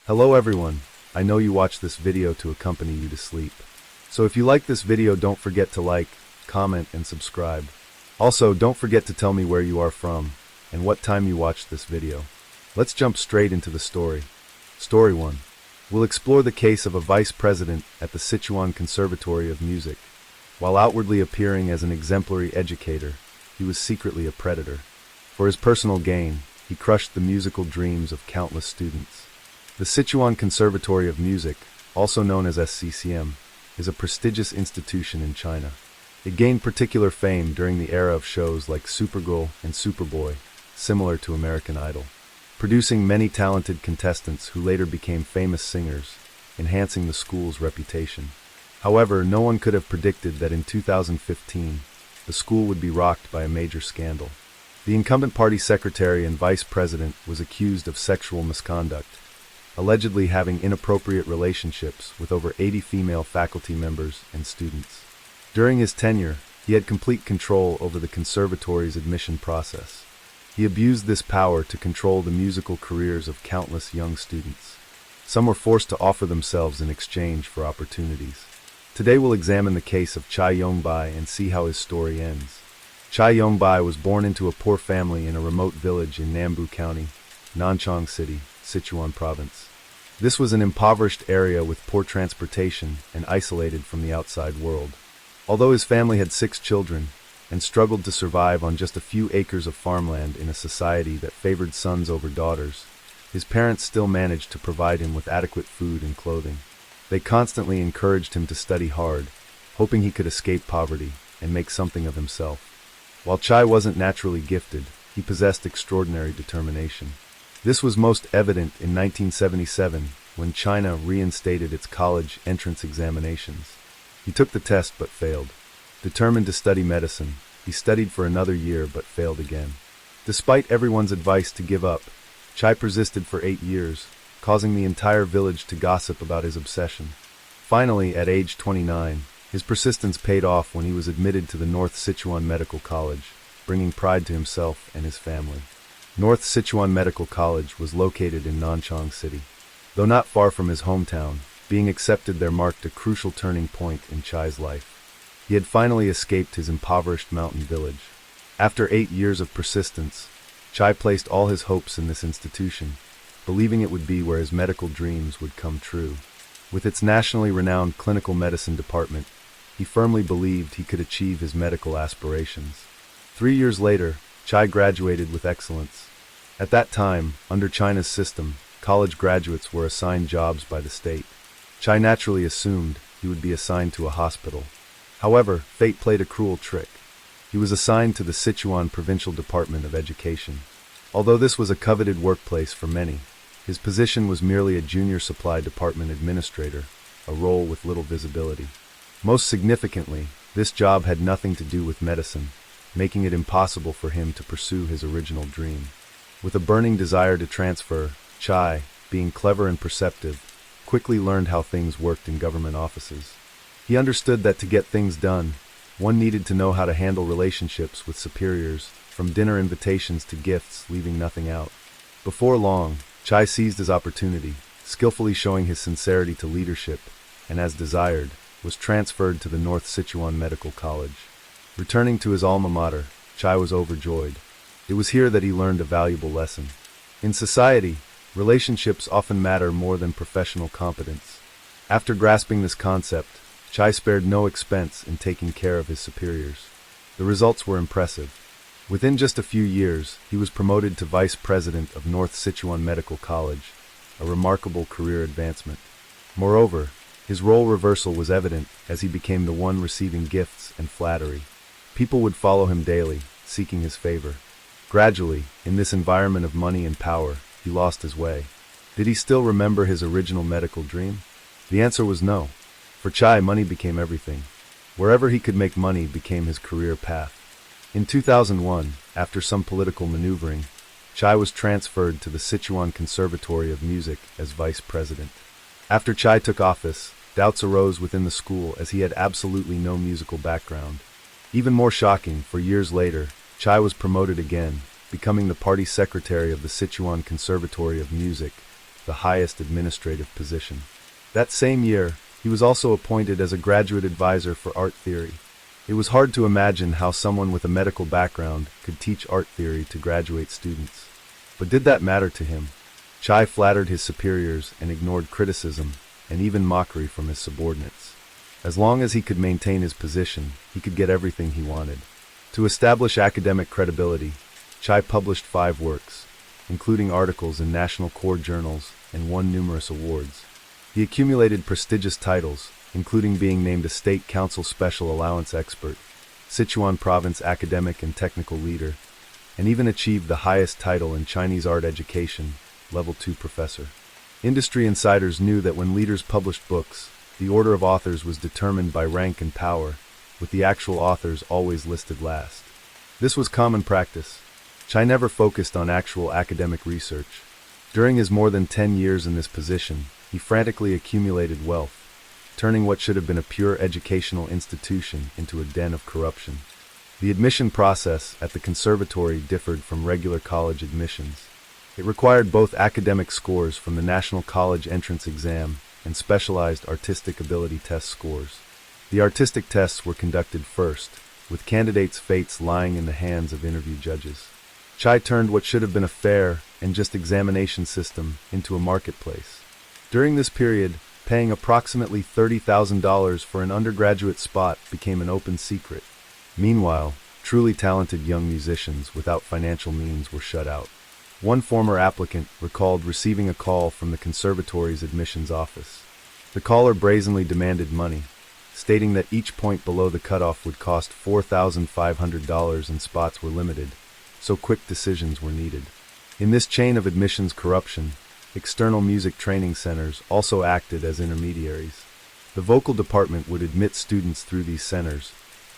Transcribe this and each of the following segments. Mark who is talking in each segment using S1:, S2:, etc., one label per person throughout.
S1: Hello everyone, I know you watched this video to accompany you to sleep. So if you like this video, don't forget to like, comment, and subscribe. Also, don't forget to tell me where you are from and what time you watched this video. Let's jump straight into the story. Story 1. We'll explore the case of a vice president at the Sichuan Conservatory of Music. While outwardly appearing as an exemplary educator, he was secretly a predator. For his personal gain, he crushed the musical dreams of countless students. The Sichuan Conservatory of Music, also known as SCCM, is a prestigious institution in China. It gained particular fame during the era of shows like Supergirl and Superboy, similar to American Idol, producing many talented contestants who later became famous singers, enhancing the school's reputation. However, no one could have predicted that in 2015, the school would be rocked by a major scandal. The incumbent party secretary and vice president was accused of sexual misconduct, allegedly having inappropriate relationships with over 80 female faculty members and students. During his tenure, he had complete control over the conservatory's admission process. He abused this power to control the musical careers of countless young students. Some were forced to offer themselves in exchange for opportunities. Today we'll examine the case of Chai Yongbai and see how his story ends. Chai Yongbai was born into a poor family in a remote village in Nambu County, Nanchang City, Sichuan Province. This was an impoverished area with poor transportation and isolated from the outside world. Although his family had 6 children and struggled to survive on just a few acres of farmland in a society that favored sons over daughters, his parents still managed to provide him with adequate food and clothing. They constantly encouraged him to study hard, hoping he could escape poverty and make something of himself. While Chai wasn't naturally gifted, he possessed extraordinary determination. This was most evident in 1977, when China reinstated its college entrance examinations. He took the test but failed. Determined to study medicine, he studied for another year but failed again. Despite everyone's advice to give up, Chai persisted for 8 years, causing the entire village to gossip about his obsession. Finally, at age 29, his persistence paid off when he was admitted to the North Sichuan Medical College, bringing pride to himself and his family. North Sichuan Medical College was located in Nanchang City. Though not far from his hometown, being accepted there marked a crucial turning point in Chai's life. He had finally escaped his impoverished mountain village. After 8 years of persistence, Chai placed all his hopes in this institution, believing it would be where his medical dreams would come true. With its nationally renowned clinical medicine department, he firmly believed he could achieve his medical aspirations. 3 years later, Chai graduated with excellence. At that time, under China's system, college graduates were assigned jobs by the state. Chai naturally assumed he would be assigned to a hospital. However, fate played a cruel trick. He was assigned to the Sichuan Provincial Department of Education. Although this was a coveted workplace for many, his position was merely a junior supply department administrator, a role with little visibility. Most significantly, this job had nothing to do with medicine, making it impossible for him to pursue his original dream. With a burning desire to transfer, Chai, being clever and perceptive, quickly learned how things worked in government offices. He understood that to get things done, one needed to know how to handle relationships with superiors, from dinner invitations to gifts, leaving nothing out. Before long, Chai seized his opportunity, skillfully showing his sincerity to leadership, and as desired, was transferred to the North Sichuan Medical College. Returning to his alma mater, Chai was overjoyed. It was here that he learned a valuable lesson. In society, relationships often matter more than professional competence. After grasping this concept, Chai spared no expense in taking care of his superiors. The results were impressive. Within just a few years, he was promoted to vice president of North Sichuan Medical College, a remarkable career advancement. Moreover, his role reversal was evident as he became the one receiving gifts and flattery. People would follow him daily, seeking his favor. Gradually, in this environment of money and power, he lost his way. Did he still remember his original medical dream? The answer was no. For Chai, money became everything. Wherever he could make money became his career path. In 2001, after some political maneuvering, Chai was transferred to the Sichuan Conservatory of Music as vice president. After Chai took office, doubts arose within the school as he had absolutely no musical background. Even more shocking, for years later, Chai was promoted again, becoming the party secretary of the Sichuan Conservatory of Music, the highest administrative position. That same year, he was also appointed as a graduate advisor for art theory. It was hard to imagine how someone with a medical background could teach art theory to graduate students. But did that matter to him? Chai flattered his superiors and ignored criticism and even mockery from his subordinates. As long as he could maintain his position, he could get everything he wanted. To establish academic credibility, Chai published 5 works, including articles in national core journals, and won numerous awards. He accumulated prestigious titles, including being named a State Council Special Allowance Expert, Sichuan Province Academic and Technical Leader, and even achieved the highest title in Chinese art education, Level 2 Professor. Industry insiders knew that when leaders published books, the order of authors was determined by rank and power, with the actual authors always listed last. This was common practice. Chai never focused on actual academic research. During his more than 10 years in this position, he frantically accumulated wealth, turning what should have been a pure educational institution into a den of corruption. The admission process at the conservatory differed from regular college admissions. It required both academic scores from the National College Entrance Exam and specialized artistic ability test scores. The artistic tests were conducted first, with candidates' fates lying in the hands of interview judges. Chai turned what should have been a fair and just examination system into a marketplace. During this period, paying approximately $30,000 for an undergraduate spot became an open secret. Meanwhile, truly talented young musicians without financial means were shut out. One former applicant recalled receiving a call from the conservatory's admissions office. The caller brazenly demanded money, stating that each point below the cutoff would cost $4,500 and spots were limited, so quick decisions were needed. In this chain of admissions corruption, external music training centers also acted as intermediaries. The vocal department would admit students through these centers,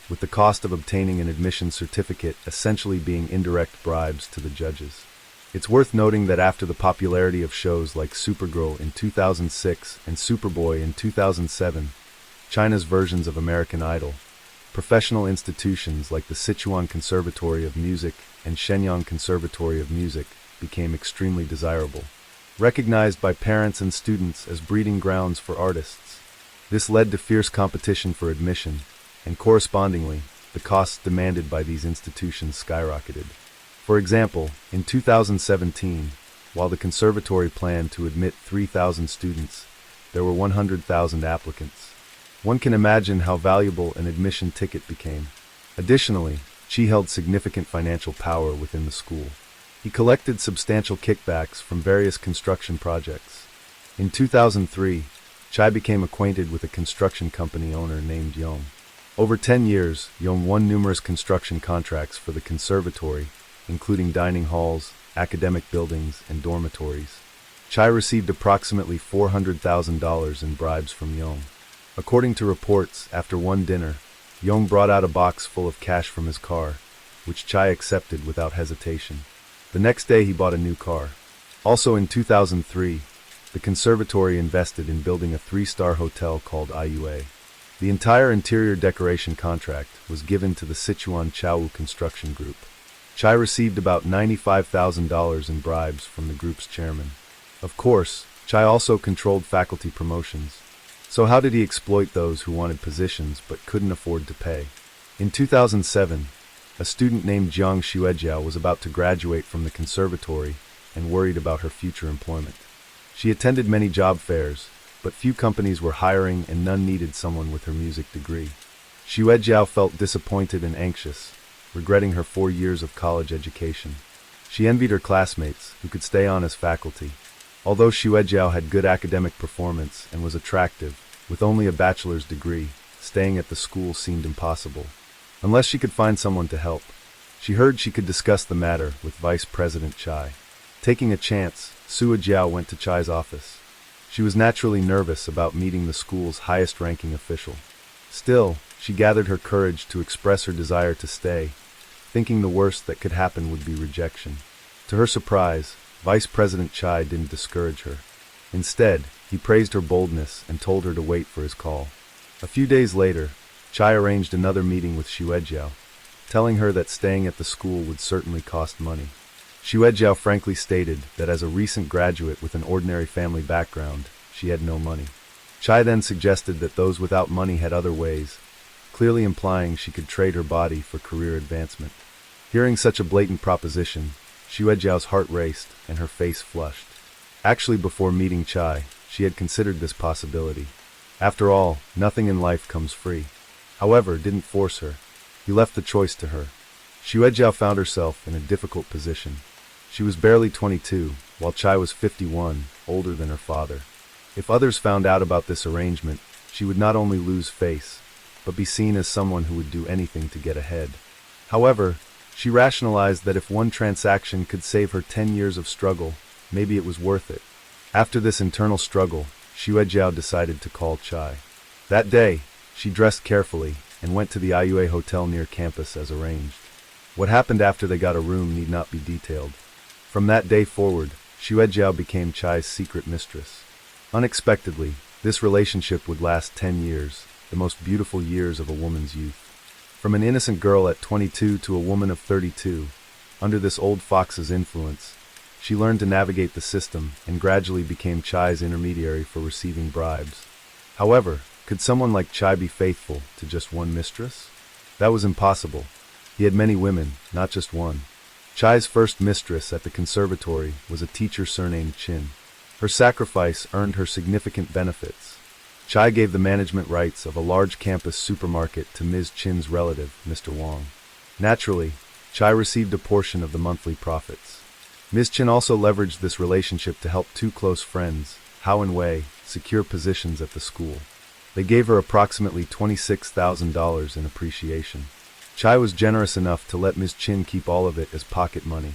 S1: with the cost of obtaining an admission certificate essentially being indirect bribes to the judges. It's worth noting that after the popularity of shows like Supergirl in 2006 and Superboy in 2007, China's versions of American Idol, professional institutions like the Sichuan Conservatory of Music and Shenyang Conservatory of Music became extremely desirable, recognized by parents and students as breeding grounds for artists. This led to fierce competition for admission, and correspondingly, the costs demanded by these institutions skyrocketed. For example, in 2017, while the conservatory planned to admit 3,000 students, there were 100,000 applicants. One can imagine how valuable an admission ticket became. Additionally, Chi held significant financial power within the school. He collected substantial kickbacks from various construction projects. In 2003, Chai became acquainted with a construction company owner named Yong. Over 10 years, Yong won numerous construction contracts for the conservatory, including dining halls, academic buildings, and dormitories. Chai received approximately $400,000 in bribes from Yong. According to reports, after one dinner, Yong brought out a box full of cash from his car, which Chai accepted without hesitation. The next day he bought a new car. Also in 2003, the conservatory invested in building a 3-star hotel called IUA. The entire interior decoration contract was given to the Sichuan Chaowu Construction Group. Chai received about $95,000 in bribes from the group's chairman. Of course, Chai also controlled faculty promotions. So how did he exploit those who wanted positions but couldn't afford to pay? In 2007, a student named Jiang Xuejiao was about to graduate from the conservatory and worried about her future employment. She attended many job fairs, but few companies were hiring and none needed someone with her music degree. Xuejiao felt disappointed and anxious, regretting her 4 years of college education. She envied her classmates, who could stay on as faculty. Although Xuejiao had good academic performance and was attractive, with only a bachelor's degree, staying at the school seemed impossible. Unless she could find someone to help. She heard she could discuss the matter with Vice President Chai. Taking a chance, Sua Jiao went to Chai's office. She was naturally nervous about meeting the school's highest-ranking official. Still, she gathered her courage to express her desire to stay, thinking the worst that could happen would be rejection. To her surprise, Vice President Chai didn't discourage her. Instead, he praised her boldness and told her to wait for his call. A few days later, Chai arranged another meeting with Xuejiao, telling her that staying at the school would certainly cost money. Xuejiao frankly stated that as a recent graduate with an ordinary family background, she had no money. Chai then suggested that those without money had other ways, clearly implying she could trade her body for career advancement. Hearing such a blatant proposition, Xuejiao's heart raced and her face flushed. Actually, before meeting Chai, she had considered this possibility. After all, nothing in life comes free. However, didn't force her. He left the choice to her. Xuejiao found herself in a difficult position. She was barely 22, while Chai was 51, older than her father. If others found out about this arrangement, she would not only lose face, but be seen as someone who would do anything to get ahead. However, she rationalized that if one transaction could save her 10 years of struggle, maybe it was worth it. After this internal struggle, Xuejiao decided to call Chai. That day, she dressed carefully and went to the IUA hotel near campus as arranged. What happened after they got a room need not be detailed. From that day forward, Xuejiao became Chai's secret mistress. Unexpectedly, this relationship would last 10 years, the most beautiful years of a woman's youth. From an innocent girl at 22 to a woman of 32, under this old fox's influence, she learned to navigate the system and gradually became Chai's intermediary for receiving bribes. However, could someone like Chai be faithful to just one mistress? That was impossible. He had many women, not just one. Chai's first mistress at the conservatory was a teacher surnamed Qin. Her sacrifice earned her significant benefits. Chai gave the management rights of a large campus supermarket to Ms. Qin's relative, Mr. Wang. Naturally, Chai received a portion of the monthly profits. Ms. Qin also leveraged this relationship to help two close friends, Hao and Wei, secure positions at the school. They gave her approximately $26,000 in appreciation. Chai was generous enough to let Ms. Qin keep all of it as pocket money.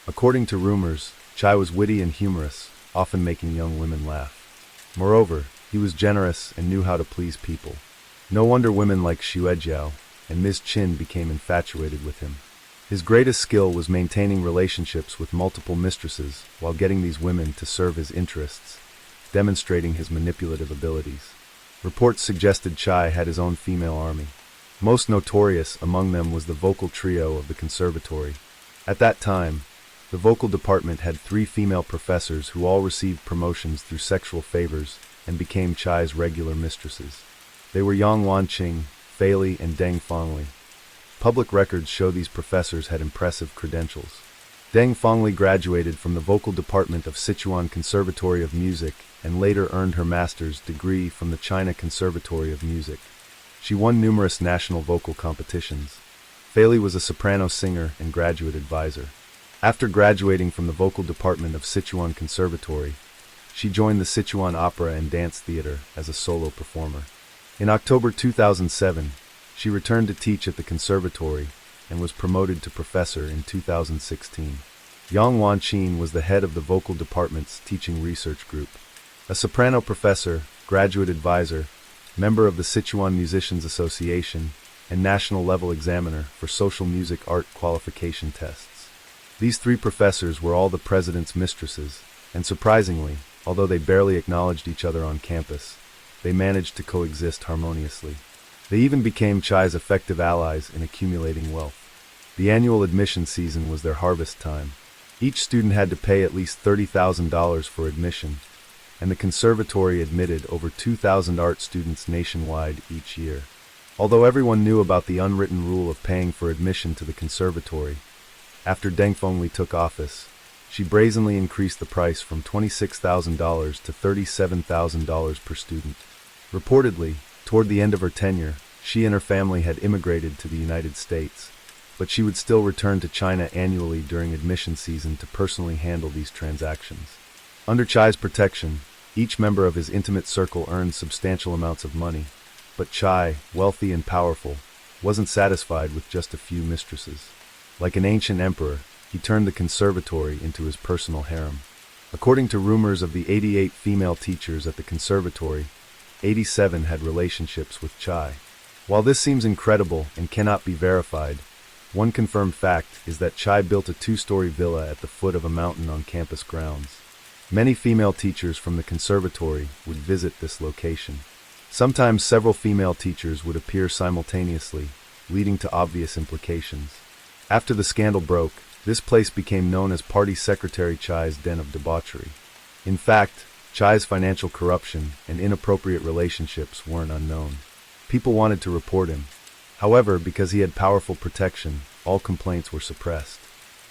S1: According to rumors, Chai was witty and humorous, often making young women laugh. Moreover, he was generous and knew how to please people. No wonder women like Xuejiao and Ms. Qin became infatuated with him. His greatest skill was maintaining relationships with multiple mistresses while getting these women to serve his interests, demonstrating his manipulative abilities. Reports suggested Chai had his own female army. Most notorious among them was the vocal trio of the conservatory. At that time, the vocal department had 3 female professors who all received promotions through sexual favors and became Chai's regular mistresses. They were Yang Wanqing, Fei Li, and Deng Fengli. Public records show these professors had impressive credentials. Deng Fengli graduated from the vocal department of Sichuan Conservatory of Music and later earned her master's degree from the China Conservatory of Music. She won numerous national vocal competitions. Fei Li was a soprano singer and graduate advisor. After graduating from the vocal department of Sichuan Conservatory, she joined the Sichuan Opera and Dance Theater as a solo performer. In October 2007, she returned to teach at the conservatory and was promoted to professor in 2016. Yang Wanqing was the head of the vocal department's teaching research group. A soprano professor, graduate advisor, member of the Sichuan Musicians Association, and national-level examiner for social music art qualification tests. These 3 professors were all the president's mistresses, and surprisingly, although they barely acknowledged each other on campus, they managed to coexist harmoniously. They even became Chai's effective allies in accumulating wealth. The annual admission season was their harvest time. Each student had to pay at least $30,000 for admission, and the conservatory admitted over 2,000 art students nationwide each year. Although everyone knew about the unwritten rule of paying for admission to the conservatory, after Deng Fengli took office, she brazenly increased the price from $26,000 to $37,000 per student. Reportedly, toward the end of her tenure, she and her family had immigrated to the United States, but she would still return to China annually during admission season to personally handle these transactions. Under Chai's protection, each member of his intimate circle earned substantial amounts of money, but Chai, wealthy and powerful, wasn't satisfied with just a few mistresses. Like an ancient emperor, he turned the conservatory into his personal harem. According to rumors of the 88 female teachers at the conservatory, 87 had relationships with Chai. While this seems incredible and cannot be verified, one confirmed fact is that Chai built a 2-story villa at the foot of a mountain on campus grounds. Many female teachers from the conservatory would visit this location. Sometimes several female teachers would appear simultaneously, leading to obvious implications. After the scandal broke, This place became known as Party Secretary Chai's den of debauchery. In fact, Chai's financial corruption and inappropriate relationships weren't unknown. People wanted to report him. However, because he had powerful protection, all complaints were suppressed.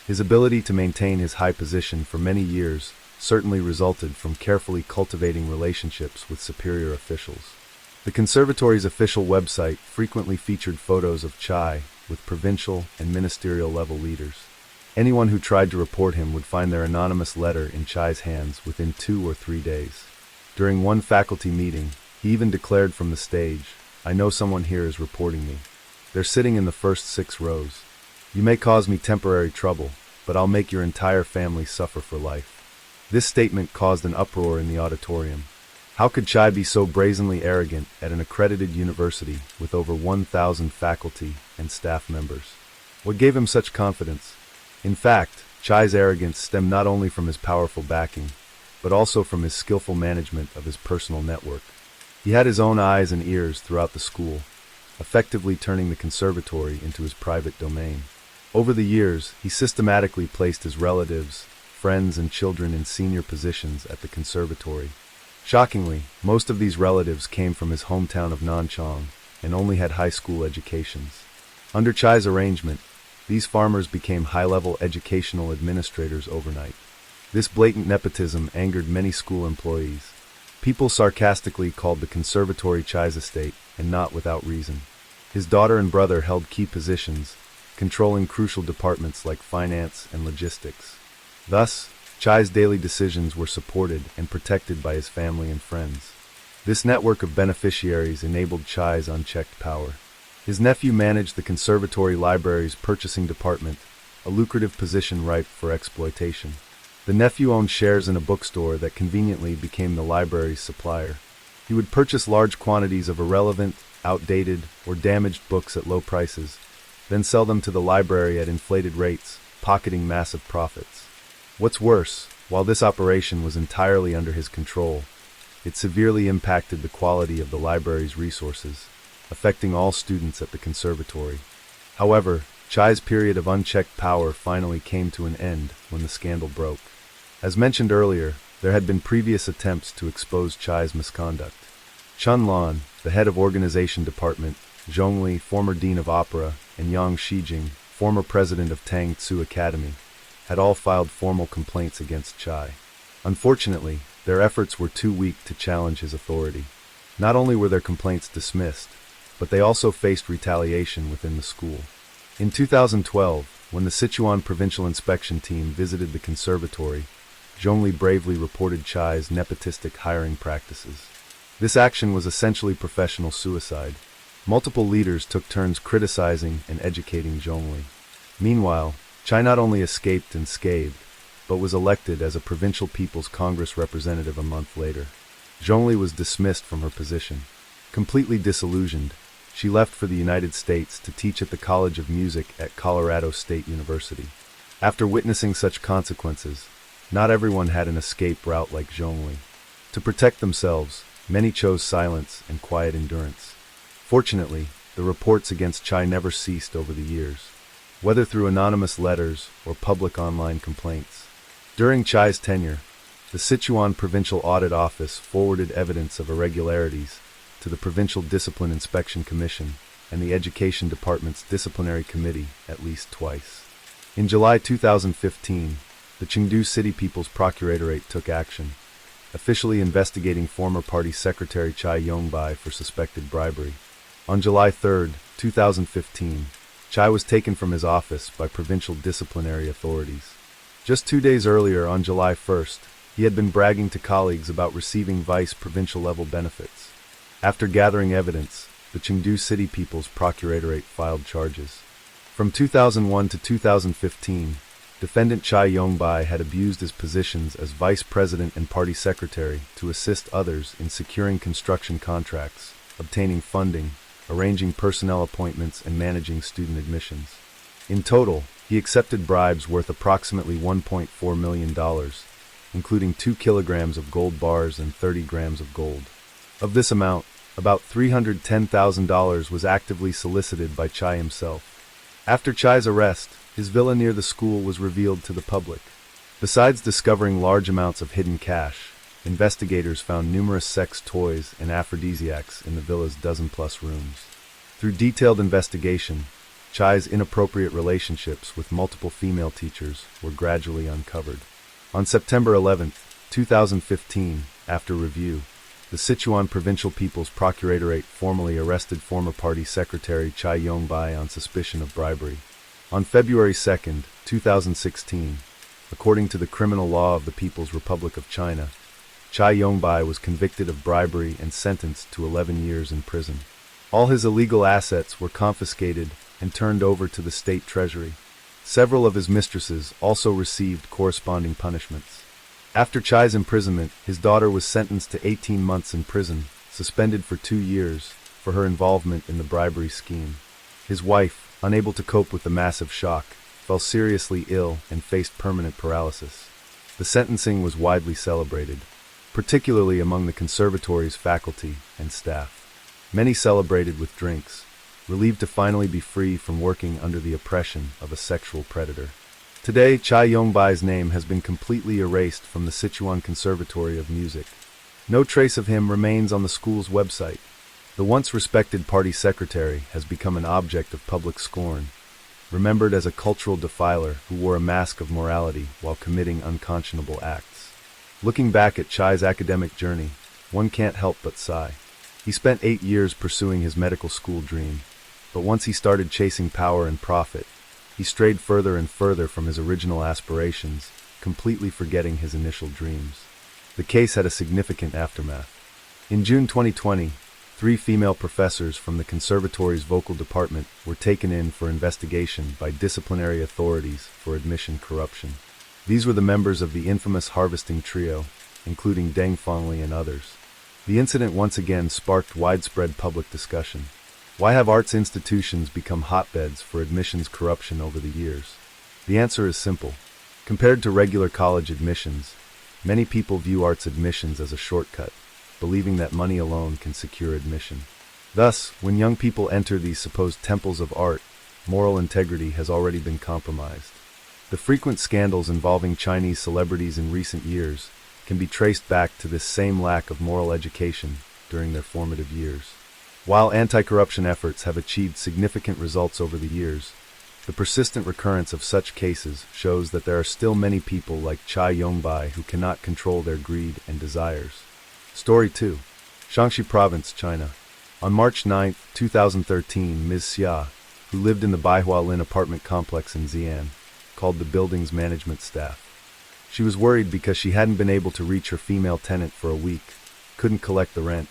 S1: His ability to maintain his high position for many years certainly resulted from carefully cultivating relationships with superior officials. The conservatory's official website frequently featured photos of Chai with provincial and ministerial level leaders. Anyone who tried to report him would find their anonymous letter in Chai's hands within 2 or 3 days. During one faculty meeting, he even declared from the stage, "I know someone here is reporting me. They're sitting in the first 6 rows. You may cause me temporary trouble, but I'll make your entire family suffer for life." This statement caused an uproar in the auditorium. How could Chai be so brazenly arrogant at an accredited university with over 1,000 faculty and staff members? What gave him such confidence? In fact, Chai's arrogance stemmed not only from his powerful backing, but also from his skillful management of his personal network. He had his own eyes and ears throughout the school, effectively turning the conservatory into his private domain. Over the years, he systematically placed his relatives, friends, and children in senior positions at the conservatory. Shockingly, most of these relatives came from his hometown of Nanchang and only had high school educations. Under Chai's arrangement, these farmers became high-level educational administrators overnight. This blatant nepotism angered many school employees. People sarcastically called the conservatory Chai's estate, and not without reason. His daughter and brother held key positions, controlling crucial departments like finance and logistics. Thus, Chai's daily decisions were supported and protected by his family and friends. This network of beneficiaries enabled Chai's unchecked power. His nephew managed the conservatory library's purchasing department, a lucrative position ripe for exploitation. The nephew owned shares in a bookstore that conveniently became the library's supplier. He would purchase large quantities of irrelevant, outdated, or damaged books at low prices, then sell them to the library at inflated rates, pocketing massive profits. What's worse, while this operation was entirely under his control, it severely impacted the quality of the library's resources, affecting all students at the conservatory. However, Chai's period of unchecked power finally came to an end when the scandal broke. As mentioned earlier, there had been previous attempts to expose Chai's misconduct. Chun Lan, the head of organization department, Zhongli, former dean of opera, and Yang Shijing, former president of Tang Tzu Academy, had all filed formal complaints against Chai. Unfortunately, their efforts were too weak to challenge his authority. Not only were their complaints dismissed, but they also faced retaliation within the school. In 2012, when the Sichuan Provincial Inspection Team visited the conservatory, Zhongli bravely reported Chai's nepotistic hiring practices. This action was essentially professional suicide. Multiple leaders took turns criticizing and educating Zhongli. Meanwhile, Chai not only escaped unscathed, but was elected as a Provincial People's Congress representative a month later. Zhongli was dismissed from her position. Completely disillusioned, she left for the United States to teach at the College of Music at Colorado State University. After witnessing such consequences, not everyone had an escape route like Zhongli. To protect themselves, many chose silence and quiet endurance. Fortunately, the reports against Chai never ceased over the years, whether through anonymous letters or public online complaints. During Chai's tenure, the Sichuan Provincial Audit Office forwarded evidence of irregularities to the Provincial Discipline Inspection Commission and the Education Department's Disciplinary Committee at least twice. In July 2015, the Chengdu City People's Procuratorate took action, officially investigating former party secretary Chai Yongbai for suspected bribery. On July 3, 2015, Chai was taken from his office by provincial disciplinary authorities. Just 2 days earlier, on July 1st, he had been bragging to colleagues about receiving vice-provincial level benefits. After gathering evidence, the Chengdu City People's Procuratorate filed charges. From 2001 to 2015, defendant Chai Yongbai had abused his positions as vice president and party secretary to assist others in securing construction contracts, obtaining funding, arranging personnel appointments, and managing student admissions. In total, he accepted bribes worth approximately $1.4 million, including 2 kilograms of gold bars and 30 grams of gold. Of this amount, about $310,000 was actively solicited by Chai himself. After Chai's arrest, his villa near the school was revealed to the public. Besides discovering large amounts of hidden cash, investigators found numerous sex toys and aphrodisiacs in the villa's dozen-plus rooms. Through detailed investigation, Chai's inappropriate relationships with multiple female teachers were gradually uncovered. On September 11, 2015, after review, the Sichuan Provincial People's Procuratorate formally arrested former party secretary Chai Yongbai on suspicion of bribery. On February 2, 2016, according to the criminal law of the People's Republic of China, Chai Yongbai was convicted of bribery and sentenced to 11 years in prison. All his illegal assets were confiscated and turned over to the state treasury. Several of his mistresses also received corresponding punishments. After Chai's imprisonment, his daughter was sentenced to 18 months in prison, suspended for 2 years, for her involvement in the bribery scheme. His wife, unable to cope with the massive shock, fell seriously ill and faced permanent paralysis. The sentencing was widely celebrated, particularly among the conservatory's faculty and staff. Many celebrated with drinks, relieved to finally be free from working under the oppression of a sexual predator. Today, Chai Yongbai's name has been completely erased from the Sichuan Conservatory of Music. No trace of him remains on the school's website. The once respected party secretary has become an object of public scorn, remembered as a cultural defiler who wore a mask of morality while committing unconscionable acts. Looking back at Chai's academic journey, one can't help but sigh. He spent 8 years pursuing his medical school dream, but once he started chasing power and profit, he strayed further and further from his original aspirations, completely forgetting his initial dreams. The case had a significant aftermath. In June 2020, 3 female professors from the conservatory's vocal department were taken in for investigation by disciplinary authorities for admission corruption. These were the members of the infamous harvesting trio, including Deng Fongli and others. The incident once again sparked widespread public discussion. Why have arts institutions become hotbeds for admissions corruption over the years? The answer is simple. Compared to regular college admissions, many people view arts admissions as a shortcut, believing that money alone can secure admission. Thus, when young people enter these supposed temples of art, moral integrity has already been compromised. The frequent scandals involving Chinese celebrities in recent years can be traced back to this same lack of moral education during their formative years. While anti-corruption efforts have achieved significant results over the years, the persistent recurrence of such cases shows that there are still many people like Chai Yongbai who cannot control their greed and desires. Story 2. Shaanxi Province, China. On March 9, 2013, Ms. Xia, who lived in the Baihua Lin apartment complex in Xi'an, called the building's management staff. She was worried because she hadn't been able to reach her female tenant for a week, couldn't collect the rent,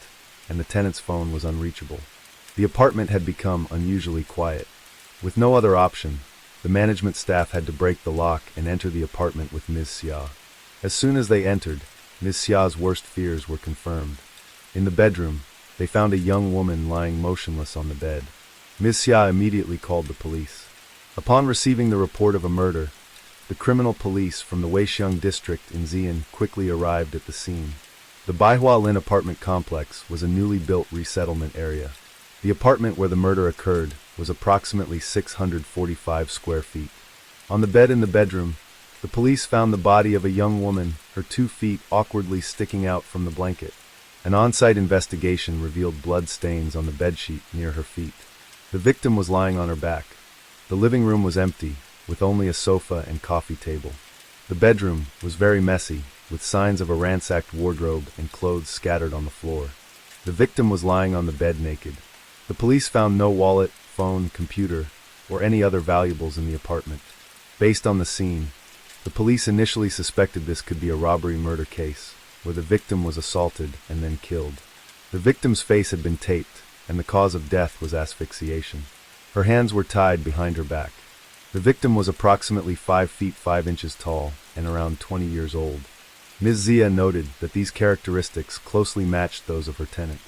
S1: and the tenant's phone was unreachable. The apartment had become unusually quiet. With no other option, the management staff had to break the lock and enter the apartment with Ms. Xia. As soon as they entered, Ms. Xia's worst fears were confirmed. In the bedroom, they found a young woman lying motionless on the bed. Ms. Xia immediately called the police. Upon receiving the report of a murder, the criminal police from the Weixiang district in Xi'an quickly arrived at the scene. The Baihua Lin apartment complex was a newly built resettlement area. The apartment where the murder occurred was approximately 645 square feet. On the bed in the bedroom, the police found the body of a young woman, her 2 feet awkwardly sticking out from the blanket. An on-site investigation revealed blood stains on the bedsheet near her feet. The victim was lying on her back. The living room was empty, with only a sofa and coffee table. The bedroom was very messy, with signs of a ransacked wardrobe and clothes scattered on the floor. The victim was lying on the bed naked. The police found no wallet, phone, computer, or any other valuables in the apartment. Based on the scene, the police initially suspected this could be a robbery-murder case, where the victim was assaulted and then killed. The victim's face had been taped, and the cause of death was asphyxiation. Her hands were tied behind her back. The victim was approximately 5 feet 5 inches tall and around 20 years old. Ms. Xia noted that these characteristics closely matched those of her tenant.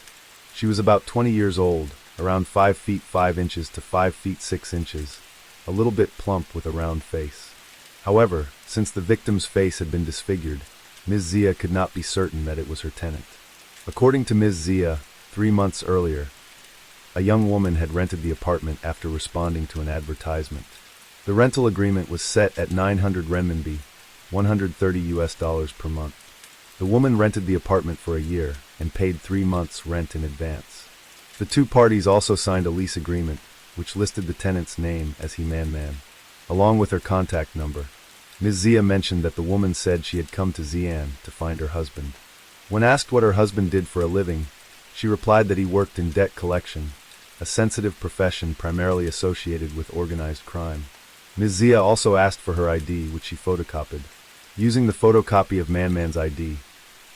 S1: She was about 20 years old, around 5 feet 5 inches to 5 feet 6 inches, a little bit plump with a round face. However, since the victim's face had been disfigured, Ms. Xia could not be certain that it was her tenant. According to Ms. Xia, 3 months earlier, a young woman had rented the apartment after responding to an advertisement. The rental agreement was set at 900 renminbi, $130 per month. The woman rented the apartment for a year and paid 3 months' rent in advance. The two parties also signed a lease agreement, which listed the tenant's name as Man, along with her contact number. Ms. Zia mentioned that the woman said she had come to Xi'an to find her husband. When asked what her husband did for a living, she replied that he worked in debt collection, a sensitive profession primarily associated with organized crime. Ms. Zia also asked for her ID, which she photocopied. Using the photocopy of Man's ID,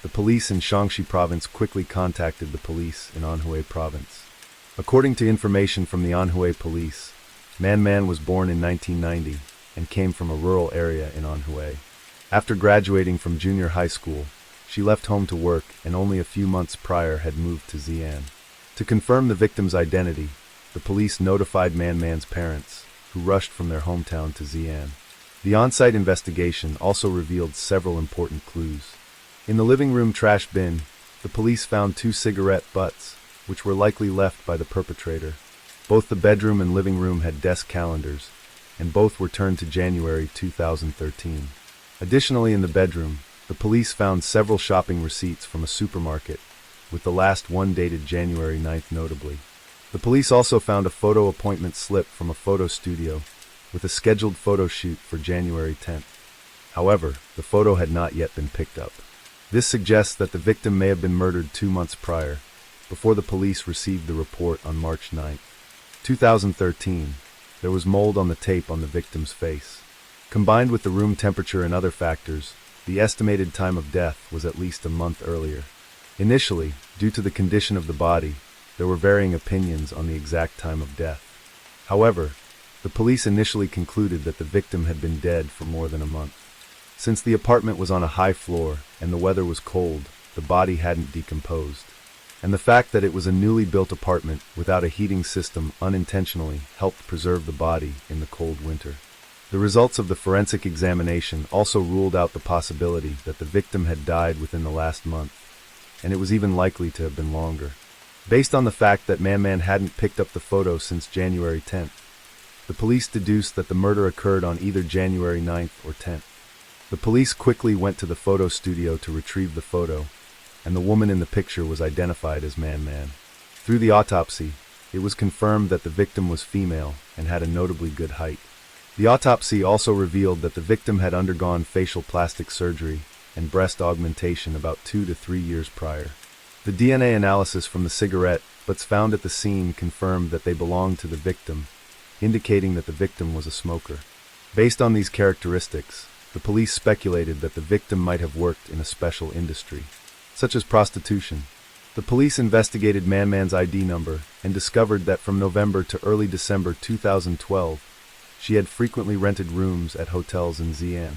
S1: the police in Shaanxi province quickly contacted the police in Anhui province. According to information from the Anhui police, Man was born in 1990 and came from a rural area in Anhui. After graduating from junior high school, she left home to work and only a few months prior had moved to Xi'an. To confirm the victim's identity, the police notified Man's parents, who rushed from their hometown to Xi'an. The on-site investigation also revealed several important clues. In the living room trash bin, the police found 2 cigarette butts, which were likely left by the perpetrator. Both the bedroom and living room had desk calendars, and both were turned to January 2013. Additionally, in the bedroom, the police found several shopping receipts from a supermarket, with the last one dated January 9th notably. The police also found a photo appointment slip from a photo studio, with a scheduled photo shoot for January 10th. However, the photo had not yet been picked up. This suggests that the victim may have been murdered 2 months prior, before the police received the report on March 9, 2013. There was mold on the tape on the victim's face. Combined with the room temperature and other factors, the estimated time of death was at least a month earlier. Initially, due to the condition of the body, there were varying opinions on the exact time of death. However, the police initially concluded that the victim had been dead for more than a month. Since the apartment was on a high floor and the weather was cold, the body hadn't decomposed. And the fact that it was a newly built apartment without a heating system unintentionally helped preserve the body in the cold winter. The results of the forensic examination also ruled out the possibility that the victim had died within the last month, and it was even likely to have been longer. Based on the fact that Man hadn't picked up the photo since January 10th, the police deduced that the murder occurred on either January 9th or 10th. The police quickly went to the photo studio to retrieve the photo, and the woman in the picture was identified as Man. Through the autopsy, it was confirmed that the victim was female and had a notably good height. The autopsy also revealed that the victim had undergone facial plastic surgery and breast augmentation about 2 to 3 years prior. The DNA analysis from the cigarette butts found at the scene confirmed that they belonged to the victim, indicating that the victim was a smoker. Based on these characteristics, the police speculated that the victim might have worked in a special industry, such as prostitution. The police investigated Man's ID number and discovered that from November to early December 2012, she had frequently rented rooms at hotels in Xi'an.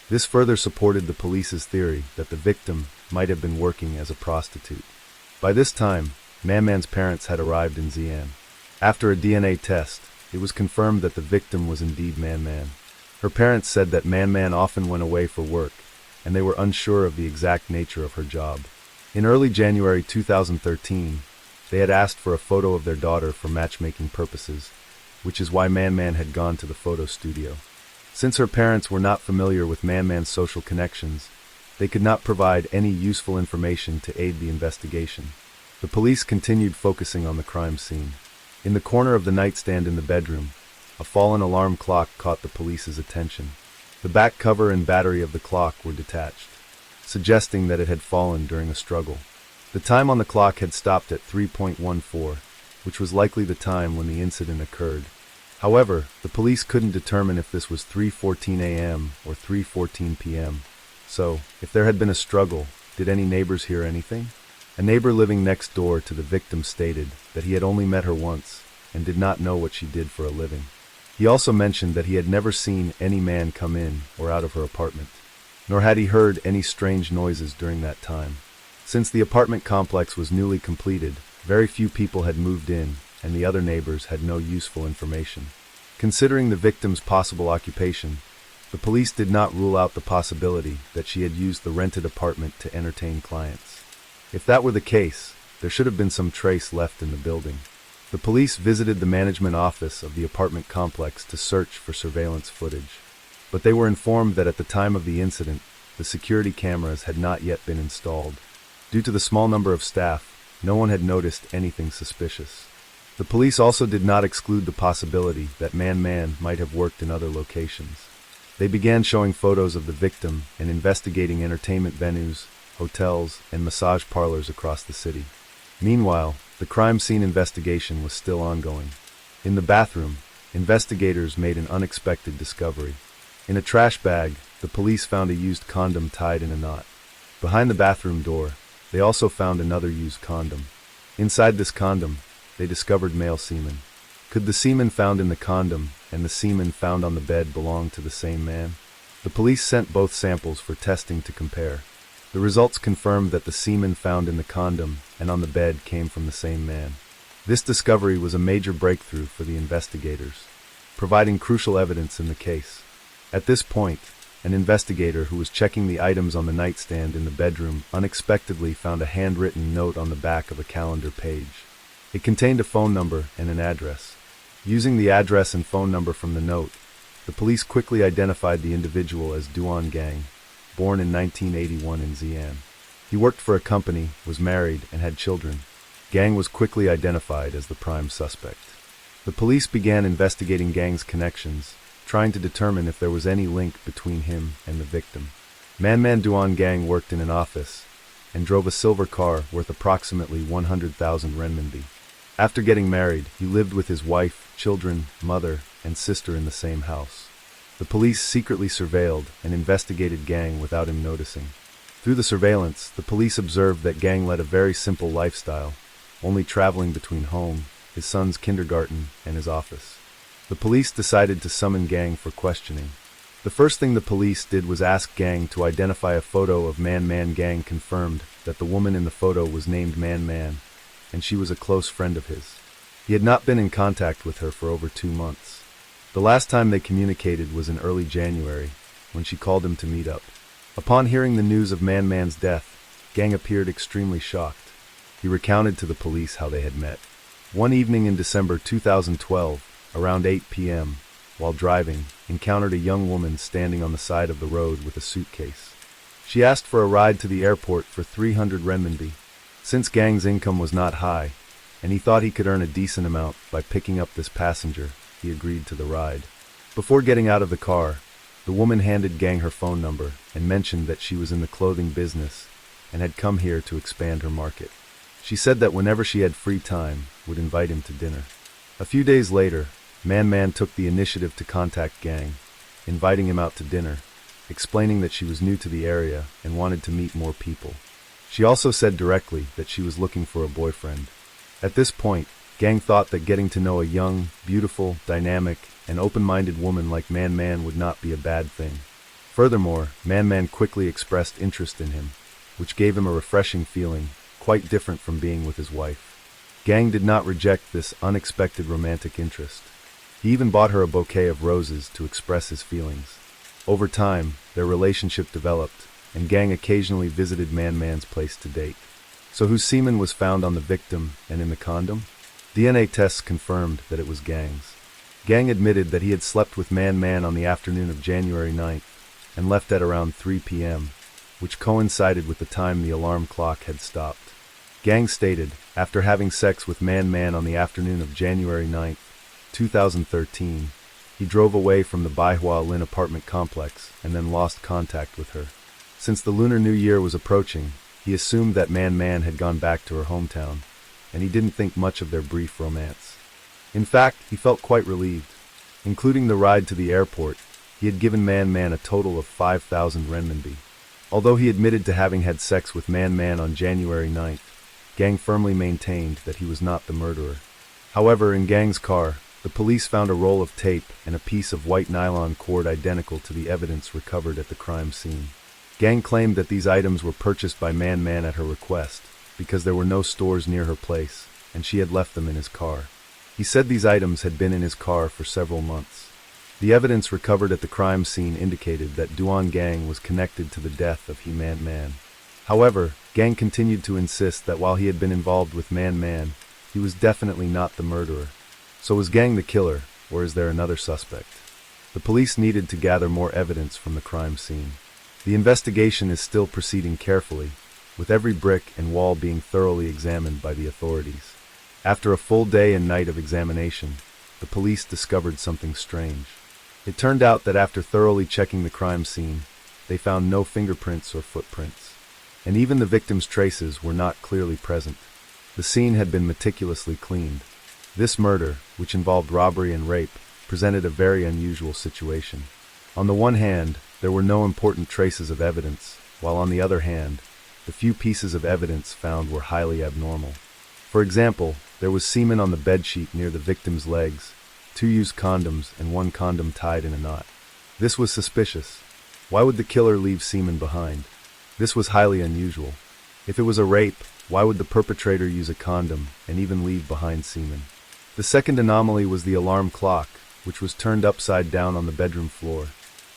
S1: This further supported the police's theory that the victim might have been working as a prostitute. By this time, Man's parents had arrived in Xi'an. After a DNA test, it was confirmed that the victim was indeed Man. Her parents said that Man often went away for work, and they were unsure of the exact nature of her job. In early January 2013, they had asked for a photo of their daughter for matchmaking purposes, which is why Man had gone to the photo studio. Since her parents were not familiar with Man's social connections, they could not provide any useful information to aid the investigation. The police continued focusing on the crime scene. In the corner of the nightstand in the bedroom, a fallen alarm clock caught the police's attention. The back cover and battery of the clock were detached, suggesting that it had fallen during a struggle. The time on the clock had stopped at 3.14, which was likely the time when the incident occurred. However, the police couldn't determine if this was 3:14 a.m. or 3:14 p.m. So, if there had been a struggle, did any neighbors hear anything? A neighbor living next door to the victim stated that he had only met her once and did not know what she did for a living. He also mentioned that he had never seen any man come in or out of her apartment, nor had he heard any strange noises during that time. Since the apartment complex was newly completed, very few people had moved in, and the other neighbors had no useful information. Considering the victim's possible occupation, the police did not rule out the possibility that she had used the rented apartment to entertain clients. If that were the case, there should have been some trace left in the building. The police visited the management office of the apartment complex to search for surveillance footage, but they were informed that at the time of the incident, the security cameras had not yet been installed. Due to the small number of staff, no one had noticed anything suspicious. The police also did not exclude the possibility that Man might have worked in other locations. They began showing photos of the victim and investigating entertainment venues, hotels, and massage parlors across the city. Meanwhile, the crime scene investigation was still ongoing. In the bathroom, investigators made an unexpected discovery. In a trash bag, the police found a used condom tied in a knot. Behind the bathroom door, they also found another used condom. Inside this condom, they discovered male semen. Could the semen found in the condom and the semen found on the bed belong to the same man? The police sent both samples for testing to compare. The results confirmed that the semen found in the condom and on the bed came from the same man. This discovery was a major breakthrough for the investigators, providing crucial evidence in the case. At this point, an investigator who was checking the items on the nightstand in the bedroom unexpectedly found a handwritten note on the back of a calendar page. It contained a phone number and an address. Using the address and phone number from the note, the police quickly identified the individual as Duan Gang, born in 1981 in Xi'an. He worked for a company, was married, and had children. Gang was quickly identified as the prime suspect. The police began investigating Gang's connections, trying to determine if there was any link between him and the victim. Man Duan Gang worked in an office and drove a silver car worth approximately 100,000 renminbi. After getting married, he lived with his wife, children, mother, and sister in the same house. The police secretly surveilled and investigated Gang without him noticing. Through the surveillance, the police observed that Gang led a very simple lifestyle, only traveling between home, his son's kindergarten, and his office. The police decided to summon Gang for questioning. The first thing the police did was ask Gang to identify a photo of Man. Gang confirmed that the woman in the photo was named Man, and she was a close friend of his. He had not been in contact with her for over 2 months. The last time they communicated was in early January, when she called him to meet up. Upon hearing the news of Man's death, Gang appeared extremely shocked. He recounted to the police how they had met. One evening in December 2012, around 8 p.m., while driving, encountered a young woman standing on the side of the road with a suitcase. She asked for a ride to the airport for 300 renminbi. Since Gang's income was not high, and he thought he could earn a decent amount by picking up this passenger, he agreed to the ride. Before getting out of the car, the woman handed Gang her phone number and mentioned that she was in the clothing business and had come here to expand her market. She said that whenever she had free time, would invite him to dinner. A few days later, Man took the initiative to contact Gang, inviting him out to dinner, explaining that she was new to the area and wanted to meet more people. She also said directly that she was looking for a boyfriend. At this point, Gang thought that getting to know a young, beautiful, dynamic, and open-minded woman like Man would not be a bad thing. Furthermore, Man quickly expressed interest in him, which gave him a refreshing feeling, quite different from being with his wife. Gang did not reject this unexpected romantic interest. He even bought her a bouquet of roses to express his feelings. Over time, their relationship developed, and Gang occasionally visited Man's place to date. So whose semen was found on the victim and in the condom? DNA tests confirmed that it was Gang's. Gang admitted that he had slept with Man on the afternoon of January 9th and left at around 3 p.m., which coincided with the time the alarm clock had stopped. Gang stated, after having sex with Man on the afternoon of January 9th, 2013, he drove away from the Baihua Lin apartment complex and then lost contact with her. Since the Lunar New Year was approaching, he assumed that Man had gone back to her hometown, and he didn't think much of their brief romance. In fact, he felt quite relieved. Including the ride to the airport, he had given Man a total of 5,000 renminbi. Although he admitted to having had sex with Man on January 9th, Gang firmly maintained that he was not the murderer. However, in Gang's car, the police found a roll of tape and a piece of white nylon cord identical to the evidence recovered at the crime scene. Gang claimed that these items were purchased by Man at her request, because there were no stores near her place, and she had left them in his car. He said these items had been in his car for several months. The evidence recovered at the crime scene indicated that Duan Gang was connected to the death of Man. However, Gang continued to insist that while he had been involved with Man, He was definitely not the murderer. So was Gang the killer, or is there another suspect? The police needed to gather more evidence from the crime scene. The investigation is still proceeding carefully, with every brick and wall being thoroughly examined by the authorities. After a full day and night of examination, the police discovered something strange. It turned out that after thoroughly checking the crime scene, they found no fingerprints or footprints, and even the victim's traces were not clearly present. The scene had been meticulously cleaned. This murder, which involved robbery and rape, presented a very unusual situation. On the one hand, there were no important traces of evidence, while on the other hand, the few pieces of evidence found were highly abnormal. For example, there was semen on the bedsheet near the victim's legs, 2 used condoms and 1 condom tied in a knot. This was suspicious. Why would the killer leave semen behind? This was highly unusual. If it was a rape, why would the perpetrator use a condom and even leave behind semen? The second anomaly was the alarm clock, which was turned upside down on the bedroom floor.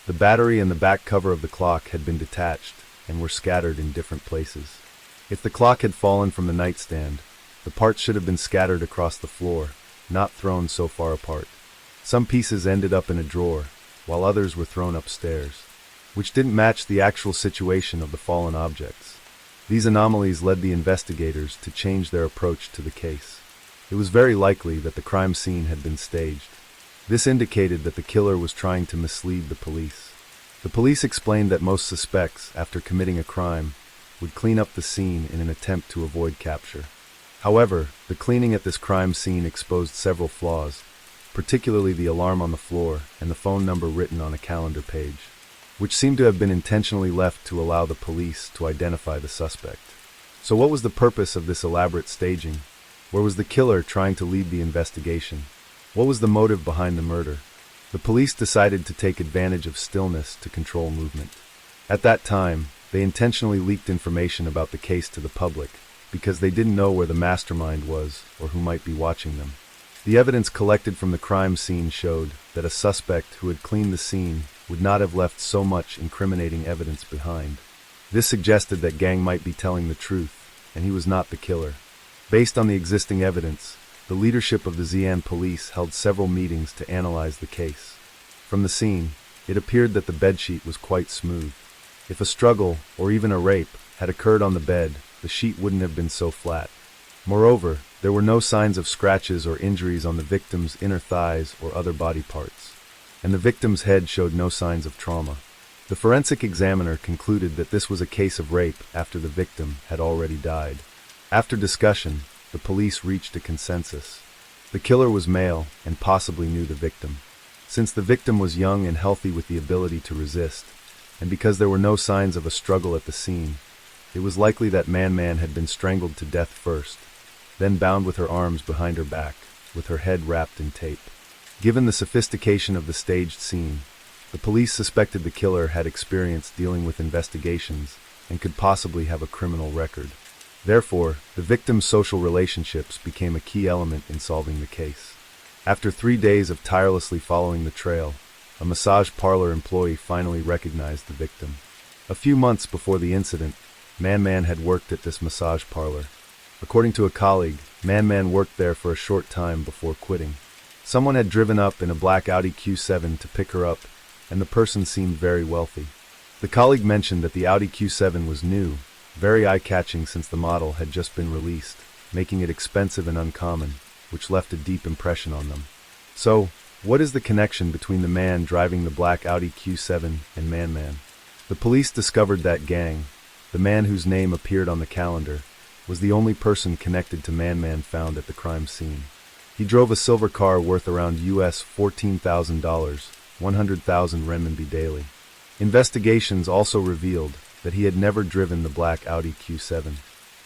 S1: The battery and the back cover of the clock had been detached and were scattered in different places. If the clock had fallen from the nightstand, the parts should have been scattered across the floor, not thrown so far apart. Some pieces ended up in a drawer, while others were thrown upstairs, which didn't match the actual situation of the fallen objects. These anomalies led the investigators to change their approach to the case. It was very likely that the crime scene had been staged. This indicated that the killer was trying to mislead the police. The police explained that most suspects, after committing a crime, would clean up the scene in an attempt to avoid capture. However, the cleaning at this crime scene exposed several flaws, particularly the alarm on the floor and the phone number written on a calendar page, which seemed to have been intentionally left to allow the police to identify the suspect. So what was the purpose of this elaborate staging? Where was the killer trying to lead the investigation? What was the motive behind the murder? The police decided to take advantage of stillness to control movement. At that time, they intentionally leaked information about the case to the public because they didn't know where the mastermind was or who might be watching them. The evidence collected from the crime scene showed that a suspect who had cleaned the scene would not have left so much incriminating evidence behind. This suggested that Gang might be telling the truth, and he was not the killer. Based on the existing evidence, the leadership of the Xi'an police held several meetings to analyze the case. From the scene, it appeared that the bedsheet was quite smooth. If a struggle, or even a rape, had occurred on the bed, the sheet wouldn't have been so flat. Moreover, there were no signs of scratches or injuries on the victim's inner thighs or other body parts, and the victim's head showed no signs of trauma. The forensic examiner concluded that this was a case of rape after the victim had already died. After discussion, the police reached a consensus. The killer was male and possibly knew the victim. Since the victim was young and healthy with the ability to resist, and because there were no signs of a struggle at the scene, it was likely that Man had been strangled to death first, then bound with her arms behind her back, with her head wrapped in tape. Given the sophistication of the staged scene, the police suspected the killer had experience dealing with investigations and could possibly have a criminal record. Therefore, the victim's social relationships became a key element in solving the case. After 3 days of tirelessly following the trail, a massage parlor employee finally recognized the victim. A few months before the incident, Man had worked at this massage parlor. According to a colleague, Man worked there for a short time before quitting. Someone had driven up in a black Audi Q7 to pick her up, and the person seemed very wealthy. The colleague mentioned that the Audi Q7 was new, very eye-catching since the model had just been released, making it expensive and uncommon, which left a deep impression on them. So, what is the connection between the man driving the black Audi Q7 and Man? The police discovered that Gang, the man whose name appeared on the calendar, was the only person connected to Man found at the crime scene. He drove a silver car worth around US $14,000, 100,000 renminbi daily. Investigations also revealed that he had never driven the black Audi Q7.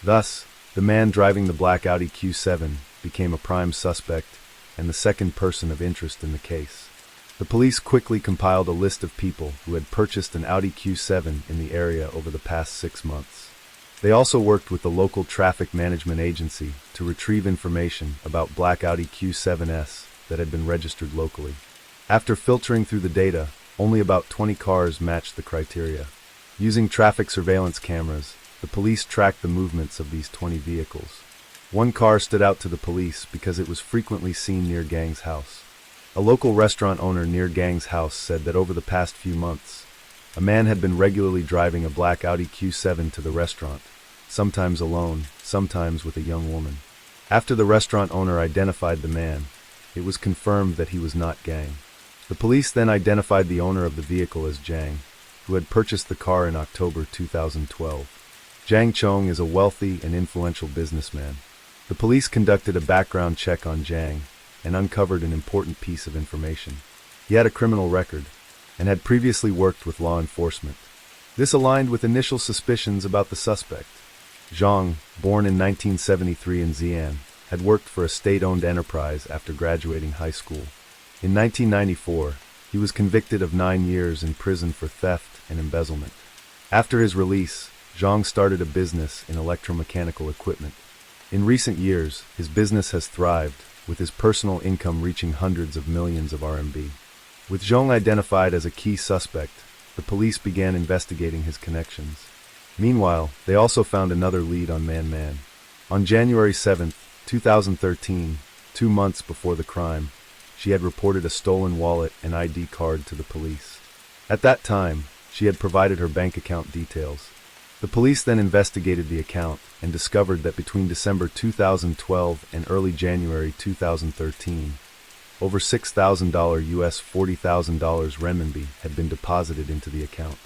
S1: Thus, the man driving the black Audi Q7 became a prime suspect and the second person of interest in the case. The police quickly compiled a list of people who had purchased an Audi Q7 in the area over the past 6 months. They also worked with the local traffic management agency to retrieve information about black Audi Q7s that had been registered locally. After filtering through the data, only about 20 cars matched the criteria. Using traffic surveillance cameras, the police tracked the movements of these 20 vehicles. One car stood out to the police because it was frequently seen near Gang's house. A local restaurant owner near Gang's house said that over the past few months, a man had been regularly driving a black Audi Q7 to the restaurant, sometimes alone, sometimes with a young woman. After the restaurant owner identified the man, it was confirmed that he was not Gang. The police then identified the owner of the vehicle as Zhang, who had purchased the car in October 2012. Zhang Chong is a wealthy and influential businessman. The police conducted a background check on Zhang and uncovered an important piece of information. He had a criminal record and had previously worked with law enforcement. This aligned with initial suspicions about the suspect. Zhang, born in 1973 in Xi'an, had worked for a state-owned enterprise after graduating high school. In 1994, he was convicted of 9 years in prison for theft and embezzlement. After his release, Zhang started a business in electromechanical equipment. In recent years, his business has thrived, with his personal income reaching hundreds of millions of RMB. With Zhang identified as a key suspect, the police began investigating his connections. Meanwhile, they also found another lead on Man. On January 7, 2013, 2 months before the crime, she had reported a stolen wallet and ID card to the police. At that time, she had provided her bank account details. The police then investigated the account and discovered that between December 2012 and early January 2013, over $6,000 US $40,000 renminbi had been deposited into the account.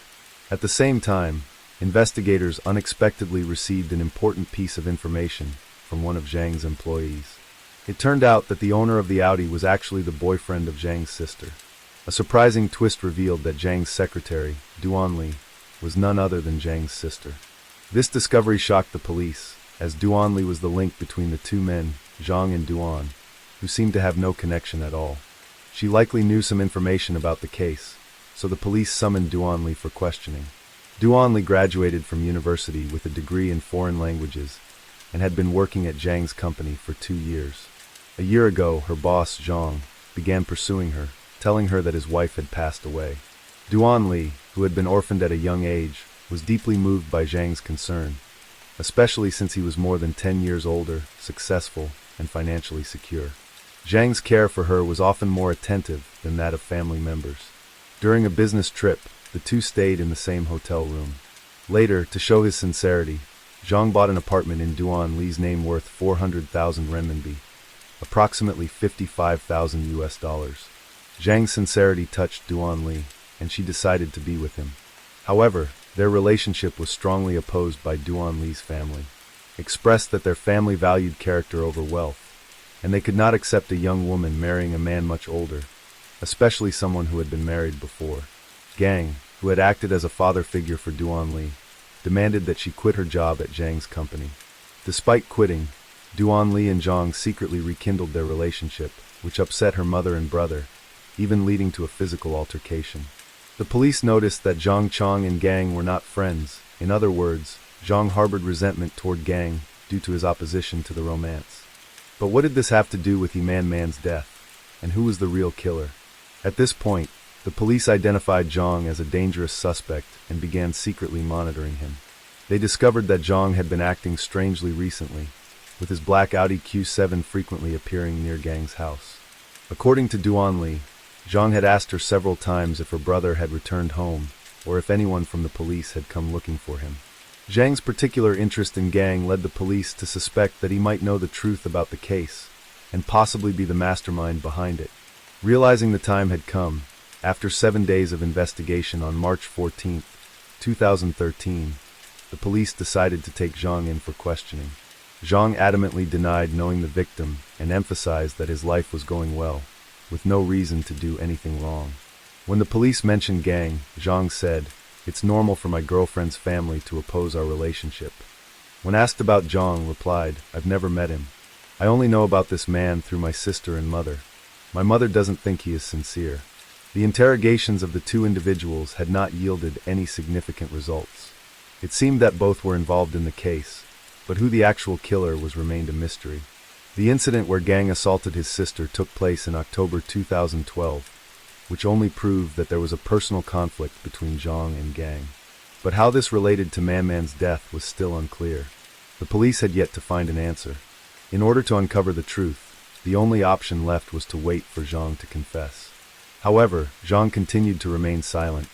S1: At the same time, investigators unexpectedly received an important piece of information from one of Zhang's employees. It turned out that the owner of the Audi was actually the boyfriend of Zhang's sister. A surprising twist revealed that Zhang's secretary, Duan Li, was none other than Zhang's sister. This discovery shocked the police, as Duan Li was the link between the two men, Zhang and Duan, who seemed to have no connection at all. She likely knew some information about the case, so the police summoned Duan Li for questioning. Duan Li graduated from university with a degree in foreign languages and had been working at Zhang's company for 2 years. A year ago, her boss, Zhang, began pursuing her, telling her that his wife had passed away. Duan Li, who had been orphaned at a young age, was deeply moved by Zhang's concern, especially since he was more than 10 years older, successful, and financially secure. Zhang's care for her was often more attentive than that of family members. During a business trip, the two stayed in the same hotel room. Later, to show his sincerity, Zhang bought an apartment in Duan Li's name worth 400,000 renminbi, approximately 55,000 US dollars. Zhang's sincerity touched Duan Li, and she decided to be with him. However, their relationship was strongly opposed by Duan Li's family, expressed that their family valued character over wealth, and they could not accept a young woman marrying a man much older, especially someone who had been married before. Gang, who had acted as a father figure for Duan Li, demanded that she quit her job at Zhang's company. Despite quitting, Duan Li and Zhang secretly rekindled their relationship, which upset her mother and brother, even leading to a physical altercation. The police noticed that Zhang Chong and Gang were not friends. In other words, Zhang harbored resentment toward Gang due to his opposition to the romance. But what did this have to do with Man's death? And who was the real killer? At this point, the police identified Zhang as a dangerous suspect and began secretly monitoring him. They discovered that Zhang had been acting strangely recently, with his black Audi Q7 frequently appearing near Gang's house. According to Duan Li, Zhang had asked her several times if her brother had returned home, or if anyone from the police had come looking for him. Zhang's particular interest in Gang led the police to suspect that he might know the truth about the case, and possibly be the mastermind behind it. Realizing the time had come, after 7 days of investigation on March 14, 2013, the police decided to take Zhang in for questioning. Zhang adamantly denied knowing the victim and emphasized that his life was going well, with no reason to do anything wrong. When the police mentioned Gang, Zhang said, "It's normal for my girlfriend's family to oppose our relationship." When asked about Zhang, replied, "I've never met him. I only know about this man through my sister and mother. My mother doesn't think he is sincere." The interrogations of the two individuals had not yielded any significant results. It seemed that both were involved in the case, but who the actual killer was remained a mystery. The incident where Gang assaulted his sister took place in October 2012, which only proved that there was a personal conflict between Zhang and Gang. But how this related to Man's death was still unclear. The police had yet to find an answer. In order to uncover the truth, the only option left was to wait for Zhang to confess. However, Zhang continued to remain silent,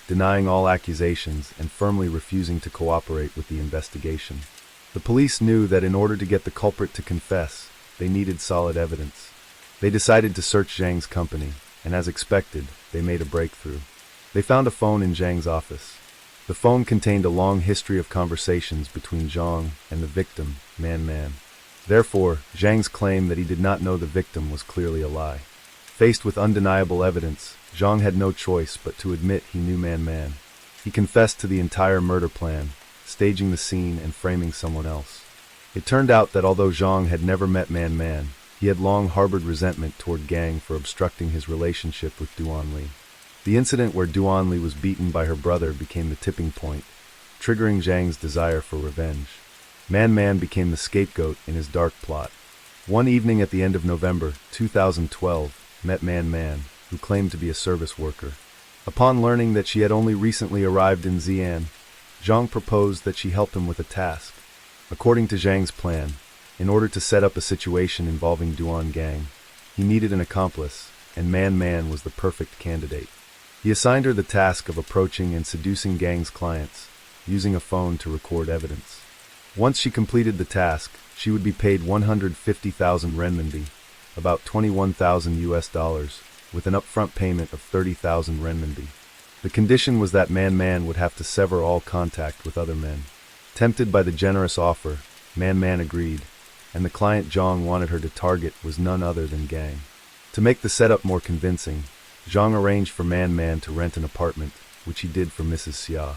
S1: denying all accusations and firmly refusing to cooperate with the investigation. The police knew that in order to get the culprit to confess, they needed solid evidence. They decided to search Zhang's company, and as expected, they made a breakthrough. They found a phone in Zhang's office. The phone contained a long history of conversations between Zhang and the victim, Man. Therefore, Zhang's claim that he did not know the victim was clearly a lie. Faced with undeniable evidence, Zhang had no choice but to admit he knew Man. He confessed to the entire murder plan, staging the scene and framing someone else. It turned out that although Zhang had never met Man, he had long harbored resentment toward Gang for obstructing his relationship with Duan. The incident where Duan was beaten by her brother became the tipping point, triggering Zhang's desire for revenge. Man became the scapegoat in his dark plot. One evening at the end of November 2012, met Man, who claimed to be a service worker. Upon learning that she had only recently arrived in Xi'an, Zhang proposed that she help him with a task. According to Zhang's plan, in order to set up a situation involving Duan Gang, he needed an accomplice, and Man was the perfect candidate. He assigned her the task of approaching and seducing Gang's clients, using a phone to record evidence. Once she completed the task, she would be paid 150,000 renminbi, about $21,000, with an upfront payment of 30,000 renminbi. The condition was that Man would have to sever all contact with other men. Tempted by the generous offer, Man agreed, and the client Zhang wanted her to target was none other than Gang. To make the setup more convincing, Zhang arranged for Man to rent an apartment, which he did for Mrs. Xia.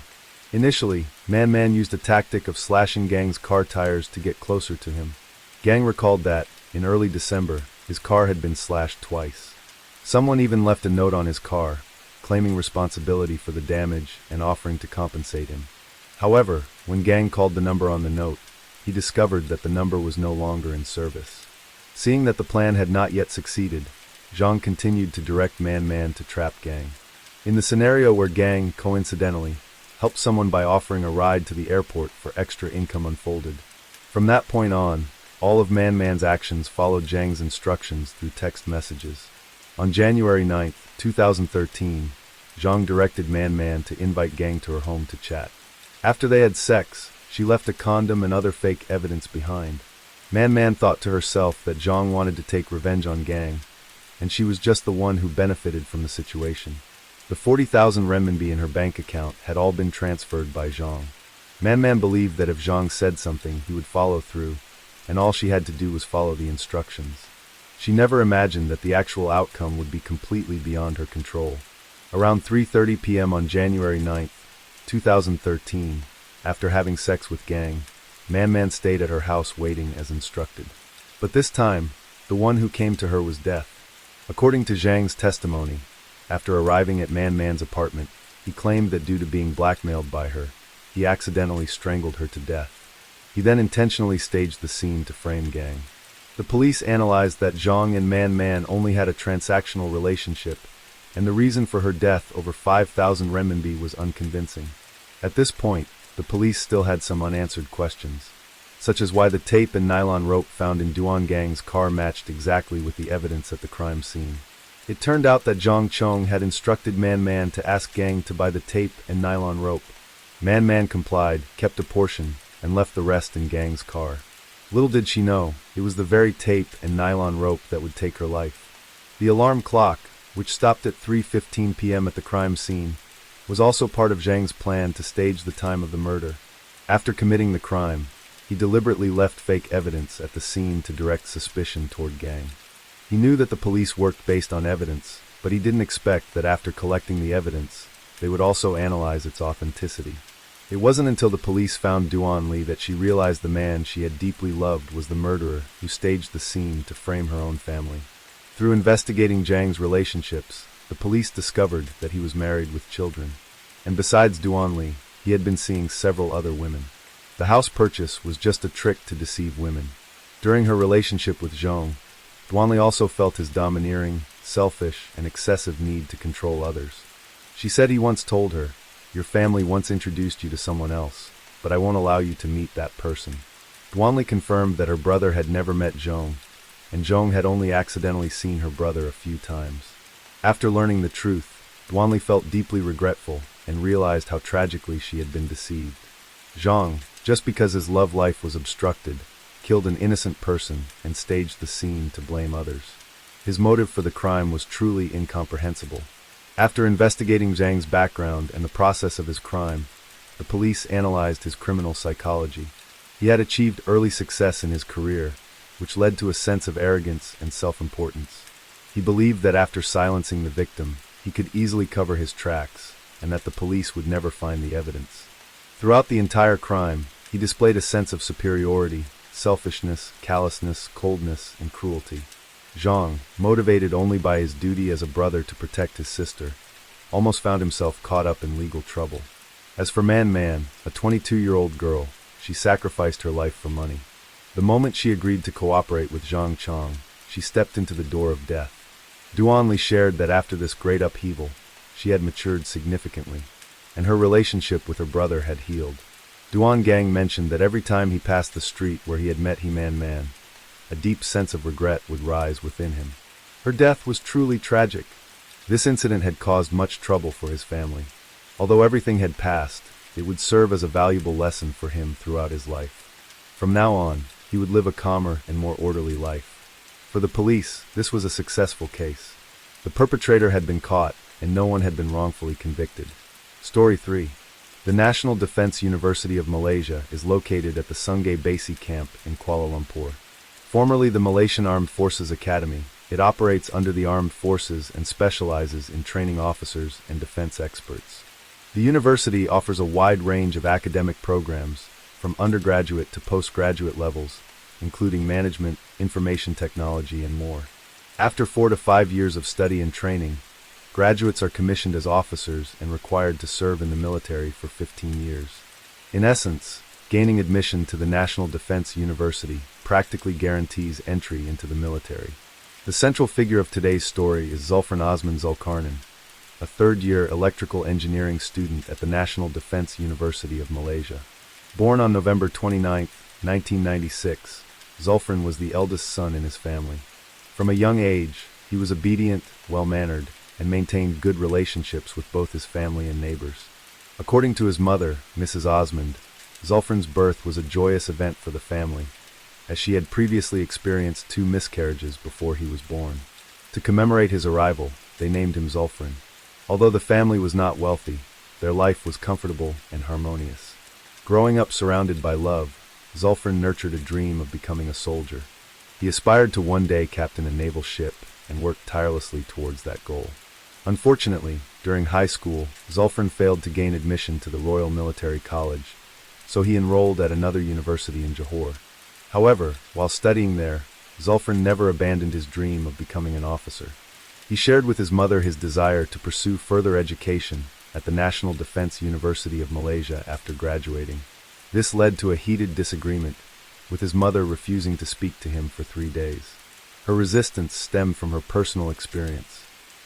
S1: Initially, Man used a tactic of slashing Gang's car tires to get closer to him. Gang recalled that, in early December, his car had been slashed twice. Someone even left a note on his car, claiming responsibility for the damage and offering to compensate him. However, when Gang called the number on the note, he discovered that the number was no longer in service. Seeing that the plan had not yet succeeded, Zhang continued to direct Man to trap Gang. In the scenario where Gang, coincidentally, helped someone by offering a ride to the airport for extra income unfolded. From that point on, all of Man's actions followed Zhang's instructions through text messages. On January 9, 2013, Zhang directed Man to invite Gang to her home to chat. After they had sex, she left a condom and other fake evidence behind. Man thought to herself that Zhang wanted to take revenge on Gang, and she was just the one who benefited from the situation. The 40,000 renminbi in her bank account had all been transferred by Zhang. Man believed that if Zhang said something, he would follow through, and all she had to do was follow the instructions. She never imagined that the actual outcome would be completely beyond her control. Around 3:30 p.m. on January 9, 2013, after having sex with Gang, Man stayed at her house waiting as instructed. But this time, the one who came to her was death. According to Zhang's testimony, after arriving at Man's apartment, he claimed that due to being blackmailed by her, he accidentally strangled her to death. He then intentionally staged the scene to frame Gang. The police analyzed that Zhang and Man only had a transactional relationship, and the reason for her death over 5,000 renminbi was unconvincing. At this point, the police still had some unanswered questions, such as why the tape and nylon rope found in Duan Gang's car matched exactly with the evidence at the crime scene. It turned out that Zhang Chong had instructed Man to ask Gang to buy the tape and nylon rope. Man complied, kept a portion, and left the rest in Gang's car. Little did she know, it was the very tape and nylon rope that would take her life. The alarm clock, which stopped at 3:15 p.m. at the crime scene, was also part of Zhang's plan to stage the time of the murder. After committing the crime, he deliberately left fake evidence at the scene to direct suspicion toward Gang. He knew that the police worked based on evidence, but he didn't expect that after collecting the evidence, they would also analyze its authenticity. It wasn't until the police found Duan that she realized the man she had deeply loved was the murderer who staged the scene to frame her own family. Through investigating Zhang's relationships, the police discovered that he was married with children. And besides Duan, he had been seeing several other women. The house purchase was just a trick to deceive women. During her relationship with Zhang, Duan also felt his domineering, selfish, and excessive need to control others. She said he once told her, "Your family once introduced you to someone else, but I won't allow you to meet that person." Duanli confirmed that her brother had never met Zhong, and Zhong had only accidentally seen her brother a few times. After learning the truth, Duanli felt deeply regretful and realized how tragically she had been deceived. Zhong, just because his love life was obstructed, killed an innocent person and staged the scene to blame others. His motive for the crime was truly incomprehensible. After investigating Zhang's background and the process of his crime, the police analyzed his criminal psychology. He had achieved early success in his career, which led to a sense of arrogance and self-importance. He believed that after silencing the victim, he could easily cover his tracks, and that the police would never find the evidence. Throughout the entire crime, he displayed a sense of superiority, selfishness, callousness, coldness, and cruelty. Zhang, motivated only by his duty as a brother to protect his sister, almost found himself caught up in legal trouble. As for Man, a 22-year-old girl, she sacrificed her life for money. The moment she agreed to cooperate with Zhang Chong, she stepped into the door of death. Duanli shared that after this great upheaval, she had matured significantly, and her relationship with her brother had healed. Duan Gang mentioned that every time he passed the street where he had met Man, a deep sense of regret would rise within him. Her death was truly tragic. This incident had caused much trouble for his family. Although everything had passed, it would serve as a valuable lesson for him throughout his life. From now on, he would live a calmer and more orderly life. For the police, this was a successful case. The perpetrator had been caught, and no one had been wrongfully convicted. Story 3. The National Defense University of Malaysia is located at the Sungai Basi camp in Kuala Lumpur. Formerly the Malaysian Armed Forces Academy, it operates under the Armed Forces and specializes in training officers and defense experts. The university offers a wide range of academic programs, from undergraduate to postgraduate levels, including management, information technology, and more. After 4 to 5 years of study and training, graduates are commissioned as officers and required to serve in the military for 15 years. In essence, gaining admission to the National Defense University practically guarantees entry into the military. The central figure of today's story is Zulfan Osman Zulkarnain, a third-year electrical engineering student at the National Defense University of Malaysia. Born on November 29, 1996, Zulfan was the eldest son in his family. From a young age, he was obedient, well-mannered, and maintained good relationships with both his family and neighbors. According to his mother, Mrs. Osmond, Zulfan's birth was a joyous event for the family, as she had previously experienced 2 miscarriages before he was born. To commemorate his arrival, they named him Zulfan. Although the family was not wealthy, their life was comfortable and harmonious. Growing up surrounded by love, Zulfan nurtured a dream of becoming a soldier. He aspired to one day captain a naval ship and worked tirelessly towards that goal. Unfortunately, during high school, Zulfan failed to gain admission to the Royal Military College, so he enrolled at another university in Johor. However, while studying there, Zulfan never abandoned his dream of becoming an officer. He shared with his mother his desire to pursue further education at the National Defense University of Malaysia after graduating. This led to a heated disagreement, with his mother refusing to speak to him for 3 days. Her resistance stemmed from her personal experience.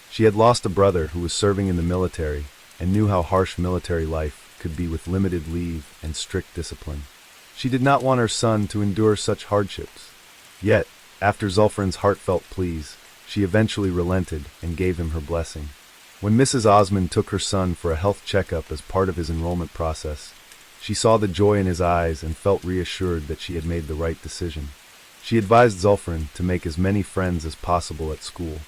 S1: She had lost a brother who was serving in the military and knew how harsh military life could be with limited leave and strict discipline. She did not want her son to endure such hardships. Yet, after Zulfan's heartfelt pleas, she eventually relented and gave him her blessing. When Mrs. Osmond took her son for a health checkup as part of his enrollment process, she saw the joy in his eyes and felt reassured that she had made the right decision. She advised Zulfan to make as many friends as possible at school,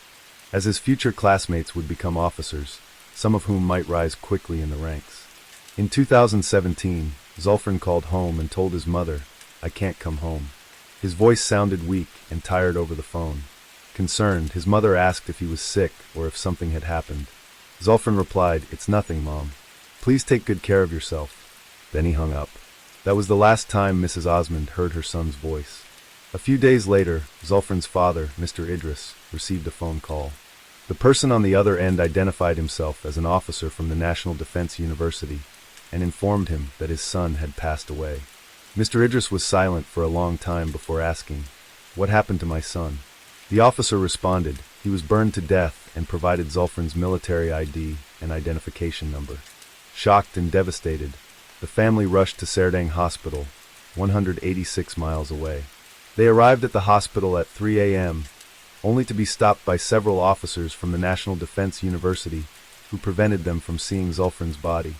S1: as his future classmates would become officers, some of whom might rise quickly in the ranks. In 2017, Zulfan called home and told his mother, "I can't come home." His voice sounded weak and tired over the phone. Concerned, his mother asked if he was sick or if something had happened. Zulfan replied, "It's nothing, Mom. Please take good care of yourself." Then he hung up. That was the last time Mrs. Osmond heard her son's voice. A few days later, Zulfan's father, Mr. Idris, received a phone call. The person on the other end identified himself as an officer from the National Defense University and informed him that his son had passed away. Mr. Idris was silent for a long time before asking, "What happened to my son?" The officer responded, "He was burned to death," and provided Zulfan's military ID and identification number. Shocked and devastated, the family rushed to Serdang Hospital, 186 miles away. They arrived at the hospital at 3 a.m., only to be stopped by several officers from the National Defense University who prevented them from seeing Zulfrin's body.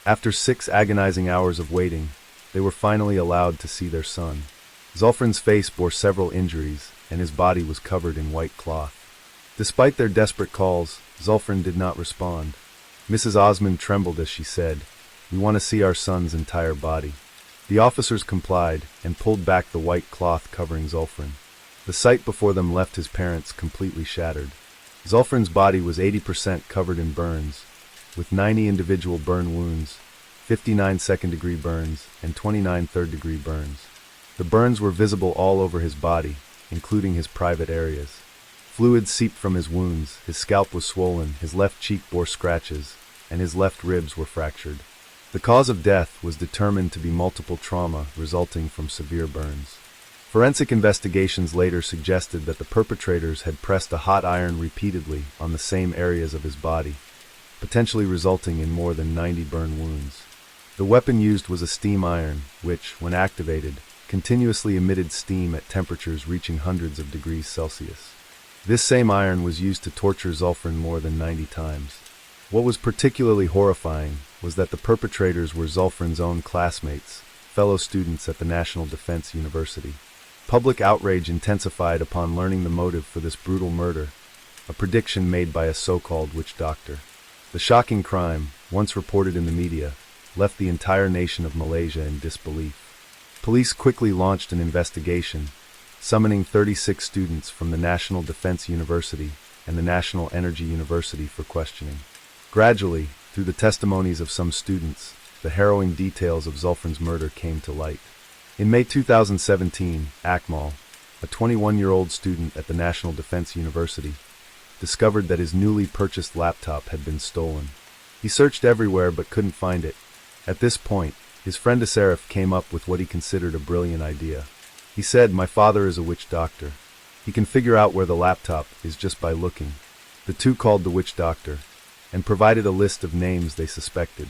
S1: After 6 agonizing hours of waiting, they were finally allowed to see their son. Zulfrin's face bore several injuries, and his body was covered in white cloth. Despite their desperate calls, Zulfrin did not respond. Mrs. Osmond trembled as she said, "We want to see our son's entire body." The officers complied and pulled back the white cloth covering Zulfrin. The sight before them left his parents completely shattered. Zulfrin's body was 80% covered in burns, with 90 individual burn wounds, 59 second-degree burns, and 29 third-degree burns. The burns were visible all over his body, including his private areas. Fluid seeped from his wounds, his scalp was swollen, his left cheek bore scratches, and his left ribs were fractured. The cause of death was determined to be multiple trauma resulting from severe burns. Forensic investigations later suggested that the perpetrators had pressed a hot iron repeatedly on the same areas of his body, potentially resulting in more than 90 burn wounds. The weapon used was a steam iron, which, when activated, continuously emitted steam at temperatures reaching hundreds of degrees Celsius. This same iron was used to torture Zulfrin more than 90 times. What was particularly horrifying was that the perpetrators were Zulfrin's own classmates, fellow students at the National Defense University. Public outrage intensified upon learning the motive for this brutal murder, a prediction made by a so-called witch doctor. The shocking crime, once reported in the media, left the entire nation of Malaysia in disbelief. Police quickly launched an investigation, summoning 36 students from the National Defense University and the National Energy University for questioning. Gradually, through the testimonies of some students, the harrowing details of Zulfrin's murder came to light. In May 2017, Akmal, a 21-year-old student at the National Defense University, discovered that his newly purchased laptop had been stolen. He searched everywhere but couldn't find it. At this point, his friend Asarif came up with what he considered a brilliant idea. He said, "My father is a witch doctor. He can figure out where the laptop is just by looking." The two called the witch doctor and provided a list of names they suspected.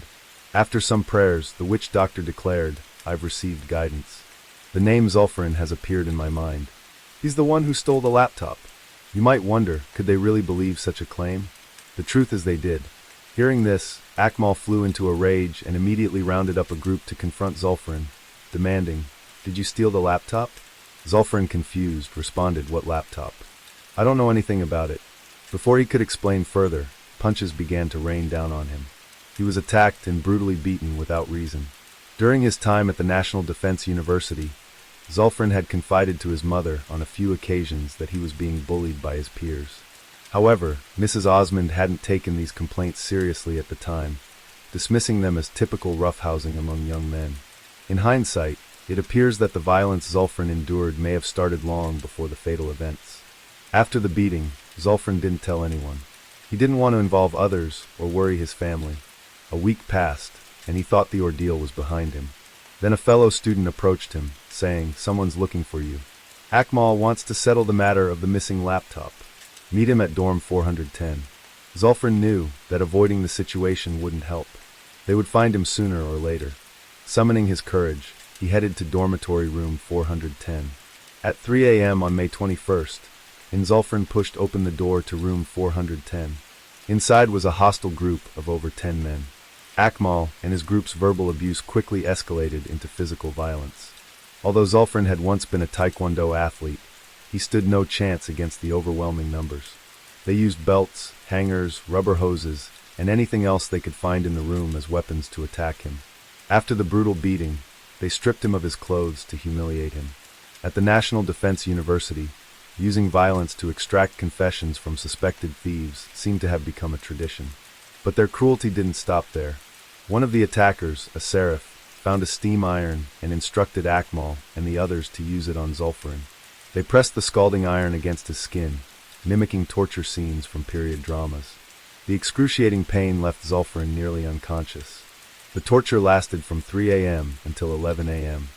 S1: After some prayers, the witch doctor declared, "I've received guidance. The name Zulfrin has appeared in my mind. He's the one who stole the laptop." You might wonder, could they really believe such a claim? The truth is they did. Hearing this, Akmal flew into a rage and immediately rounded up a group to confront Zulfrin, demanding, "Did you steal the laptop?" Zulfrin, confused, responded, "What laptop? I don't know anything about it." Before he could explain further, punches began to rain down on him. He was attacked and brutally beaten without reason. During his time at the National Defense University, Zulfrin had confided to his mother on a few occasions that he was being bullied by his peers. However, Mrs. Osmond hadn't taken these complaints seriously at the time, dismissing them as typical roughhousing among young men. In hindsight, it appears that the violence Zulfrin endured may have started long before the fatal events. After the beating, Zulfrin didn't tell anyone. He didn't want to involve others or worry his family. A week passed, and he thought the ordeal was behind him. Then a fellow student approached him, saying, "Someone's looking for you. Akmal wants to settle the matter of the missing laptop. Meet him at dorm 410. Zulfrin knew that avoiding the situation wouldn't help. They would find him sooner or later. Summoning his courage, he headed to dormitory room 410. At 3 a.m. on May 21st, Zulfrin pushed open the door to room 410. Inside was a hostile group of over 10 men. Akmal and his group's verbal abuse quickly escalated into physical violence. Although Zulfrin had once been a Taekwondo athlete, he stood no chance against the overwhelming numbers. They used belts, hangers, rubber hoses, and anything else they could find in the room as weapons to attack him. After the brutal beating, they stripped him of his clothes to humiliate him. At the National Defense University, using violence to extract confessions from suspected thieves seemed to have become a tradition. But their cruelty didn't stop there. One of the attackers, Asarif, found a steam iron and instructed Akmal and the others to use it on Zulfrin. They pressed the scalding iron against his skin, mimicking torture scenes from period dramas. The excruciating pain left Zulfrin nearly unconscious. The torture lasted from 3 a.m. until 11 a.m.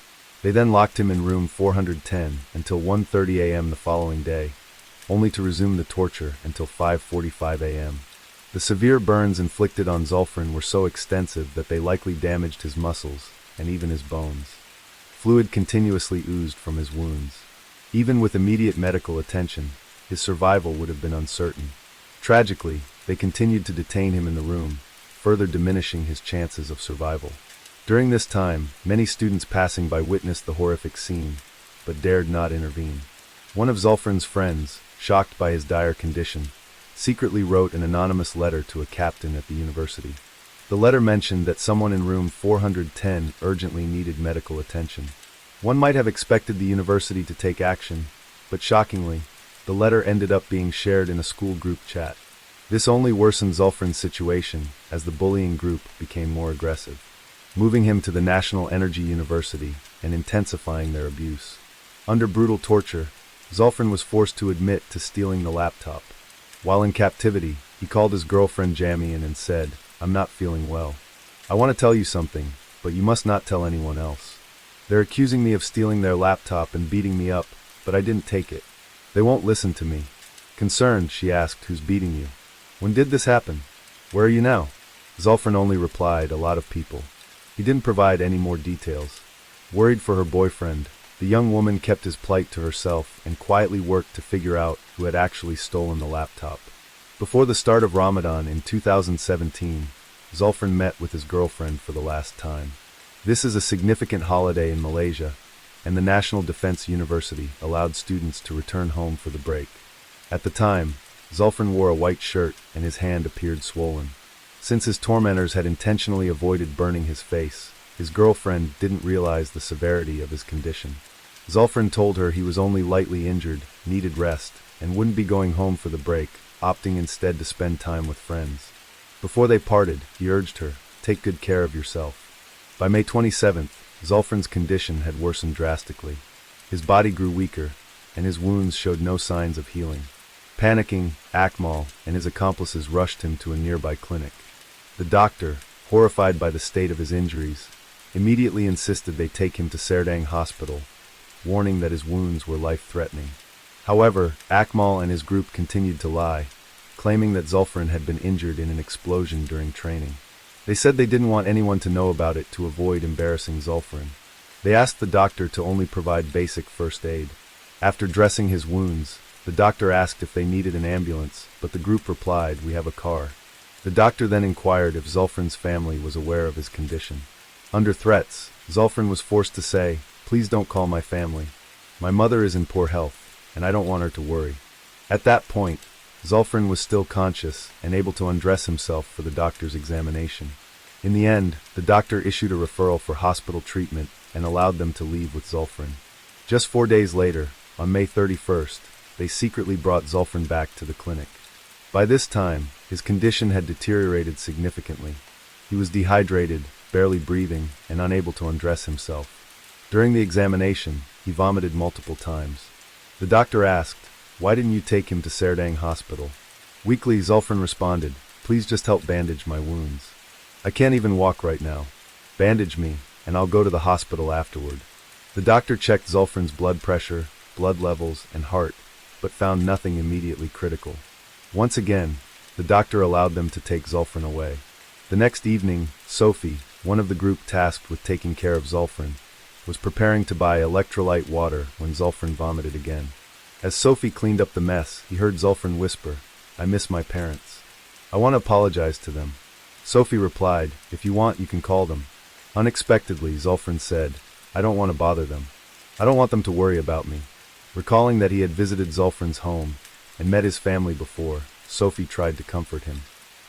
S1: They then locked him in room 410 until 1:30 a.m. the following day, only to resume the torture until 5:45 a.m. The severe burns inflicted on Zulfrin were so extensive that they likely damaged his muscles and even his bones. Fluid continuously oozed from his wounds. Even with immediate medical attention, his survival would have been uncertain. Tragically, they continued to detain him in the room, further diminishing his chances of survival. During this time, many students passing by witnessed the horrific scene, but dared not intervene. One of Zulfrin's friends, shocked by his dire condition, secretly wrote an anonymous letter to a captain at the university. The letter mentioned that someone in room 410 urgently needed medical attention. One might have expected the university to take action, but shockingly, the letter ended up being shared in a school group chat. This only worsened Zulfrin's situation as the bullying group became more aggressive, moving him to the National Energy University and intensifying their abuse. Under brutal torture, Zulfrin was forced to admit to stealing the laptop. While in captivity, he called his girlfriend Jamian and said, "I'm not feeling well. I want to tell you something, but you must not tell anyone else. They're accusing me of stealing their laptop and beating me up, but I didn't take it. They won't listen to me." Concerned, she asked, "Who's beating you? When did this happen? Where are you now?" Zulfrin only replied, "A lot of people." He didn't provide any more details. Worried for her boyfriend, the young woman kept his plight to herself and quietly worked to figure out who had actually stolen the laptop. Before the start of Ramadan in 2017, Zulfrin met with his girlfriend for the last time. This is a significant holiday in Malaysia, and the National Defense University allowed students to return home for the break. At the time, Zulfrin wore a white shirt and his hand appeared swollen. Since his tormentors had intentionally avoided burning his face, his girlfriend didn't realize the severity of his condition. Zulfrin told her he was only lightly injured, needed rest, and wouldn't be going home for the break, opting instead to spend time with friends. Before they parted, he urged her, "Take good care of yourself." By May 27th, Zulfrin's condition had worsened drastically. His body grew weaker, and his wounds showed no signs of healing. Panicking, Akmal and his accomplices rushed him to a nearby clinic. The doctor, horrified by the state of his injuries, immediately insisted they take him to Serdang Hospital, warning that his wounds were life-threatening. However, Akmal and his group continued to lie, claiming that Zulfrin had been injured in an explosion during training. They said they didn't want anyone to know about it to avoid embarrassing Zulfrin. They asked the doctor to only provide basic first aid. After dressing his wounds, the doctor asked if they needed an ambulance, but the group replied, "We have a car." The doctor then inquired if Zulfrin's family was aware of his condition. Under threats, Zulfrin was forced to say, "Please don't call my family. My mother is in poor health, and I don't want her to worry." At that point, Zulfrin was still conscious and able to undress himself for the doctor's examination. In the end, the doctor issued a referral for hospital treatment and allowed them to leave with Zulfrin. Just 4 days later, on May 31st, they secretly brought Zulfrin back to the clinic. By this time, his condition had deteriorated significantly. He was dehydrated, barely breathing, and unable to undress himself. During the examination, he vomited multiple times. The doctor asked, "Why didn't you take him to Serdang Hospital?" Weakly, Zulfrin responded, "Please just help bandage my wounds. I can't even walk right now. Bandage me, and I'll go to the hospital afterward." The doctor checked Zulfrin's blood pressure, blood levels, and heart, but found nothing immediately critical. Once again, the doctor allowed them to take Zulfrin away. The next evening, Sophie, one of the group tasked with taking care of Zulfrin, was preparing to buy electrolyte water when Zulfrin vomited again. As Sophie cleaned up the mess, he heard Zulfrin whisper, "I miss my parents. I want to apologize to them." Sophie replied, "If you want, you can call them." Unexpectedly, Zulfrin said, "I don't want to bother them. I don't want them to worry about me." Recalling that he had visited Zulfrin's home and met his family before, Sophie tried to comfort him.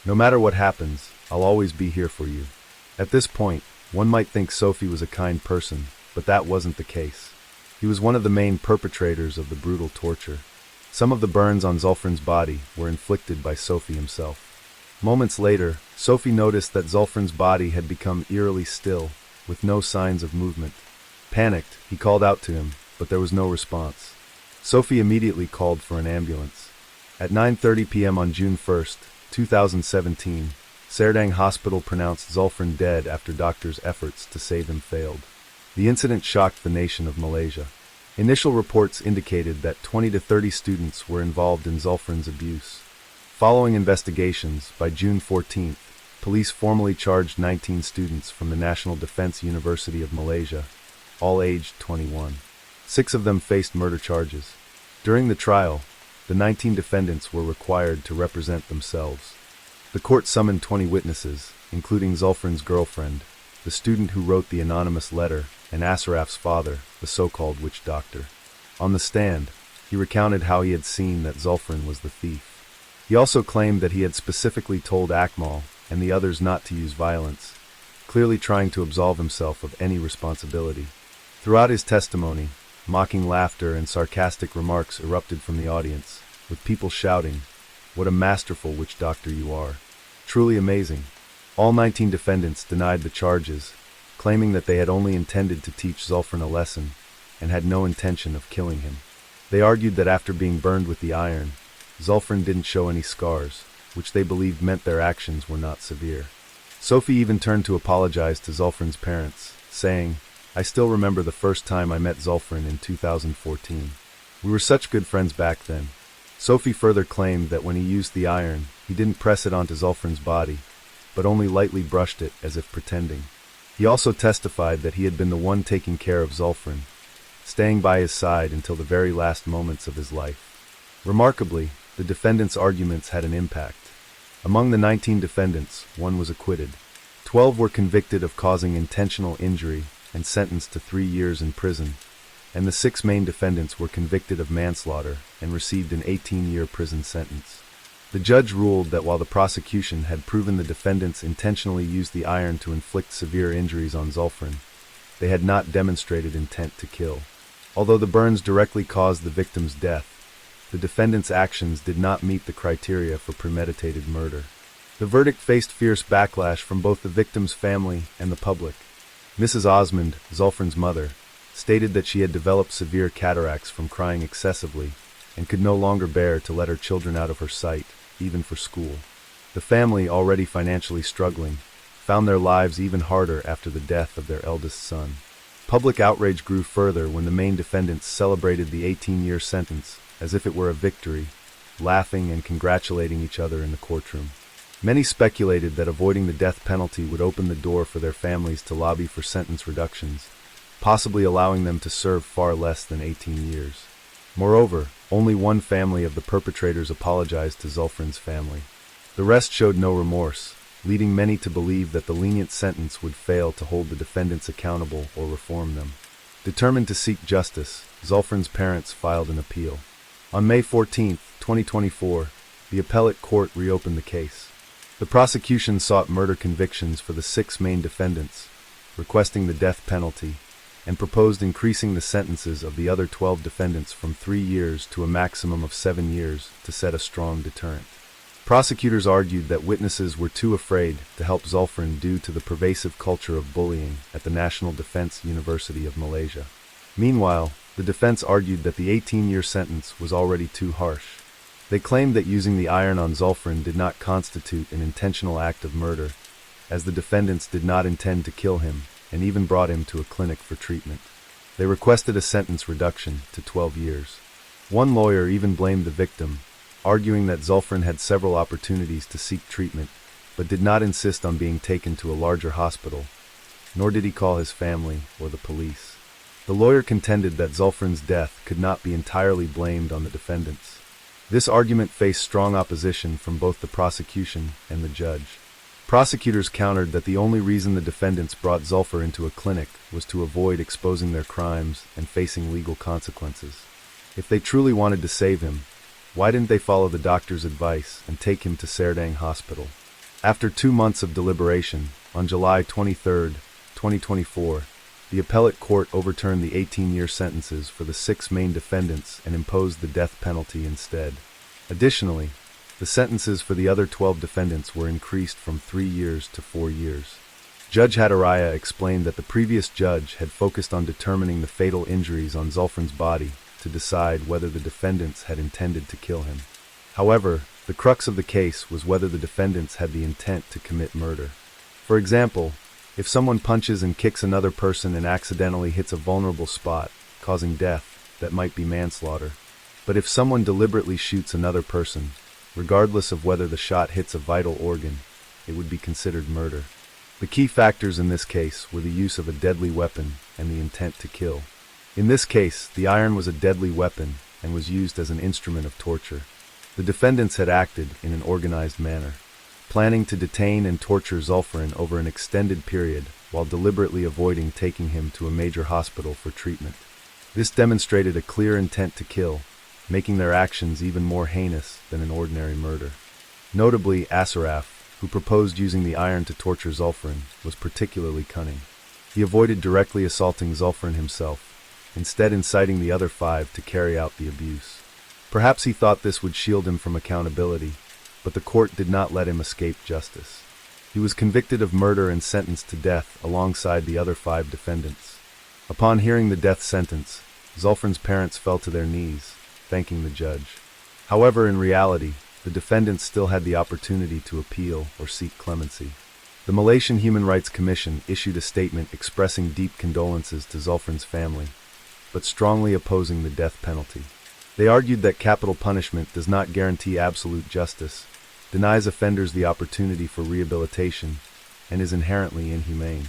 S1: "No matter what happens, I'll always be here for you." At this point, one might think Sophie was a kind person, but that wasn't the case. He was one of the main perpetrators of the brutal torture. Some of the burns on Zulfrin's body were inflicted by Sophie himself. Moments later, Sophie noticed that Zulfrin's body had become eerily still, with no signs of movement. Panicked, he called out to him, but there was no response. Sophie immediately called for an ambulance. At 9:30 p.m. on June 1st, 2017, Serdang Hospital pronounced Zulfrin dead after doctors' efforts to save him failed. The incident shocked the nation of Malaysia. Initial reports indicated that 20 to 30 students were involved in Zulfrin's abuse. Following investigations, by June 14th, police formally charged 19 students from the National Defense University of Malaysia, all aged 21. 6 of them faced murder charges. During the trial, the 19 defendants were required to represent themselves. The court summoned 20 witnesses, including Zulfran's girlfriend, the student who wrote the anonymous letter, and Asraf's father, the so-called witch doctor. On the stand, he recounted how he had seen that Zulfran was the thief. He also claimed that he had specifically told Akmal and the others not to use violence, clearly trying to absolve himself of any responsibility. Throughout his testimony, mocking laughter and sarcastic remarks erupted from the audience, with people shouting, "What a masterful witch doctor you are. Truly amazing." All 19 defendants denied the charges, claiming that they had only intended to teach Zulfran a lesson and had no intention of killing him. They argued that after being burned with the iron, Zulfran didn't show any scars, which they believed meant their actions were not severe. Sophie even turned to apologize to Zulfran's parents, saying, "I still remember the first time I met Zulfran in 2014. We were such good friends back then." Sophie further claimed that when he used the iron, he didn't press it onto Zulfran's body, but only lightly brushed it as if pretending. He also testified that he had been the one taking care of Zulfran, staying by his side until the very last moments of his life. Remarkably, the defendants' arguments had an impact. Among the 19 defendants, 1 was acquitted. 12 were convicted of causing intentional injury and sentenced to 3 years in prison, and the 6 main defendants were convicted of manslaughter and received an 18-year prison sentence. The judge ruled that while the prosecution had proven the defendants intentionally used the iron to inflict severe injuries on Zulfran, they had not demonstrated intent to kill. Although the burns directly caused the victim's death, the defendants' actions did not meet the criteria for premeditated murder. The verdict faced fierce backlash from both the victim's family and the public. Mrs. Osmond, Zulfran's mother, stated that she had developed severe cataracts from crying excessively and could no longer bear to let her children out of her sight, even for school. The family, already financially struggling, found their lives even harder after the death of their eldest son. Public outrage grew further when the main defendants celebrated the 18-year sentence as if it were a victory, laughing and congratulating each other in the courtroom. Many speculated that avoiding the death penalty would open the door for their families to lobby for sentence reductions, possibly allowing them to serve far less than 18 years. Moreover, only one family of the perpetrators apologized to Zulfran's family. The rest showed no remorse, leading many to believe that the lenient sentence would fail to hold the defendants accountable or reform them. Determined to seek justice, Zulfran's parents filed an appeal. On May 14, 2024, the appellate court reopened the case. The prosecution sought murder convictions for the 6 main defendants, requesting the death penalty, and proposed increasing the sentences of the other 12 defendants from 3 years to a maximum of 7 years to set a strong deterrent. Prosecutors argued that witnesses were too afraid to help Zulfran due to the pervasive culture of bullying at the National Defense University of Malaysia. Meanwhile, the defense argued that the 18-year sentence was already too harsh. They claimed that using the iron on Zulfran did not constitute an intentional act of murder, as the defendants did not intend to kill him and even brought him to a clinic for treatment. They requested a sentence reduction to 12 years. One lawyer even blamed the victim, arguing that Zulfran had several opportunities to seek treatment, but did not insist on being taken to a larger hospital, nor did he call his family or the police. The lawyer contended that Zulfran's death could not be entirely blamed on the defendants. This argument faced strong opposition from both the prosecution and the judge. Prosecutors countered that the only reason the defendants brought Zulfar into a clinic was to avoid exposing their crimes and facing legal consequences. If they truly wanted to save him, why didn't they follow the doctor's advice and take him to Serdang Hospital? After 2 months of deliberation, on July 23, 2024, the appellate court overturned the 18-year sentences for the 6 main defendants and imposed the death penalty instead. Additionally, the sentences for the other 12 defendants were increased from 3 years to 4 years. Judge Hadaraya explained that the previous judge had focused on determining the fatal injuries on Zulfran's body to decide whether the defendants had intended to kill him. However, the crux of the case was whether the defendants had the intent to commit murder. For example, if someone punches and kicks another person and accidentally hits a vulnerable spot, causing death, that might be manslaughter. But if someone deliberately shoots another person, regardless of whether the shot hits a vital organ, it would be considered murder. The key factors in this case were the use of a deadly weapon and the intent to kill. In this case, the iron was a deadly weapon and was used as an instrument of torture. The defendants had acted in an organized manner, planning to detain and torture Zulfirin over an extended period while deliberately avoiding taking him to a major hospital for treatment. This demonstrated a clear intent to kill, making their actions even more heinous than an ordinary murder. Notably, Asaraf, who proposed using the iron to torture Zulfirin, was particularly cunning. He avoided directly assaulting Zulfirin himself, instead inciting the other 5 to carry out the abuse. Perhaps he thought this would shield him from accountability, but the court did not let him escape justice. He was convicted of murder and sentenced to death alongside the other 5 defendants. Upon hearing the death sentence, Zulfirin's parents fell to their knees, thanking the judge. However, in reality, the defendants still had the opportunity to appeal or seek clemency. The Malaysian Human Rights Commission issued a statement expressing deep condolences to Zulfirin's family, but strongly opposing the death penalty. They argued that capital punishment does not guarantee absolute justice, denies offenders the opportunity for rehabilitation, and is inherently inhumane.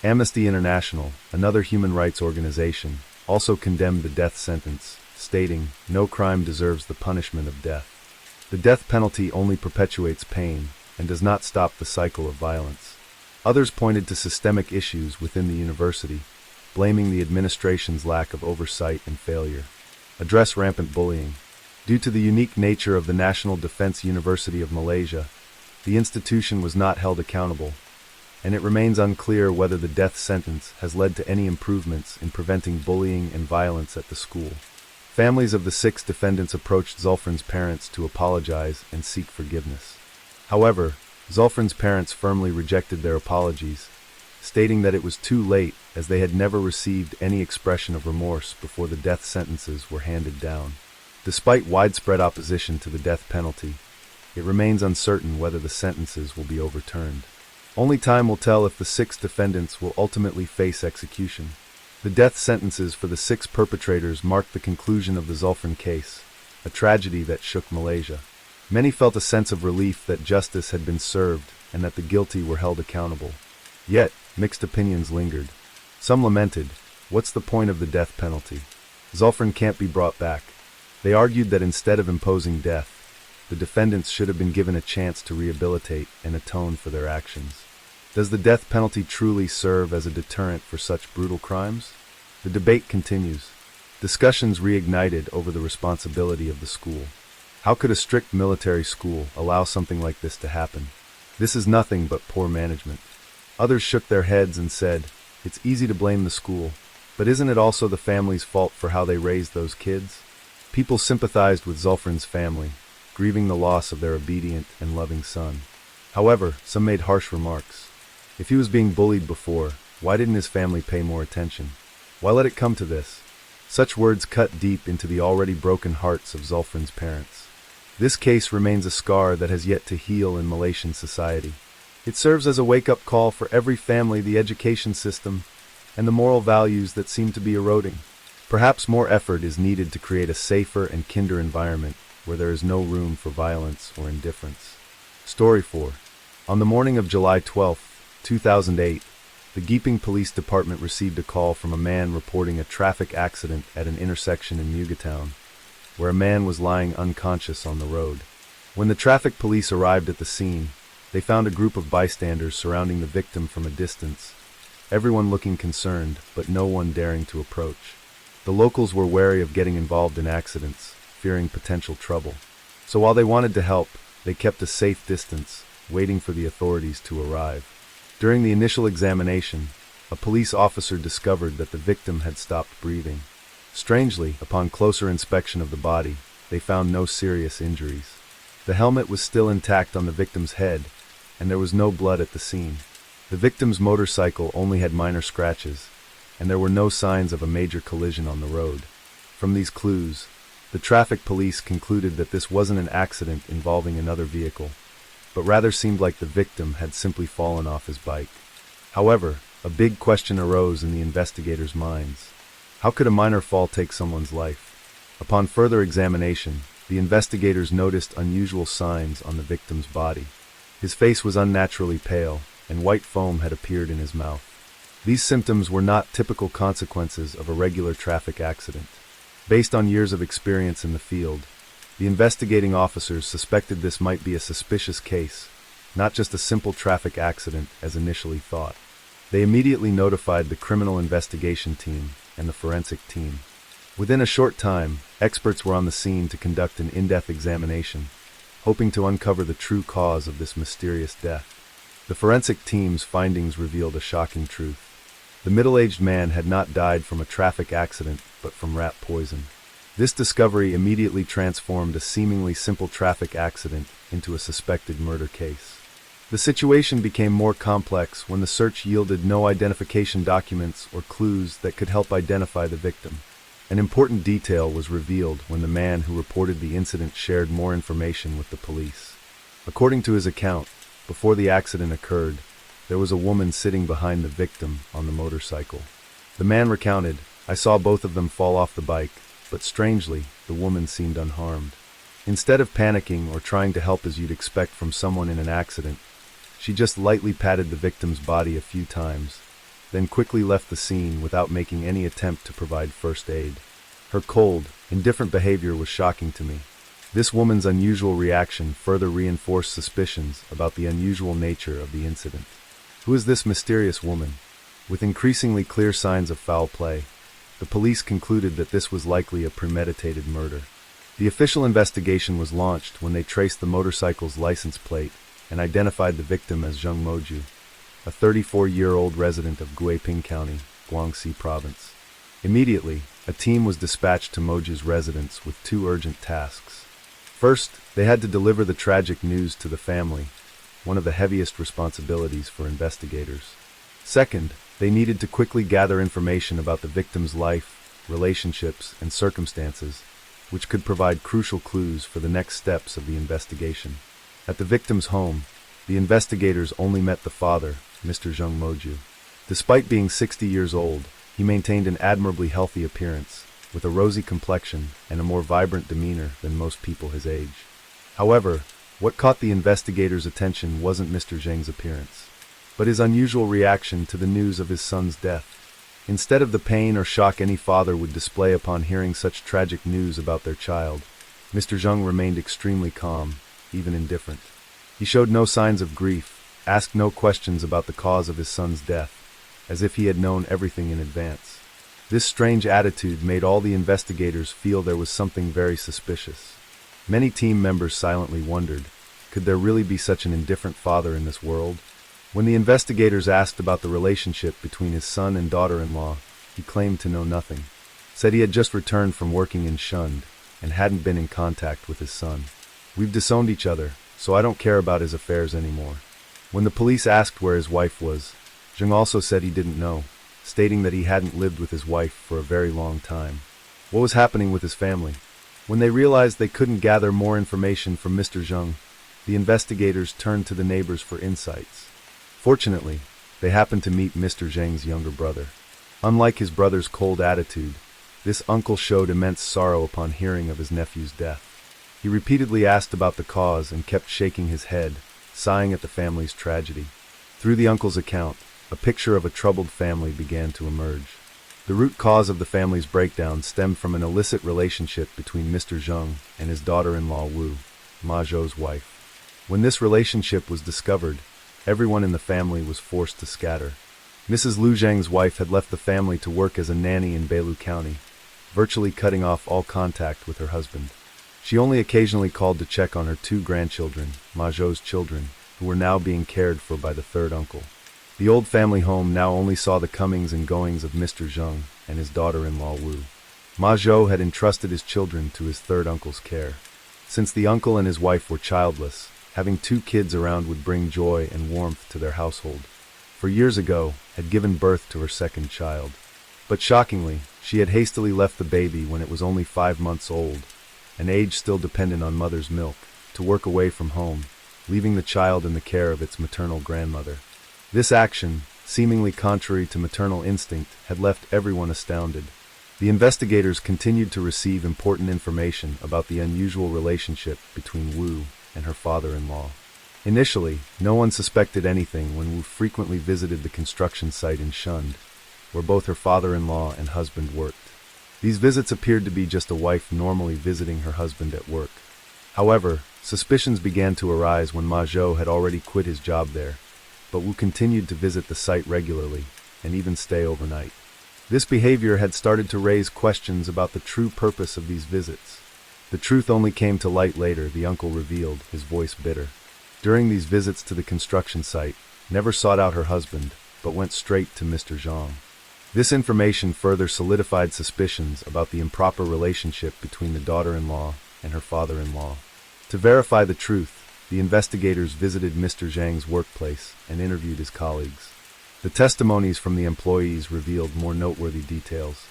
S1: Amnesty International, another human rights organization, also condemned the death sentence, stating, "No crime deserves the punishment of death." The death penalty only perpetuates pain and does not stop the cycle of violence. Others pointed to systemic issues within the university, blaming the administration's lack of oversight and failure. Address rampant bullying. Due to the unique nature of the National Defense University of Malaysia, the institution was not held accountable, and it remains unclear whether the death sentence has led to any improvements in preventing bullying and violence at the school. Families of the 6 defendants approached Zulfirin's parents to apologize and seek forgiveness. However, Zulfirin's parents firmly rejected their apologies, stating that it was too late as they had never received any expression of remorse before the death sentences were handed down. Despite widespread opposition to the death penalty, it remains uncertain whether the sentences will be overturned. Only time will tell if the 6 defendants will ultimately face execution. The death sentences for the 6 perpetrators marked the conclusion of the Zulfirin case, a tragedy that shook Malaysia. Many felt a sense of relief that justice had been served and that the guilty were held accountable. Yet, mixed opinions lingered. Some lamented, "What's the point of the death penalty? Zulfirin can't be brought back." They argued that instead of imposing death, the defendants should have been given a chance to rehabilitate and atone for their actions. Does the death penalty truly serve as a deterrent for such brutal crimes? The debate continues. Discussions reignited over the responsibility of the school. How could a strict military school allow something like this to happen? This is nothing but poor management. Others shook their heads and said, "It's easy to blame the school, but isn't it also the family's fault for how they raised those kids?" People sympathized with Zulfirin's family, grieving the loss of their obedient and loving son. However, some made harsh remarks. If he was being bullied before, why didn't his family pay more attention? Why let it come to this? Such words cut deep into the already broken hearts of Zulfirin's parents. This case remains a scar that has yet to heal in Malaysian society. It serves as a wake-up call for every family, the education system, and the moral values that seem to be eroding. Perhaps more effort is needed to create a safer and kinder environment where there is no room for violence or indifference. Story 4. On the morning of July 12, 2008, the Giping Police Department received a call from a man reporting a traffic accident at an intersection in Mugatown, where a man was lying unconscious on the road. When the traffic police arrived at the scene, they found a group of bystanders surrounding the victim from a distance, everyone looking concerned, but no one daring to approach. The locals were wary of getting involved in accidents, fearing potential trouble. So while they wanted to help, they kept a safe distance, waiting for the authorities to arrive. During the initial examination, a police officer discovered that the victim had stopped breathing. Strangely, upon closer inspection of the body, they found no serious injuries. The helmet was still intact on the victim's head, and there was no blood at the scene. The victim's motorcycle only had minor scratches, and there were no signs of a major collision on the road. From these clues, the traffic police concluded that this wasn't an accident involving another vehicle, but rather seemed like the victim had simply fallen off his bike. However, a big question arose in the investigators' minds. How could a minor fall take someone's life? Upon further examination, the investigators noticed unusual signs on the victim's body. His face was unnaturally pale, and white foam had appeared in his mouth. These symptoms were not typical consequences of a regular traffic accident. Based on years of experience in the field, the investigating officers suspected this might be a suspicious case, not just a simple traffic accident as initially thought. They immediately notified the criminal investigation team and the forensic team. Within a short time, experts were on the scene to conduct an in-depth examination, hoping to uncover the true cause of this mysterious death. The forensic team's findings revealed a shocking truth. The middle-aged man had not died from a traffic accident, but from rat poison. This discovery immediately transformed a seemingly simple traffic accident into a suspected murder case. The situation became more complex when the search yielded no identification documents or clues that could help identify the victim. An important detail was revealed when the man who reported the incident shared more information with the police. According to his account, before the accident occurred, there was a woman sitting behind the victim on the motorcycle. The man recounted, "I saw both of them fall off the bike, but strangely, the woman seemed unharmed. Instead of panicking or trying to help as you'd expect from someone in an accident, she just lightly patted the victim's body a few times, then quickly left the scene without making any attempt to provide first aid. Her cold, indifferent behavior was shocking to me. This woman's unusual reaction further reinforced suspicions about the unusual nature of the incident. Who is this mysterious woman?" With increasingly clear signs of foul play, the police concluded that this was likely a premeditated murder. The official investigation was launched when they traced the motorcycle's license plate and identified the victim as Zheng Moju, a 34-year-old resident of Guiping County, Guangxi Province. Immediately, a team was dispatched to Moju's residence with two urgent tasks. First, they had to deliver the tragic news to the family, one of the heaviest responsibilities for investigators. Second, they needed to quickly gather information about the victim's life, relationships, and circumstances, which could provide crucial clues for the next steps of the investigation. At the victim's home, the investigators only met the father, Mr. Zheng Moju. Despite being 60 years old, he maintained an admirably healthy appearance, with a rosy complexion and a more vibrant demeanor than most people his age. However, what caught the investigators' attention wasn't Mr. Zheng's appearance, but his unusual reaction to the news of his son's death. Instead of the pain or shock any father would display upon hearing such tragic news about their child, Mr. Zheng remained extremely calm, even indifferent. He showed no signs of grief, asked no questions about the cause of his son's death, as if he had known everything in advance. This strange attitude made all the investigators feel there was something very suspicious. Many team members silently wondered, could there really be such an indifferent father in this world? When the investigators asked about the relationship between his son and daughter-in-law, he claimed to know nothing, said he had just returned from working in Shund and hadn't been in contact with his son. "We've disowned each other, so I don't care about his affairs anymore." When the police asked where his wife was, Zheng also said he didn't know, stating that he hadn't lived with his wife for a very long time. What was happening with his family? When they realized they couldn't gather more information from Mr. Zheng, the investigators turned to the neighbors for insights. Fortunately, they happened to meet Mr. Zheng's younger brother. Unlike his brother's cold attitude, this uncle showed immense sorrow upon hearing of his nephew's death. He repeatedly asked about the cause and kept shaking his head, sighing at the family's tragedy. Through the uncle's account, a picture of a troubled family began to emerge. The root cause of the family's breakdown stemmed from an illicit relationship between Mr. Zheng and his daughter-in-law Wu, Ma Zhou's wife. When this relationship was discovered, everyone in the family was forced to scatter. Mrs. Lu Zheng's wife had left the family to work as a nanny in Beilu County, virtually cutting off all contact with her husband. She only occasionally called to check on her two grandchildren, Ma Zhou's children, who were now being cared for by the third uncle. The old family home now only saw the comings and goings of Mr. Zheng and his daughter-in-law Wu. Ma Zhou had entrusted his children to his third uncle's care. Since the uncle and his wife were childless, having two kids around would bring joy and warmth to their household. For years ago, had given birth to her second child. But shockingly, she had hastily left the baby when it was only 5 months old, an age still dependent on mother's milk, to work away from home, leaving the child in the care of its maternal grandmother. This action, seemingly contrary to maternal instinct, had left everyone astounded. The investigators continued to receive important information about the unusual relationship between Wu and her father-in-law. Initially, no one suspected anything when Wu frequently visited the construction site in Shund, where both her father-in-law and husband worked. These visits appeared to be just a wife normally visiting her husband at work. However, suspicions began to arise when Ma Zhou had already quit his job there, but Wu continued to visit the site regularly and even stay overnight. This behavior had started to raise questions about the true purpose of these visits. The truth only came to light later, the uncle revealed, his voice bitter. During these visits to the construction site, never sought out her husband, but went straight to Mr. Zhang. This information further solidified suspicions about the improper relationship between the daughter-in-law and her father-in-law. To verify the truth, the investigators visited Mr. Zhang's workplace and interviewed his colleagues. The testimonies from the employees revealed more noteworthy details.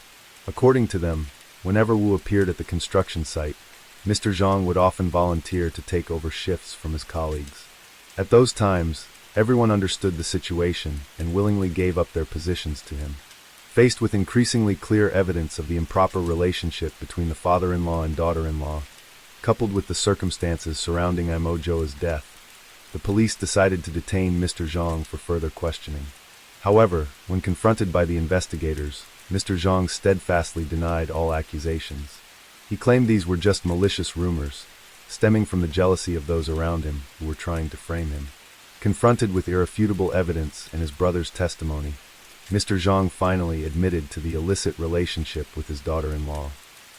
S1: According to them, whenever Wu appeared at the construction site, Mr. Zhang would often volunteer to take over shifts from his colleagues. At those times, everyone understood the situation and willingly gave up their positions to him. Faced with increasingly clear evidence of the improper relationship between the father-in-law and daughter-in-law, coupled with the circumstances surrounding Ma Zhou's death, the police decided to detain Mr. Zhang for further questioning. However, when confronted by the investigators, Mr. Zhang steadfastly denied all accusations. He claimed these were just malicious rumors, stemming from the jealousy of those around him who were trying to frame him. Confronted with irrefutable evidence and his brother's testimony, Mr. Zhang finally admitted to the illicit relationship with his daughter-in-law.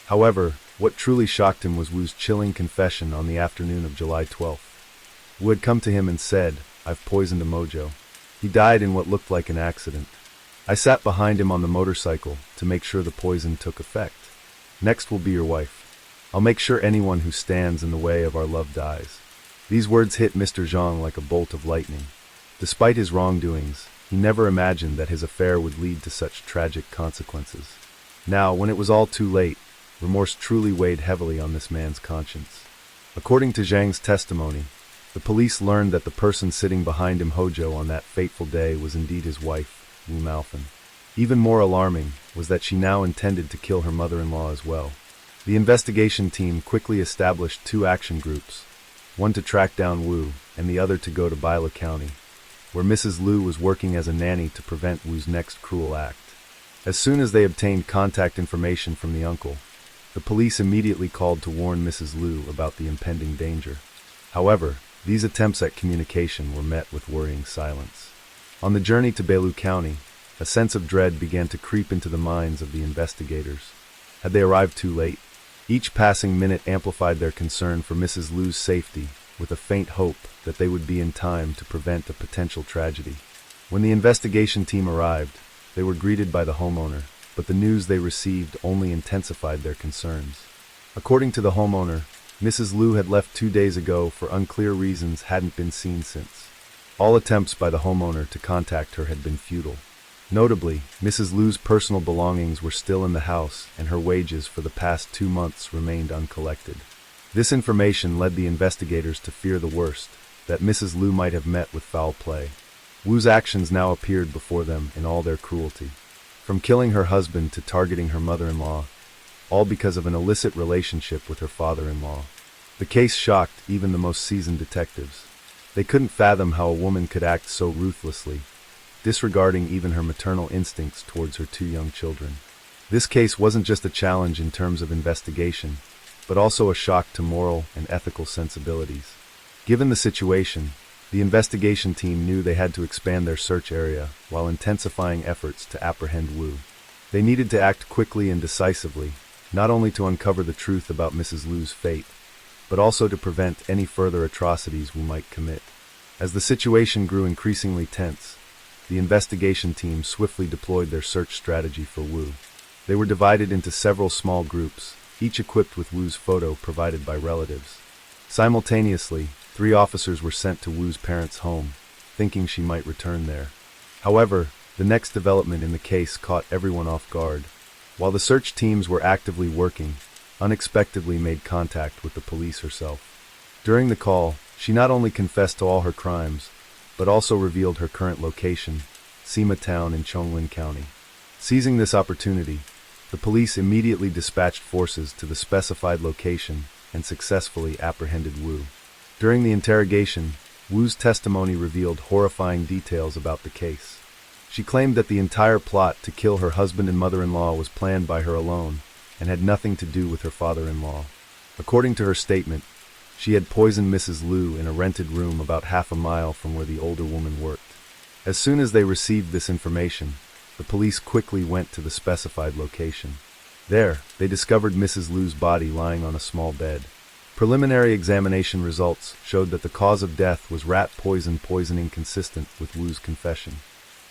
S1: However, what truly shocked him was Wu's chilling confession on the afternoon of July 12th. Wu had come to him and said, "I've poisoned a mojo. He died in what looked like an accident. I sat behind him on the motorcycle to make sure the poison took effect. Next will be your wife. I'll make sure anyone who stands in the way of our love dies." These words hit Mr. Zhang like a bolt of lightning. Despite his wrongdoings, he never imagined that his affair would lead to such tragic consequences. Now, when it was all too late, remorse truly weighed heavily on this man's conscience. According to Zhang's testimony, the police learned that the person sitting behind him Hojo on that fateful day was indeed his wife, Wu Maofan. Even more alarming was that she now intended to kill her mother-in-law as well. The investigation team quickly established two action groups, one to track down Wu and the other to go to Baila County, where Mrs. Liu was working as a nanny to prevent Wu's next cruel act. As soon as they obtained contact information from the uncle, the police immediately called to warn Mrs. Liu about the impending danger. However, these attempts at communication were met with worrying silence. On the journey to Baila County, a sense of dread began to creep into the minds of the investigators. Had they arrived too late? Each passing minute amplified their concern for Mrs. Liu's safety, with a faint hope that they would be in time to prevent a potential tragedy. When the investigation team arrived, they were greeted by the homeowner, but the news they received only intensified their concerns. According to the homeowner, Mrs. Liu had left 2 days ago for unclear reasons hadn't been seen since. All attempts by the homeowner to contact her had been futile. Notably, Mrs. Liu's personal belongings were still in the house and her wages for the past 2 months remained uncollected. This information led the investigators to fear the worst, that Mrs. Liu might have met with foul play. Wu's actions now appeared before them in all their cruelty. From killing her husband to targeting her mother-in-law, all because of an illicit relationship with her father-in-law. The case shocked even the most seasoned detectives. They couldn't fathom how a woman could act so ruthlessly, disregarding even her maternal instincts towards her 2 young children. This case wasn't just a challenge in terms of investigation, but also a shock to moral and ethical sensibilities. Given the situation, the investigation team knew they had to expand their search area while intensifying efforts to apprehend Wu. They needed to act quickly and decisively, not only to uncover the truth about Mrs. Liu's fate, but also to prevent any further atrocities Wu might commit. As the situation grew increasingly tense, the investigation team swiftly deployed their search strategy for Wu. They were divided into several small groups, each equipped with Wu's photo provided by relatives. Simultaneously, 3 officers were sent to Wu's parents' home, thinking she might return there. However, the next development in the case caught everyone off guard. While the search teams were actively working, unexpectedly made contact with the police herself. During the call, she not only confessed to all her crimes, but also revealed her current location, Sima Town in Chonglin County. Seizing this opportunity, the police immediately dispatched forces to the specified location and successfully apprehended Wu. During the interrogation, Wu's testimony revealed horrifying details about the case. She claimed that the entire plot to kill her husband and mother-in-law was planned by her alone and had nothing to do with her father-in-law. According to her statement, she had poisoned Mrs. Liu in a rented room about half a mile from where the older woman worked. As soon as they received this information, the police quickly went to the specified location. There, they discovered Mrs. Liu's body lying on a small bed. Preliminary examination results showed that the cause of death was rat poisoning consistent with Wu's confession.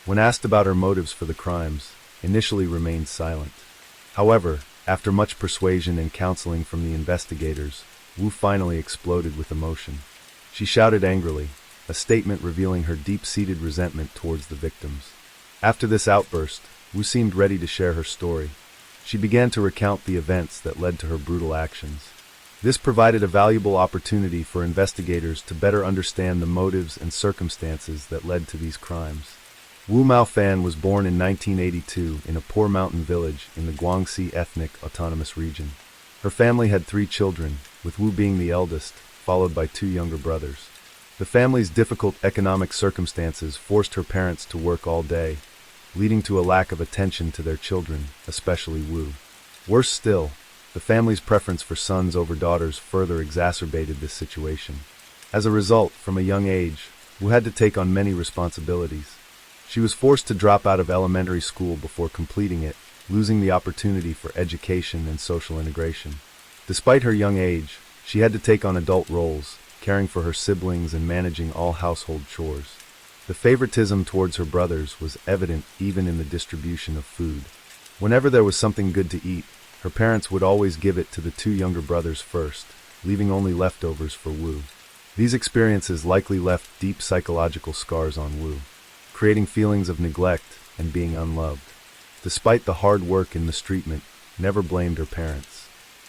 S1: When asked about her motives for the crimes, initially remained silent. However, after much persuasion and counseling from the investigators, Wu finally exploded with emotion. She shouted angrily, a statement revealing her deep-seated resentment towards the victims. After this outburst, Wu seemed ready to share her story. She began to recount the events that led to her brutal actions. This provided a valuable opportunity for investigators to better understand the motives and circumstances that led to these crimes. Wu Maofan was born in 1982 in a poor mountain village in the Guangxi Ethnic Autonomous Region. Her family had 3 children, with Wu being the eldest, followed by 2 younger brothers. The family's difficult economic circumstances forced her parents to work all day, leading to a lack of attention to their children, especially Wu. Worse still, the family's preference for sons over daughters further exacerbated this situation. As a result, from a young age, Wu had to take on many responsibilities. She was forced to drop out of elementary school before completing it, losing the opportunity for education and social integration. Despite her young age, she had to take on adult roles, caring for her siblings and managing all household chores. The favoritism towards her brothers was evident even in the distribution of food. Whenever there was something good to eat, her parents would always give it to the 2 younger brothers first, leaving only leftovers for Wu. These experiences likely left deep psychological scars on Wu, creating feelings of neglect and being unloved. Despite the hard work and mistreatment, never blamed her parents.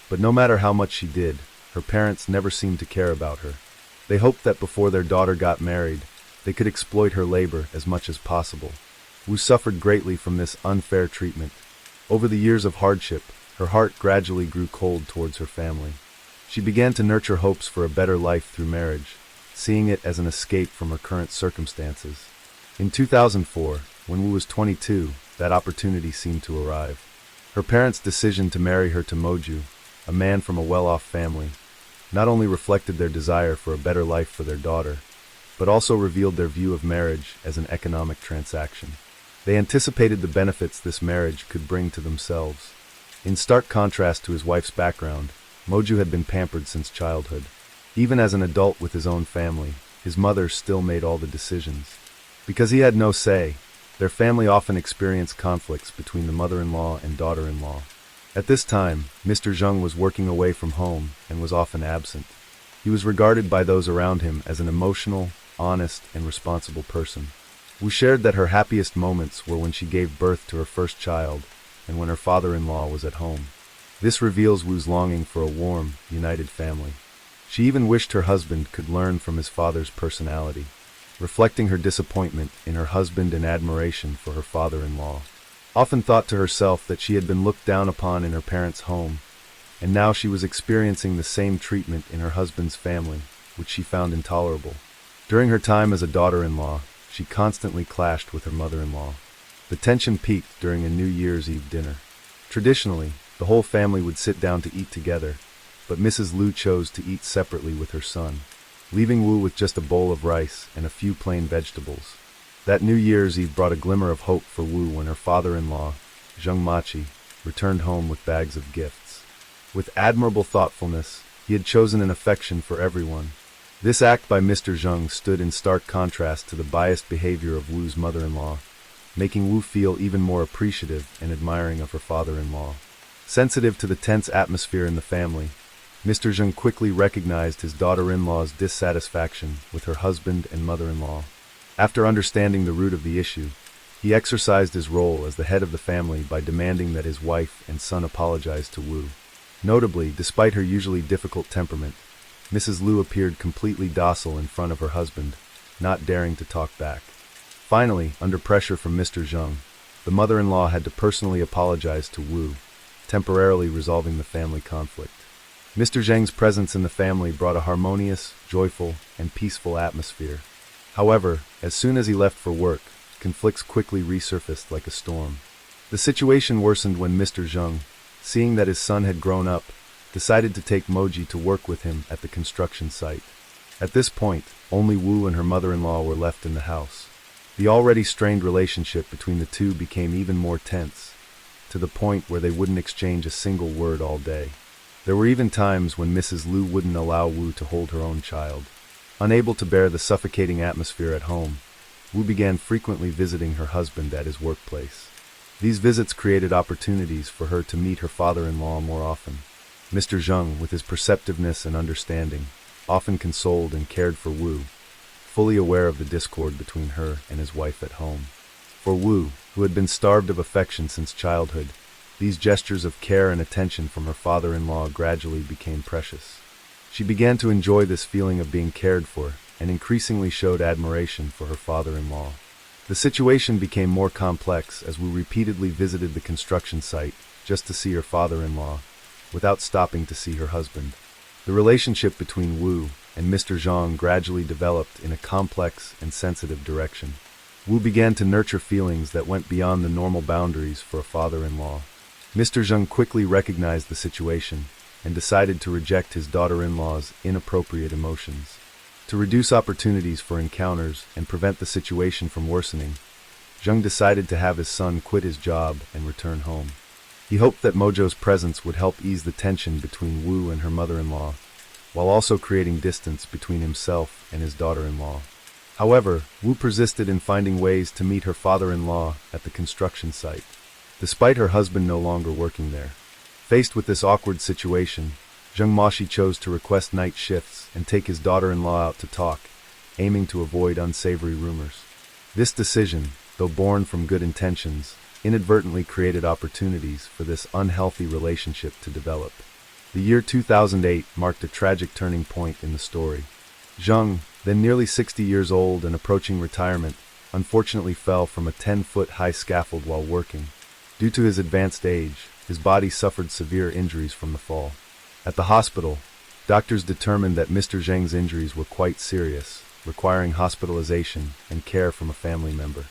S1: But no matter how much she did, her parents never seemed to care about her. They hoped that before their daughter got married, they could exploit her labor as much as possible. Wu suffered greatly from this unfair treatment. Over the years of hardship, her heart gradually grew cold towards her family. She began to nurture hopes for a better life through marriage, seeing it as an escape from her current circumstances. In 2004, when Wu was 22, that opportunity seemed to arrive. Her parents' decision to marry her to Moju, a man from a well-off family, not only reflected their desire for a better life for their daughter, but also revealed their view of marriage as an economic transaction. They anticipated the benefits this marriage could bring to themselves. In stark contrast to his wife's background, Moju had been pampered since childhood. Even as an adult with his own family, his mother still made all the decisions. Because he had no say, their family often experienced conflicts between the mother-in-law and daughter-in-law. At this time, Mr. Zheng was working away from home and was often absent. He was regarded by those around him as an emotional, honest, and responsible person. Wu shared that her happiest moments were when she gave birth to her first child and when her father-in-law was at home. This reveals Wu's longing for a warm, united family. She even wished her husband could learn from his father's personality, reflecting her disappointment in her husband and admiration for her father-in-law. Often thought to herself that she had been looked down upon in her parents' home, and now she was experiencing the same treatment in her husband's family, which she found intolerable. During her time as a daughter-in-law, she constantly clashed with her mother-in-law. The tension peaked during a New Year's Eve dinner. Traditionally, the whole family would sit down to eat together, but Mrs. Liu chose to eat separately with her son, leaving Wu with just a bowl of rice and a few plain vegetables. That New Year's Eve brought a glimmer of hope for Wu when her father-in-law, Zheng Machi, returned home with bags of gifts. With admirable thoughtfulness, he had chosen an affection for everyone. This act by Mr. Zheng stood in stark contrast to the biased behavior of Wu's mother-in-law, making Wu feel even more appreciative and admiring of her father-in-law. Sensitive to the tense atmosphere in the family, Mr. Zheng quickly recognized his daughter-in-law's dissatisfaction with her husband and mother-in-law. After understanding the root of the issue, he exercised his role as the head of the family by demanding that his wife and son apologize to Wu. Notably, despite her usually difficult temperament, Mrs. Liu appeared completely docile in front of her husband, not daring to talk back. Finally, under pressure from Mr. Zheng, the mother-in-law had to personally apologize to Wu, temporarily resolving the family conflict. Mr. Zheng's presence in the family brought a harmonious, joyful, and peaceful atmosphere. However, as soon as he left for work, conflicts quickly resurfaced like a storm. The situation worsened when Mr. Zheng, seeing that his son had grown up, decided to take Moji to work with him at the construction site. At this point, only Wu and her mother-in-law were left in the house. The already strained relationship between the two became even more tense, to the point where they wouldn't exchange a single word all day. There were even times when Mrs. Liu wouldn't allow Wu to hold her own child. Unable to bear the suffocating atmosphere at home, Wu began frequently visiting her husband at his workplace. These visits created opportunities for her to meet her father-in-law more often. Mr. Zheng, with his perceptiveness and understanding, often consoled and cared for Wu, fully aware of the discord between her and his wife at home. For Wu, who had been starved of affection since childhood, these gestures of care and attention from her father-in-law gradually became precious. She began to enjoy this feeling of being cared for and increasingly showed admiration for her father-in-law. The situation became more complex as Wu repeatedly visited the construction site just to see her father-in-law, without stopping to see her husband. The relationship between Wu and Mr. Zhang gradually developed in a complex and sensitive direction. Wu began to nurture feelings that went beyond the normal boundaries for a father-in-law. Mr. Zheng quickly recognized the situation and decided to reject his daughter-in-law's inappropriate emotions. To reduce opportunities for encounters and prevent the situation from worsening, Zheng decided to have his son quit his job and return home. He hoped that Mojo's presence would help ease the tension between Wu and her mother-in-law, while also creating distance between himself and his daughter-in-law. However, Wu persisted in finding ways to meet her father-in-law at the construction site, despite her husband no longer working there. Faced with this awkward situation, Zheng Moshi chose to request night shifts and take his daughter-in-law out to talk, aiming to avoid unsavory rumors. This decision, though born from good intentions, inadvertently created opportunities for this unhealthy relationship to develop. The year 2008 marked a tragic turning point in the story. Zheng, then nearly 60 years old and approaching retirement, unfortunately fell from a 10-foot-high scaffold while working. Due to his advanced age, his body suffered severe injuries from the fall. At the hospital, doctors determined that Mr. Zheng's injuries were quite serious, requiring hospitalization and care from a family member.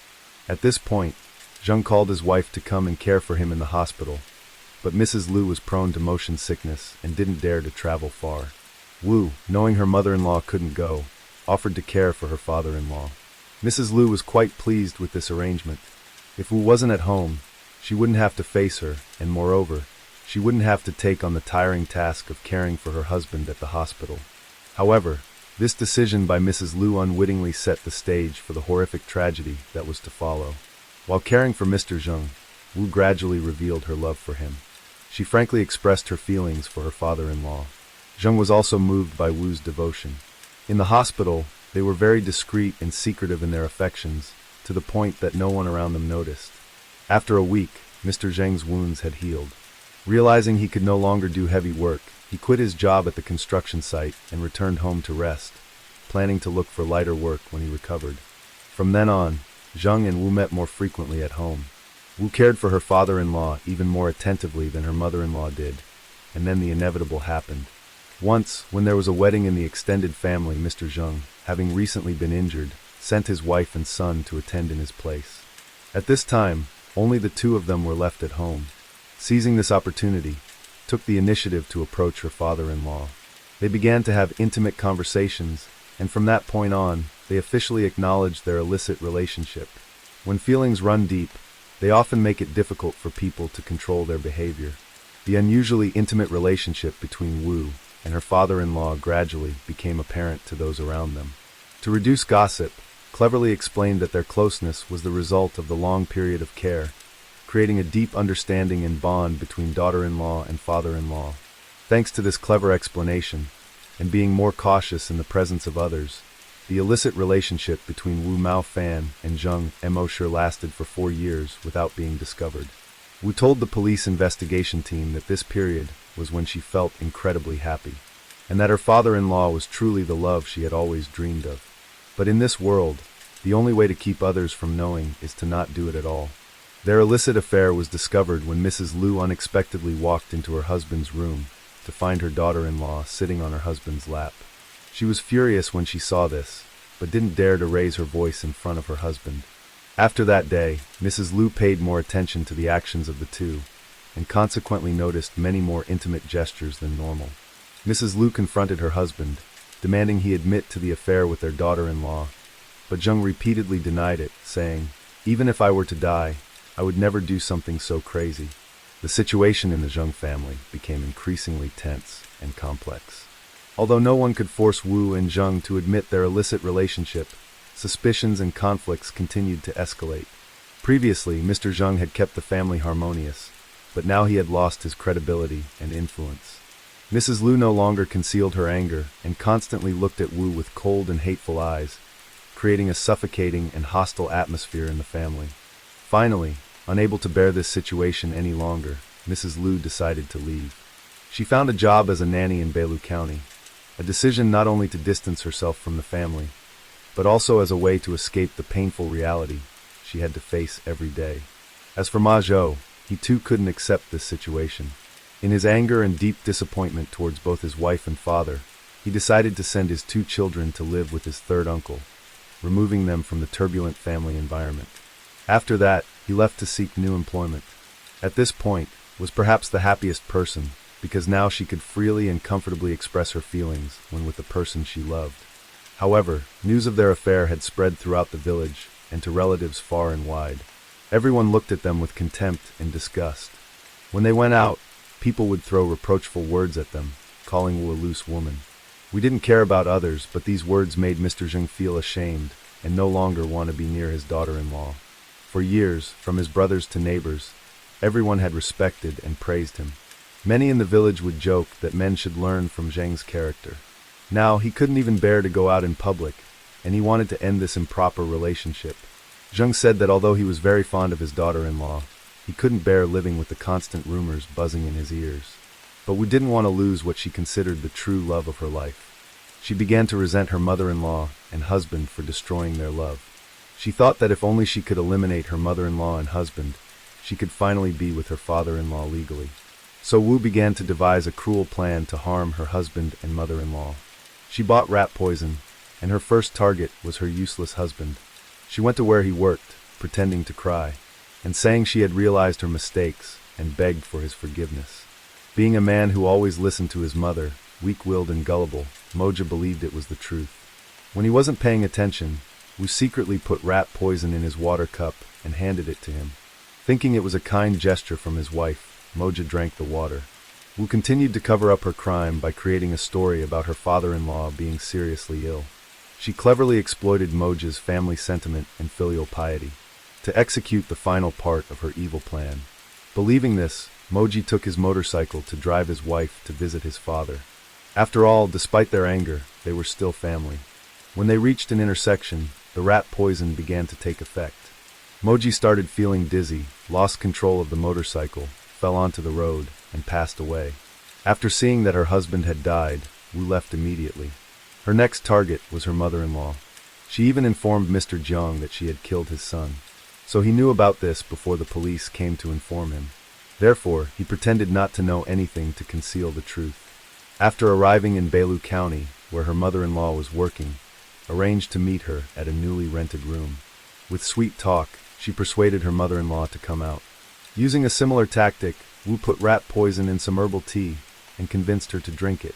S1: At this point, Zheng called his wife to come and care for him in the hospital, but Mrs. Liu was prone to motion sickness and didn't dare to travel far. Wu, knowing her mother-in-law couldn't go, offered to care for her father-in-law. Mrs. Liu was quite pleased with this arrangement. If Wu wasn't at home, she wouldn't have to face her, and moreover, she wouldn't have to take on the tiring task of caring for her husband at the hospital. However, this decision by Mrs. Liu unwittingly set the stage for the horrific tragedy that was to follow. While caring for Mr. Zheng, Wu gradually revealed her love for him. She frankly expressed her feelings for her father-in-law. Zheng was also moved by Wu's devotion. In the hospital, they were very discreet and secretive in their affections, to the point that no one around them noticed. After a week, Mr. Zheng's wounds had healed. Realizing he could no longer do heavy work, he quit his job at the construction site and returned home to rest, planning to look for lighter work when he recovered. From then on, Zheng and Wu met more frequently at home. Wu cared for her father-in-law even more attentively than her mother-in-law did, and then the inevitable happened. Once, when there was a wedding in the extended family, Mr. Zheng, having recently been injured, sent his wife and son to attend in his place. At this time, only the two of them were left at home. Seizing this opportunity, took the initiative to approach her father-in-law. They began to have intimate conversations, and from that point on, they officially acknowledged their illicit relationship. When feelings run deep, they often make it difficult for people to control their behavior. The unusually intimate relationship between Wu and her father-in-law gradually became apparent to those around them. To reduce gossip, cleverly explained that their closeness was the result of the long period of care, creating a deep understanding and bond between daughter-in-law and father-in-law. Thanks to this clever explanation, and being more cautious in the presence of others, the illicit relationship between Wu Maofan and Zheng Mosher lasted for 4 years without being discovered. Wu told the police investigation team that this period was when she felt incredibly happy, and that her father-in-law was truly the love she had always dreamed of. But in this world, the only way to keep others from knowing is to not do it at all. Their illicit affair was discovered when Mrs. Liu unexpectedly walked into her husband's room, to find her daughter-in-law sitting on her husband's lap. She was furious when she saw this, but didn't dare to raise her voice in front of her husband. After that day, Mrs. Liu paid more attention to the actions of the two, and consequently noticed many more intimate gestures than normal. Mrs. Liu confronted her husband, demanding he admit to the affair with their daughter-in-law, but Zheng repeatedly denied it, saying, "Even if I were to die, I would never do something so crazy." The situation in the Zheng family became increasingly tense and complex. Although no one could force Wu and Zheng to admit their illicit relationship, suspicions and conflicts continued to escalate. Previously, Mr. Zheng had kept the family harmonious, but now he had lost his credibility and influence. Mrs. Liu no longer concealed her anger and constantly looked at Wu with cold and hateful eyes, creating a suffocating and hostile atmosphere in the family. Finally, unable to bear this situation any longer, Mrs. Liu decided to leave. She found a job as a nanny in Beilu County, a decision not only to distance herself from the family, but also as a way to escape the painful reality she had to face every day. As for Ma Zhou, he too couldn't accept this situation. In his anger and deep disappointment towards both his wife and father, he decided to send his 2 children to live with his third uncle, removing them from the turbulent family environment. After that, he left to seek new employment. At this point, was perhaps the happiest person, because now she could freely and comfortably express her feelings when with the person she loved. However, news of their affair had spread throughout the village and to relatives far and wide. Everyone looked at them with contempt and disgust. When they went out, people would throw reproachful words at them, calling Wu a loose woman. We didn't care about others, but these words made Mr. Zheng feel ashamed and no longer want to be near his daughter-in-law. For years, from his brothers to neighbors, everyone had respected and praised him. Many in the village would joke that men should learn from Zheng's character. Now, he couldn't even bear to go out in public, and he wanted to end this improper relationship. Zheng said that although he was very fond of his daughter-in-law, he couldn't bear living with the constant rumors buzzing in his ears. But Wu didn't want to lose what she considered the true love of her life. She began to resent her mother-in-law and husband for destroying their love. She thought that if only she could eliminate her mother-in-law and husband, she could finally be with her father-in-law legally. So Wu began to devise a cruel plan to harm her husband and mother-in-law. She bought rat poison, and her first target was her useless husband. She went to where he worked, pretending to cry, and saying she had realized her mistakes and begged for his forgiveness. Being a man who always listened to his mother, weak-willed and gullible, Moja believed it was the truth. When he wasn't paying attention, Wu secretly put rat poison in his water cup and handed it to him. Thinking it was a kind gesture from his wife, Moja drank the water. Wu continued to cover up her crime by creating a story about her father-in-law being seriously ill. She cleverly exploited Moja's family sentiment and filial piety to execute the final part of her evil plan. Believing this, Moji took his motorcycle to drive his wife to visit his father. After all, despite their anger, they were still family. When they reached an intersection, the rat poison began to take effect. Moji started feeling dizzy, lost control of the motorcycle, fell onto the road, and passed away. After seeing that her husband had died, Wu left immediately. Her next target was her mother-in-law. She even informed Mr. Jiang that she had killed his son. So he knew about this before the police came to inform him. Therefore, he pretended not to know anything to conceal the truth. After arriving in Beilu County, where her mother-in-law was working, arranged to meet her at a newly rented room. With sweet talk, she persuaded her mother-in-law to come out. Using a similar tactic, Wu put rat poison in some herbal tea and convinced her to drink it.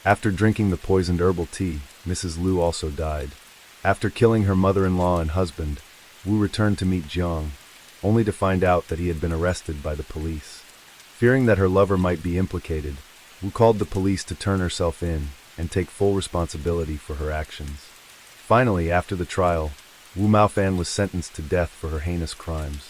S1: After drinking the poisoned herbal tea, Mrs. Liu also died. After killing her mother-in-law and husband, Wu returned to meet Jiang, only to find out that he had been arrested by the police. Fearing that her lover might be implicated, Wu called the police to turn herself in and take full responsibility for her actions. Finally, after the trial, Wu Maofan was sentenced to death for her heinous crimes.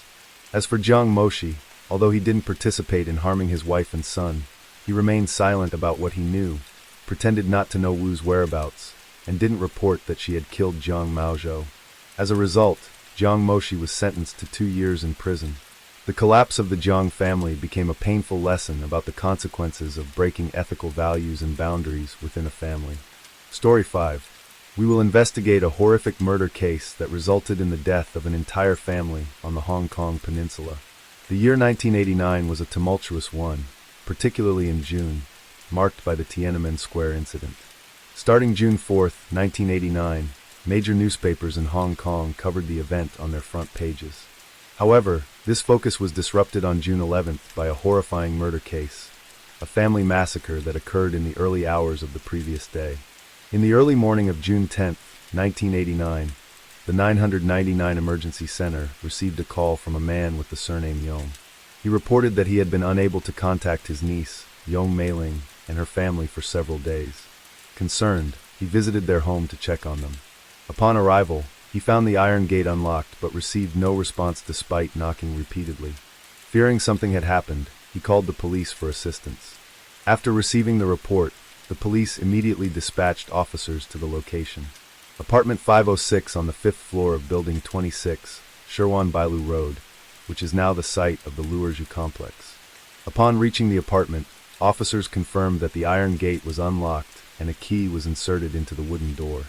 S1: As for Jiang Moshi, although he didn't participate in harming his wife and son, he remained silent about what he knew, pretended not to know Wu's whereabouts, and didn't report that she had killed Jiang Maozhou. As a result, Jiang Moshi was sentenced to 2 years in prison. The collapse of the Jiang family became a painful lesson about the consequences of breaking ethical values and boundaries within a family. Story 5. We will investigate a horrific murder case that resulted in the death of an entire family on the Hong Kong peninsula. The year 1989 was a tumultuous one, particularly in June, marked by the Tiananmen Square incident. Starting June 4, 1989, major newspapers in Hong Kong covered the event on their front pages. However, this focus was disrupted on June 11th by a horrifying murder case, a family massacre that occurred in the early hours of the previous day. In the early morning of June 10, 1989, the 999 Emergency Center received a call from a man with the surname Yong. He reported that he had been unable to contact his niece, Yong Mei-ling, and her family for several days. Concerned, he visited their home to check on them. Upon arrival, he found the iron gate unlocked but received no response despite knocking repeatedly. Fearing something had happened, he called the police for assistance. After receiving the report, the police immediately dispatched officers to the location. Apartment 506 on the 5th floor of Building 26, Sherwan Bailu Road, which is now the site of the Luerju complex. Upon reaching the apartment, officers confirmed that the iron gate was unlocked and a key was inserted into the wooden door.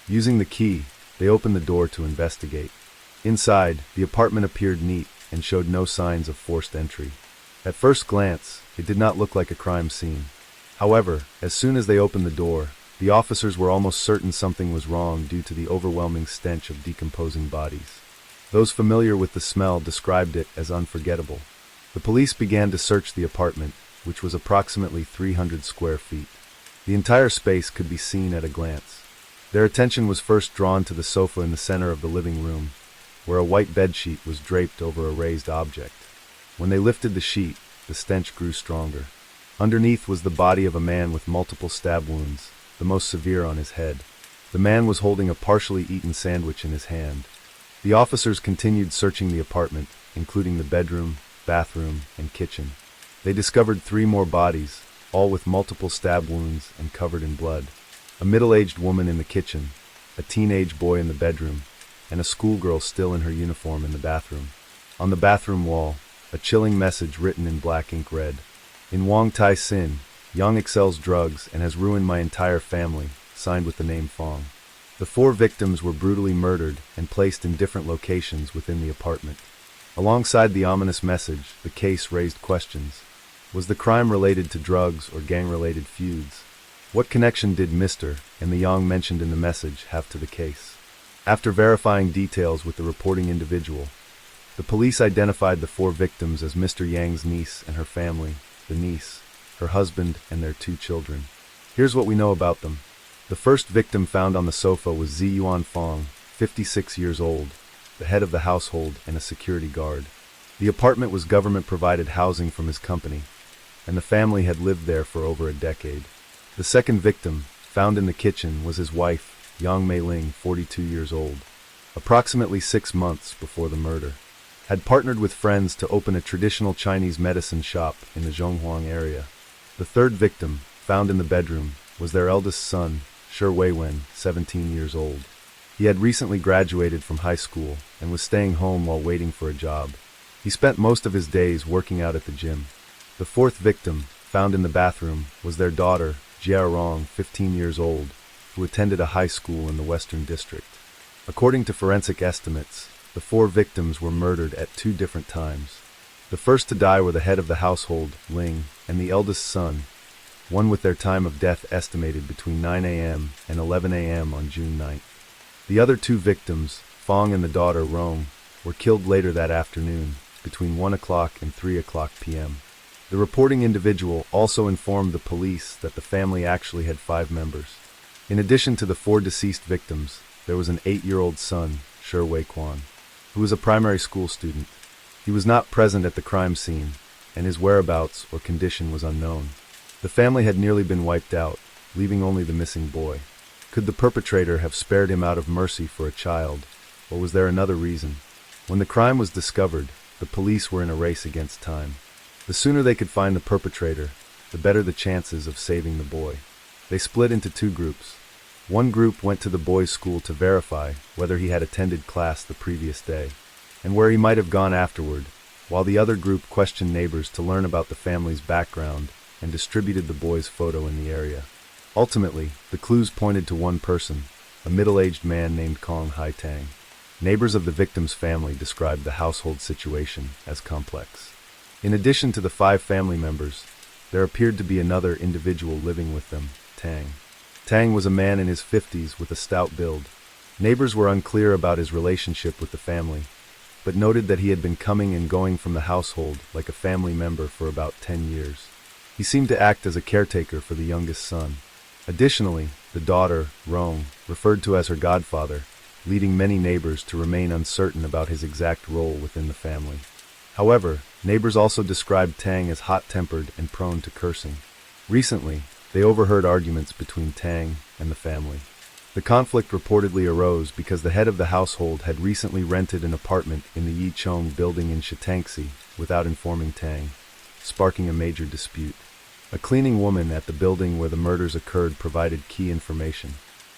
S1: Using the key, they opened the door to investigate. Inside, the apartment appeared neat and showed no signs of forced entry. At first glance, it did not look like a crime scene. However, as soon as they opened the door, the officers were almost certain something was wrong due to the overwhelming stench of decomposing bodies. Those familiar with the smell described it as unforgettable. The police began to search the apartment, which was approximately 300 square feet. The entire space could be seen at a glance. Their attention was first drawn to the sofa in the center of the living room, where a white bedsheet was draped over a raised object. When they lifted the sheet, the stench grew stronger. Underneath was the body of a man with multiple stab wounds, the most severe on his head. The man was holding a partially eaten sandwich in his hand. The officers continued searching the apartment, including the bedroom, bathroom, and kitchen. They discovered 3 more bodies, all with multiple stab wounds and covered in blood. A middle-aged woman in the kitchen, a teenage boy in the bedroom, and a schoolgirl still in her uniform in the bathroom. On the bathroom wall, a chilling message written in black ink read, "In Wong Tai Sin, Yang excels drugs and has ruined my entire family," signed with the name Fong. The 4 victims were brutally murdered and placed in different locations within the apartment. Alongside the ominous message, the case raised questions. Was the crime related to drugs or gang-related feuds? What connection did Mr. and the Yang mentioned in the message have to the case? After verifying details with the reporting individual, the police identified the 4 victims as Mr. Yang's niece and her family, the niece, her husband, and their 2 children. Here's what we know about them. The first victim found on the sofa was Zi Yuan Fong, 56 years old, the head of the household and a security guard. The apartment was government-provided housing from his company, and the family had lived there for over a decade. The second victim, found in the kitchen, was his wife, Yang Mei-ling, 42 years old. Approximately 6 months before the murder, had partnered with friends to open a traditional Chinese medicine shop in the Zhonghuang area. The third victim, found in the bedroom, was their eldest son, Shi Weiwen, 17 years old. He had recently graduated from high school and was staying home while waiting for a job. He spent most of his days working out at the gym. The fourth victim, found in the bathroom, was their daughter, Jia Rong, 15 years old, who attended a high school in the Western District. According to forensic estimates, the 4 victims were murdered at 2 different times. The first to die were the head of the household, Ling, and the eldest son, one with their time of death estimated between 9 a.m. and 11 a.m. on June 9th. The other 2 victims, Fong and the daughter, Rong, were killed later that afternoon, between 1 o'clock and 3 o'clock p.m. The reporting individual also informed the police that the family actually had 5 members. In addition to the 4 deceased victims, there was an 8-year-old son, Shi Weiquan, who was a primary school student. He was not present at the crime scene, and his whereabouts or condition was unknown. The family had nearly been wiped out, leaving only the missing boy. Could the perpetrator have spared him out of mercy for a child, or was there another reason? When the crime was discovered, the police were in a race against time. The sooner they could find the perpetrator, the better the chances of saving the boy. They split into 2 groups. One group went to the boy's school to verify whether he had attended class the previous day, and where he might have gone afterward, while the other group questioned neighbors to learn about the family's background and distributed the boy's photo in the area. Ultimately, the clues pointed to one person, a middle-aged man named Kong Haitang. Neighbors of the victim's family described the household situation as complex. In addition to the 5 family members, there appeared to be another individual living with them, Tang. Tang was a man in his 50s with a stout build. Neighbors were unclear about his relationship with the family, but noted that he had been coming and going from the household like a family member for about 10 years. He seemed to act as a caretaker for the youngest son. Additionally, the daughter, Rong, referred to as her godfather, leading many neighbors to remain uncertain about his exact role within the family. However, neighbors also described Tang as hot-tempered and prone to cursing. Recently, they overheard arguments between Tang and the family. The conflict reportedly arose because the head of the household had recently rented an apartment in the Yichong building in Shitangsi without informing Tang, sparking a major dispute. A cleaning woman at the building where the murders occurred provided key information.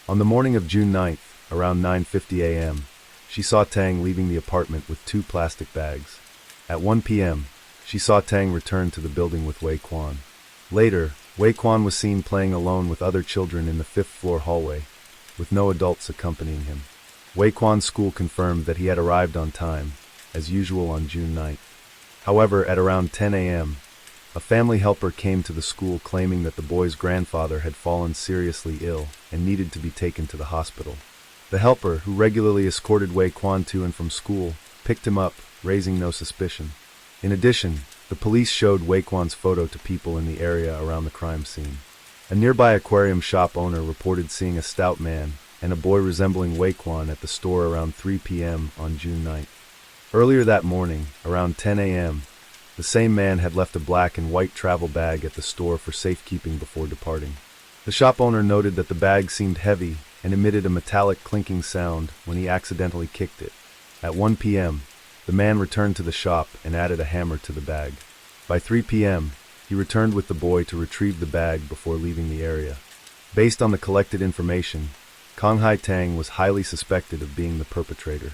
S1: On the morning of June 9th, around 9:50 a.m., she saw Tang leaving the apartment with 2 plastic bags. At 1 p.m., she saw Tang return to the building with Wei Quan. Later, Wei Quan was seen playing alone with other children in the 5th-floor hallway, with no adults accompanying him. Wei Quan's school confirmed that he had arrived on time, as usual on June 9th. However, at around 10 a.m., a family helper came to the school claiming that the boy's grandfather had fallen seriously ill and needed to be taken to the hospital. The helper, who regularly escorted Wei Quan to and from school, picked him up, raising no suspicion. In addition, the police showed Wei Quan's photo to people in the area around the crime scene. A nearby aquarium shop owner reported seeing a stout man and a boy resembling Wei Quan at the store around 3 p.m. on June 9th. Earlier that morning, around 10 a.m., the same man had left a black and white travel bag at the store for safekeeping before departing. The shop owner noted that the bag seemed heavy and emitted a metallic clinking sound when he accidentally kicked it. At 1 p.m., the man returned to the shop and added a hammer to the bag. By 3 p.m., he returned with the boy to retrieve the bag before leaving the area. Based on the collected information, Konghai Tang was highly suspected of being the perpetrator.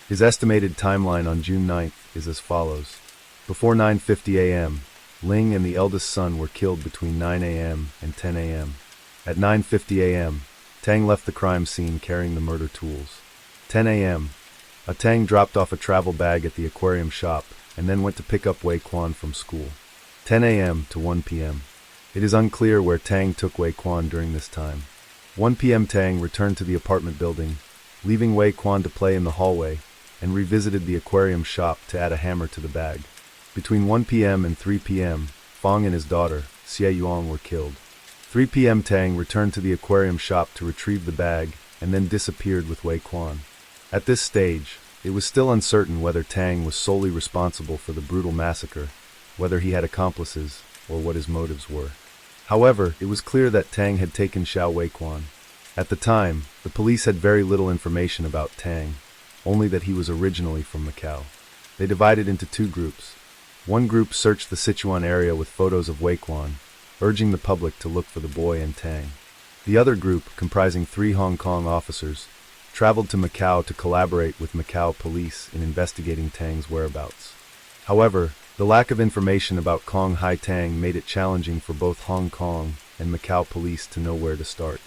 S1: His estimated timeline on June 9th is as follows. Before 9:50 a.m., Ling and the eldest son were killed between 9 a.m. and 10 a.m. At 9:50 a.m., Tang left the crime scene carrying the murder tools. 10 a.m., Tang dropped off a travel bag at the aquarium shop and then went to pick up Wei Quan from school. 10 a.m. to 1 p.m. It is unclear where Tang took Wei Quan during this time. 1 p.m. Tang returned to the apartment building, leaving Wei Quan to play in the hallway, and revisited the aquarium shop to add a hammer to the bag. Between 1 p.m. and 3 p.m., Fong and his daughter, Xie Yuang, were killed. 3 p.m. Tang returned to the aquarium shop to retrieve the bag and then disappeared with Wei Quan. At this stage, it was still uncertain whether Tang was solely responsible for the brutal massacre, whether he had accomplices, or what his motives were. However, it was clear that Tang had taken Xiao Wei Quan. At the time, the police had very little information about Tang, only that he was originally from Macau. They divided into 2 groups. One group searched the Sichuan area with photos of Wei Quan, urging the public to look for the boy and Tang. The other group, comprising 3 Hong Kong officers, traveled to Macau to collaborate with Macau police in investigating Tang's whereabouts. However, the lack of information about Konghai Tang made it challenging for both Hong Kong and Macau police to know where to start.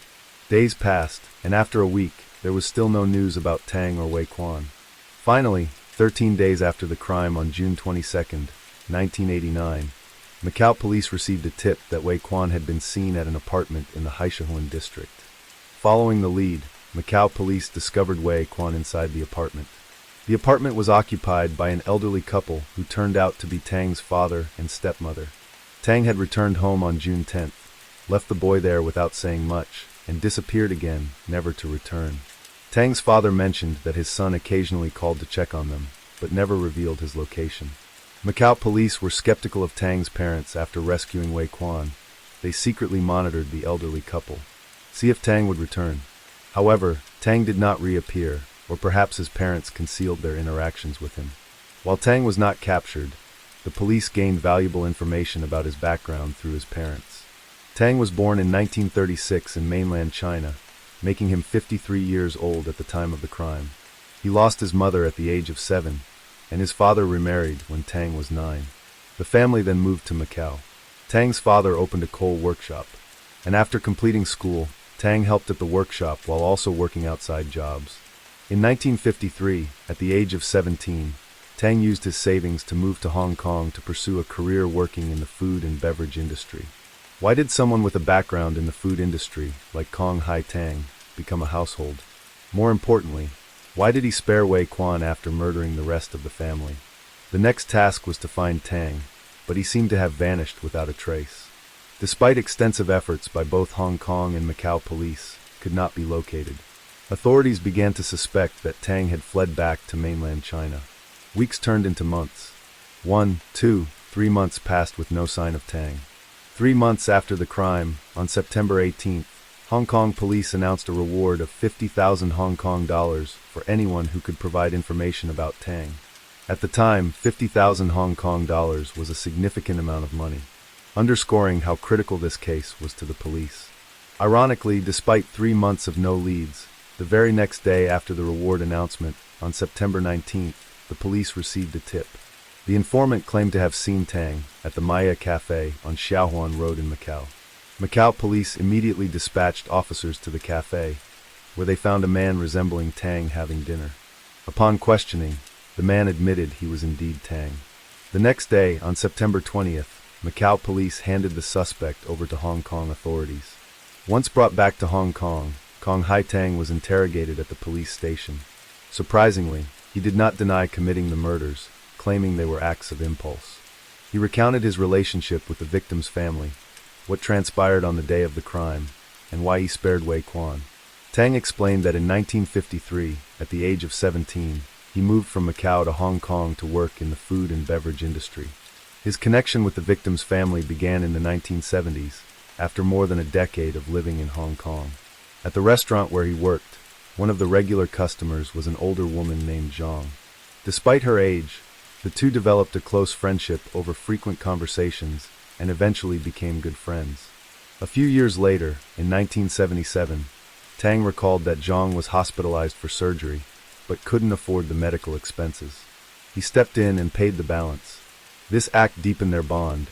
S1: Days passed, and after a week, there was still no news about Tang or Wei Quan. Finally, 13 days after the crime on June 22, 1989, Macau police received a tip that Wei Quan had been seen at an apartment in the Haishihun district. Following the lead, Macau police discovered Wei Quan inside the apartment. The apartment was occupied by an elderly couple who turned out to be Tang's father and stepmother. Tang had returned home on June 10th, left the boy there without saying much, and disappeared again, never to return. Tang's father mentioned that his son occasionally called to check on them, but never revealed his location. Macau police were skeptical of Tang's parents after rescuing Wei Quan. They secretly monitored the elderly couple, see if Tang would return. However, Tang did not reappear, or perhaps his parents concealed their interactions with him. While Tang was not captured, the police gained valuable information about his background through his parents. Tang was born in 1936 in mainland China, making him 53 years old at the time of the crime. He lost his mother at the age of 7, and his father remarried when Tang was 9. The family then moved to Macau. Tang's father opened a coal workshop, and after completing school, Tang helped at the workshop while also working outside jobs. In 1953, at the age of 17, Tang used his savings to move to Hong Kong to pursue a career working in the food and beverage industry. Why did someone with a background in the food industry, like Kong Hai Tang, become a household? More importantly, why did he spare Wei Quan after murdering the rest of the family? The next task was to find Tang, but he seemed to have vanished without a trace. Despite extensive efforts by both Hong Kong and Macau police, could not be located. Authorities began to suspect that Tang had fled back to mainland China. Weeks turned into months. 1, 2, 3 months passed with no sign of Tang. 3 months after the crime, on September 18th, Hong Kong police announced a reward of 50,000 Hong Kong dollars for anyone who could provide information about Tang. At the time, 50,000 Hong Kong dollars was a significant amount of money, underscoring how critical this case was to the police. Ironically, despite 3 months of no leads, the very next day after the reward announcement, on September 19th, the police received a tip. The informant claimed to have seen Tang at the Maya Cafe on Xiaohuan Road in Macau. Macau police immediately dispatched officers to the cafe, where they found a man resembling Tang having dinner. Upon questioning, the man admitted he was indeed Tang. The next day, on September 20th, Macau police handed the suspect over to Hong Kong authorities. Once brought back to Hong Kong, Kong Hai Tang was interrogated at the police station. Surprisingly, he did not deny committing the murders, claiming they were acts of impulse. He recounted his relationship with the victim's family, what transpired on the day of the crime, and why he spared Wei Quan. Tang explained that in 1953, at the age of 17, he moved from Macau to Hong Kong to work in the food and beverage industry. His connection with the victim's family began in the 1970s, after more than a decade of living in Hong Kong. At the restaurant where he worked, one of the regular customers was an older woman named Zhang. Despite her age, the two developed a close friendship over frequent conversations and eventually became good friends. A few years later, in 1977, Tang recalled that Zhang was hospitalized for surgery, but couldn't afford the medical expenses. He stepped in and paid the balance. This act deepened their bond,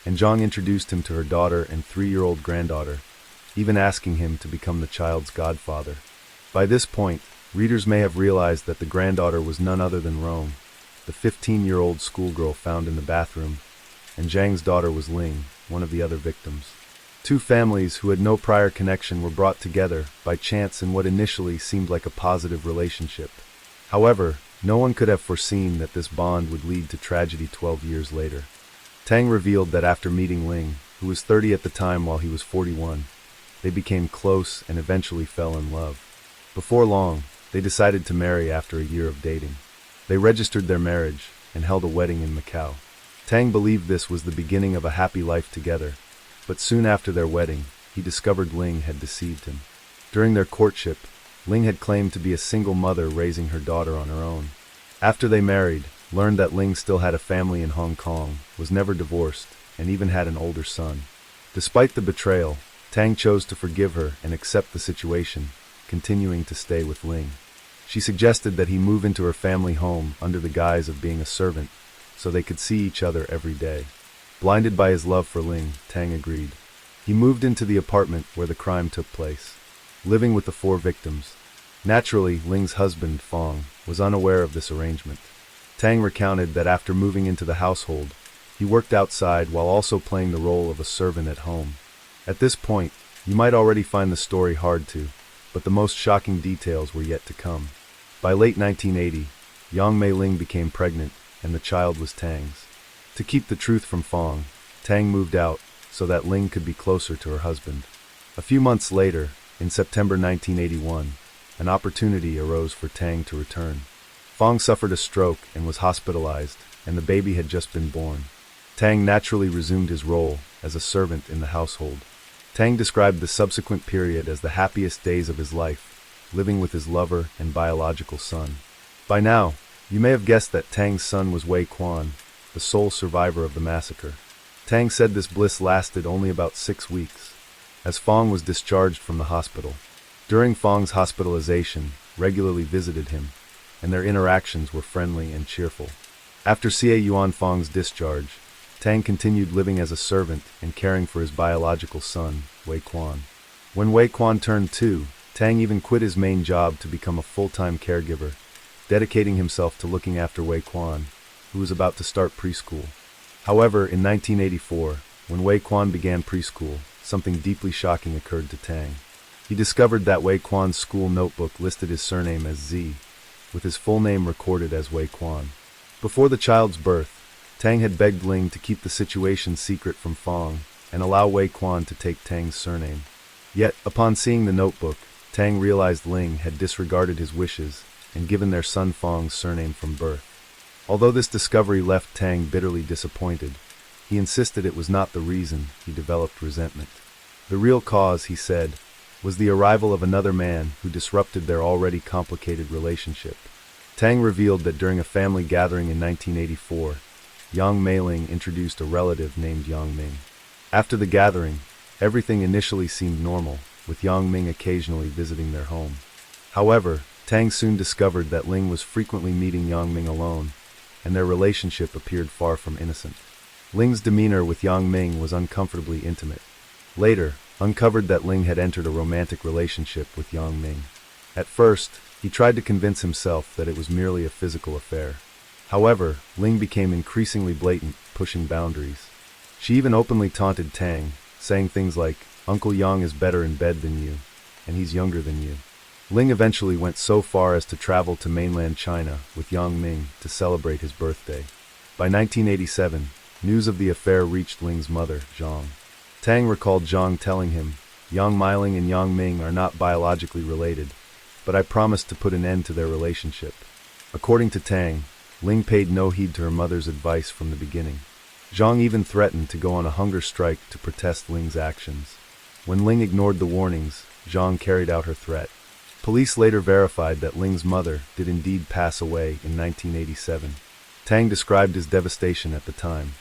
S1: and Zhang introduced him to her daughter and 3-year-old granddaughter, even asking him to become the child's godfather. By this point, readers may have realized that the granddaughter was none other than Rome, the 15-year-old schoolgirl found in the bathroom, and Zhang's daughter was Ling, one of the other victims. Two families who had no prior connection were brought together by chance in what initially seemed like a positive relationship. However, no one could have foreseen that this bond would lead to tragedy 12 years later. Tang revealed that after meeting Ling, who was 30 at the time while he was 41, they became close and eventually fell in love. Before long, they decided to marry after a year of dating. They registered their marriage and held a wedding in Macau. Tang believed this was the beginning of a happy life together, but soon after their wedding, he discovered Ling had deceived him. During their courtship, Ling had claimed to be a single mother raising her daughter on her own. After they married, learned that Ling still had a family in Hong Kong, was never divorced, and even had an older son. Despite the betrayal, Tang chose to forgive her and accept the situation, continuing to stay with Ling. She suggested that he move into her family home under the guise of being a servant, so they could see each other every day. Blinded by his love for Ling, Tang agreed. He moved into the apartment where the crime took place, living with the 4 victims. Naturally, Ling's husband, Fong, was unaware of this arrangement. Tang recounted that after moving into the household, he worked outside while also playing the role of a servant at home. At this point, you might already find the story hard to, but the most shocking details were yet to come. By late 1980, Yang Mei Ling became pregnant, and the child was Tang's. To keep the truth from Fong, Tang moved out so that Ling could be closer to her husband. A few months later, in September 1981, an opportunity arose for Tang to return. Fong suffered a stroke and was hospitalized, and the baby had just been born. Tang naturally resumed his role as a servant in the household. Tang described the subsequent period as the happiest days of his life, living with his lover and biological son. By now, you may have guessed that Tang's son was Wei Quan, the sole survivor of the massacre. Tang said this bliss lasted only about 6 weeks, as Fong was discharged from the hospital. During Fong's hospitalization, regularly visited him, and their interactions were friendly and cheerful. After Xie Yuan Fong's discharge, Tang continued living as a servant and caring for his biological son, Wei Quan. When Wei Quan turned 2, Tang even quit his main job to become a full-time caregiver, dedicating himself to looking after Wei Quan who was about to start preschool. However, in 1984, when Wei Quan began preschool, something deeply shocking occurred to Tang. He discovered that Wei Quan's school notebook listed his surname as Z, with his full name recorded as Wei Quan. Before the child's birth, Tang had begged Ling to keep the situation secret from Fong and allow Wei Quan to take Tang's surname. Yet, upon seeing the notebook, Tang realized Ling had disregarded his wishes and given their son Fong's surname from birth. Although this discovery left Tang bitterly disappointed, he insisted it was not the reason he developed resentment. The real cause, he said, was the arrival of another man who disrupted their already complicated relationship. Tang revealed that during a family gathering in 1984, Yang Meiling introduced a relative named Yang Ming. After the gathering, everything initially seemed normal, with Yang Ming occasionally visiting their home. However, Tang soon discovered that Ling was frequently meeting Yang Ming alone, and their relationship appeared far from innocent. Ling's demeanor with Yang Ming was uncomfortably intimate. Later, uncovered that Ling had entered a romantic relationship with Yang Ming. At first, he tried to convince himself that it was merely a physical affair. However, Ling became increasingly blatant, pushing boundaries. She even openly taunted Tang, saying things like, "Uncle Yang is better in bed than you, and he's younger than you." Ling eventually went so far as to travel to mainland China with Yang Ming to celebrate his birthday. By 1987, news of the affair reached Ling's mother, Zhang. Tang recalled Zhang telling him, "Yang Meiling and Yang Ming are not biologically related, but I promised to put an end to their relationship." According to Tang, Ling paid no heed to her mother's advice from the beginning. Zhang even threatened to go on a hunger strike to protest Ling's actions. When Ling ignored the warnings, Zhang carried out her threat. Police later verified that Ling's mother did indeed pass away in 1987. Tang described his devastation at the time.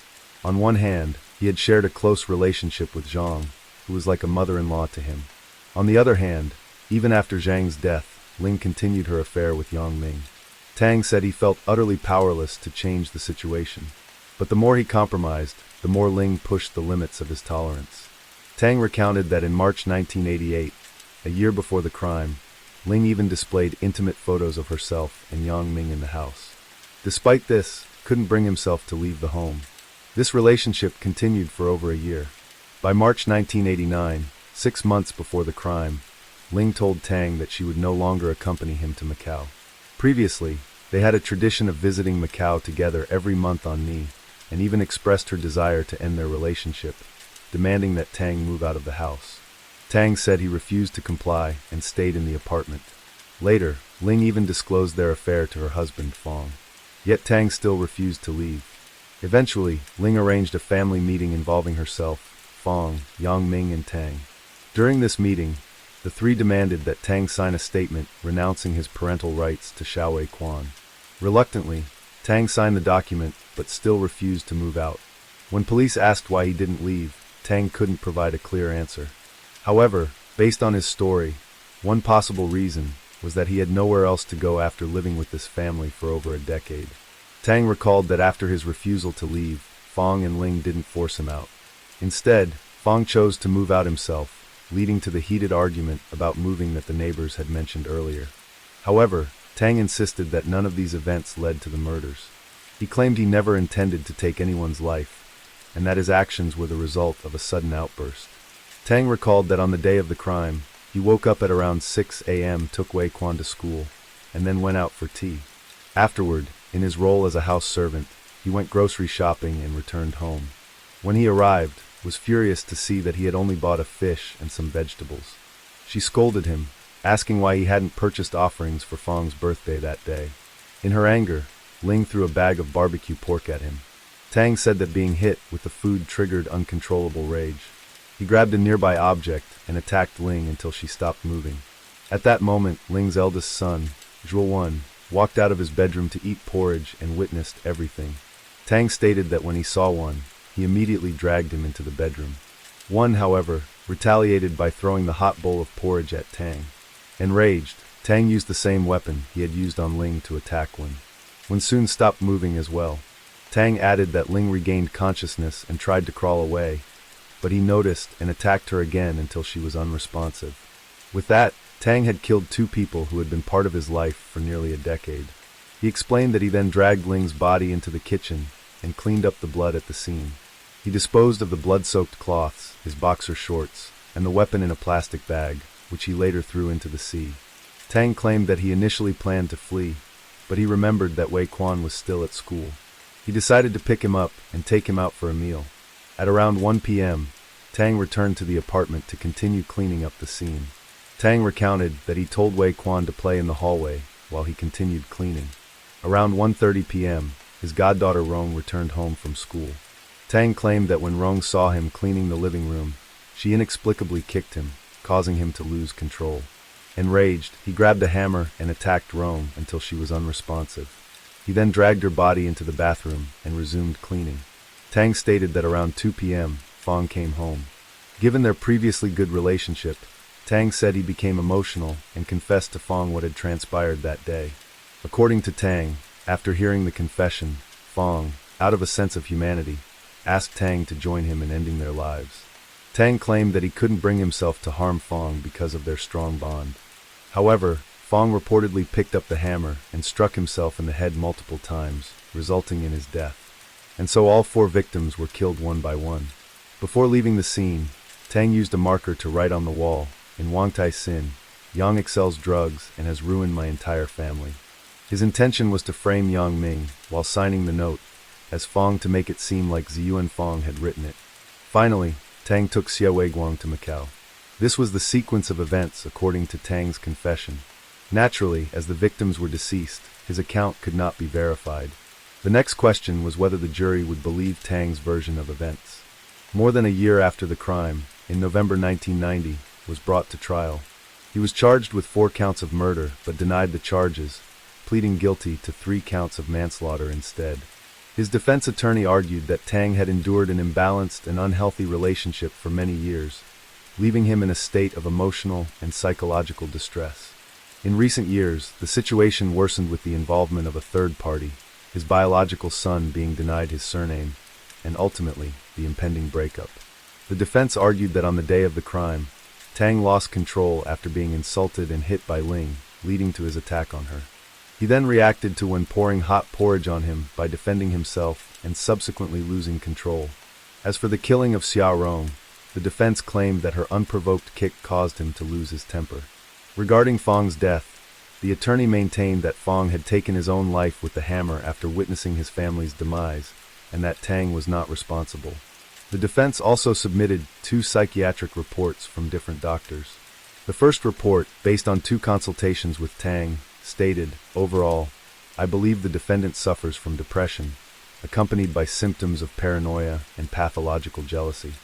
S1: On one hand, he had shared a close relationship with Zhang, who was like a mother-in-law to him. On the other hand, even after Zhang's death, Ling continued her affair with Yang Ming. Tang said he felt utterly powerless to change the situation. But the more he compromised, the more Ling pushed the limits of his tolerance. Tang recounted that in March 1988, a year before the crime, Ling even displayed intimate photos of herself and Yang Ming in the house. Despite this, couldn't bring himself to leave the home. This relationship continued for over a year. By March 1989, 6 months before the crime, Ling told Tang that she would no longer accompany him to Macau. Previously, they had a tradition of visiting Macau together every month on Ni, and even expressed her desire to end their relationship, demanding that Tang move out of the house. Tang said he refused to comply and stayed in the apartment. Later, Ling even disclosed their affair to her husband, Fong. Yet Tang still refused to leave. Eventually, Ling arranged a family meeting involving herself, Fong, Yang Ming, and Tang. During this meeting, the three demanded that Tang sign a statement renouncing his parental rights to Xiao Wei Quan. Reluctantly, Tang signed the document but still refused to move out. When police asked why he didn't leave, Tang couldn't provide a clear answer. However, based on his story, one possible reason was that he had nowhere else to go after living with this family for over a decade. Tang recalled that after his refusal to leave, Fong and Ling didn't force him out. Instead, Fong chose to move out himself, leading to the heated argument about moving that the neighbors had mentioned earlier. However, Tang insisted that none of these events led to the murders. He claimed he never intended to take anyone's life, and that his actions were the result of a sudden outburst. Tang recalled that on the day of the crime, he woke up at around 6 a.m., took Wei Quan to school, and then went out for tea. Afterward, in his role as a house servant, he went grocery shopping and returned home. When he arrived, was furious to see that he had only bought a fish and some vegetables. She scolded him, asking why he hadn't purchased offerings for Fong's birthday that day. In her anger, Ling threw a bag of barbecue pork at him. Tang said that being hit with the food triggered uncontrollable rage. He grabbed a nearby object and attacked Ling until she stopped moving. At that moment, Ling's eldest son, Zhuo walked out of his bedroom to eat porridge and witnessed everything. Tang stated that when he saw Wan, he immediately dragged him into the bedroom. Wan, however, retaliated by throwing the hot bowl of porridge at Tang. Enraged, Tang used the same weapon he had used on Ling to attack Wan. Wan soon stopped moving as well. Tang added that Ling regained consciousness and tried to crawl away, but he noticed and attacked her again until she was unresponsive. With that, Tang had killed 2 people who had been part of his life for nearly a decade. He explained that he then dragged Ling's body into the kitchen and cleaned up the blood at the scene. He disposed of the blood-soaked cloths, his boxer shorts, and the weapon in a plastic bag, which he later threw into the sea. Tang claimed that he initially planned to flee, but he remembered that Wei Quan was still at school. He decided to pick him up and take him out for a meal. At around 1 p.m., Tang returned to the apartment to continue cleaning up the scene. Tang recounted that he told Wei Quan to play in the hallway while he continued cleaning. Around 1:30 p.m., his goddaughter Rong returned home from school. Tang claimed that when Rong saw him cleaning the living room, she inexplicably kicked him, causing him to lose control. Enraged, he grabbed a hammer and attacked Rong until she was unresponsive. He then dragged her body into the bathroom and resumed cleaning. Tang stated that around 2 p.m., Fong came home. Given their previously good relationship, Tang said he became emotional and confessed to Fong what had transpired that day. According to Tang, after hearing the confession, Fong, out of a sense of humanity, asked Tang to join him in ending their lives. Tang claimed that he couldn't bring himself to harm Fong because of their strong bond. However, Fong reportedly picked up the hammer and struck himself in the head multiple times, resulting in his death. And so all 4 victims were killed one by one. Before leaving the scene, Tang used a marker to write on the wall, "In Wang Tai Sin, Yang excels drugs and has ruined my entire family." His intention was to frame Yang Ming while signing the note as Fong to make it seem like Ziyuan Fong had written it. Finally, Tang took Xie Weiguang to Macau. This was the sequence of events according to Tang's confession. Naturally, as the victims were deceased, his account could not be verified. The next question was whether the jury would believe Tang's version of events. More than a year after the crime, in November 1990, was brought to trial. He was charged with 4 counts of murder, but denied the charges, pleading guilty to 3 counts of manslaughter instead. His defense attorney argued that Tang had endured an imbalanced and unhealthy relationship for many years, leaving him in a state of emotional and psychological distress. In recent years, the situation worsened with the involvement of a third party, his biological son being denied his surname, and ultimately, the impending breakup. The defense argued that on the day of the crime, Tang lost control after being insulted and hit by Ling, leading to his attack on her. He then reacted to when pouring hot porridge on him by defending himself and subsequently losing control. As for the killing of Xia Rong, the defense claimed that her unprovoked kick caused him to lose his temper. Regarding Fong's death, the attorney maintained that Fong had taken his own life with the hammer after witnessing his family's demise, and that Tang was not responsible. The defense also submitted 2 psychiatric reports from different doctors. The first report, based on 2 consultations with Tang, stated, "Overall, I believe the defendant suffers from depression, accompanied by symptoms of paranoia and pathological jealousy."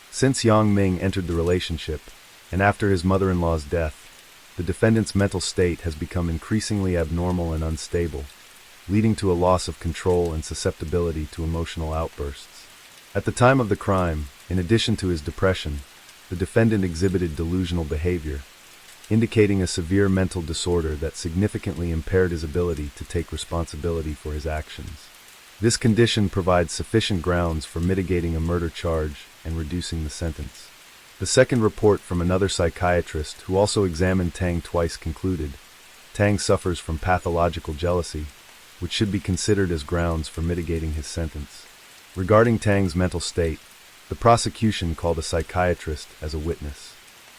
S1: Since Yang Ming entered the relationship, and after his mother-in-law's death, the defendant's mental state has become increasingly abnormal and unstable, leading to a loss of control and susceptibility to emotional outbursts. At the time of the crime, in addition to his depression, the defendant exhibited delusional behavior, indicating a severe mental disorder that significantly impaired his ability to take responsibility for his actions. This condition provides sufficient grounds for mitigating a murder charge and reducing the sentence. The second report from another psychiatrist who also examined Tang twice concluded, Tang suffers from pathological jealousy, which should be considered as grounds for mitigating his sentence. Regarding Tang's mental state, the prosecution called a psychiatrist as a witness.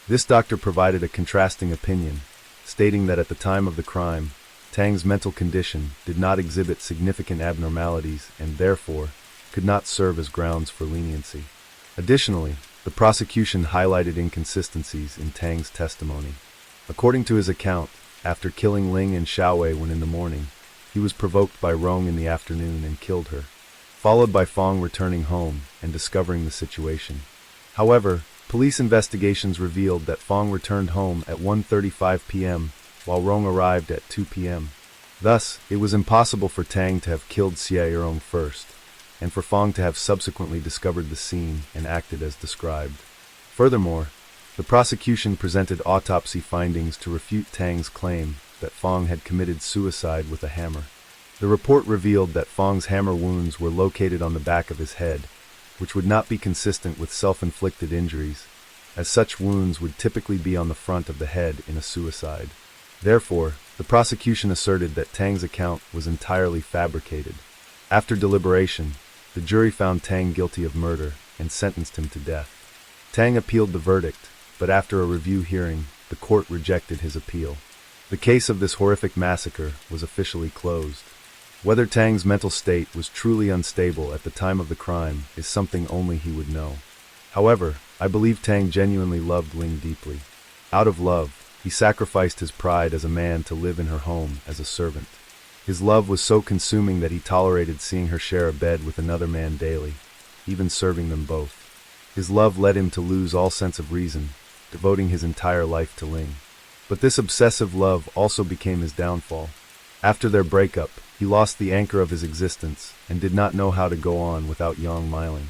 S1: This doctor provided a contrasting opinion, stating that at the time of the crime, Tang's mental condition did not exhibit significant abnormalities and therefore could not serve as grounds for leniency. Additionally, the prosecution highlighted inconsistencies in Tang's testimony. According to his account, after killing Ling and Xiaowei when in the morning, he was provoked by Rong in the afternoon and killed her, followed by Fong returning home and discovering the situation. However, police investigations revealed that Fong returned home at 1:35 p.m., while Rong arrived at 2 p.m. Thus, it was impossible for Tang to have killed Xie Rong first, and for Fong to have subsequently discovered the scene and acted as described. Furthermore, the prosecution presented autopsy findings to refute Tang's claim that Fong had committed suicide with a hammer. The report revealed that Fong's hammer wounds were located on the back of his head, which would not be consistent with self-inflicted injuries, as such wounds would typically be on the front of the head in a suicide. Therefore, the prosecution asserted that Tang's account was entirely fabricated. After deliberation, the jury found Tang guilty of murder and sentenced him to death. Tang appealed the verdict, but after a review hearing, the court rejected his appeal. The case of this horrific massacre was officially closed. Whether Tang's mental state was truly unstable at the time of the crime is something only he would know. However, I believe Tang genuinely loved Ling deeply. Out of love, he sacrificed his pride as a man to live in her home as a servant. His love was so consuming that he tolerated seeing her share a bed with another man daily, even serving them both. His love led him to lose all sense of reason, devoting his entire life to Ling. But this obsessive love also became his downfall. After their breakup, he lost the anchor of his existence and did not know how to go on without Yang Miling.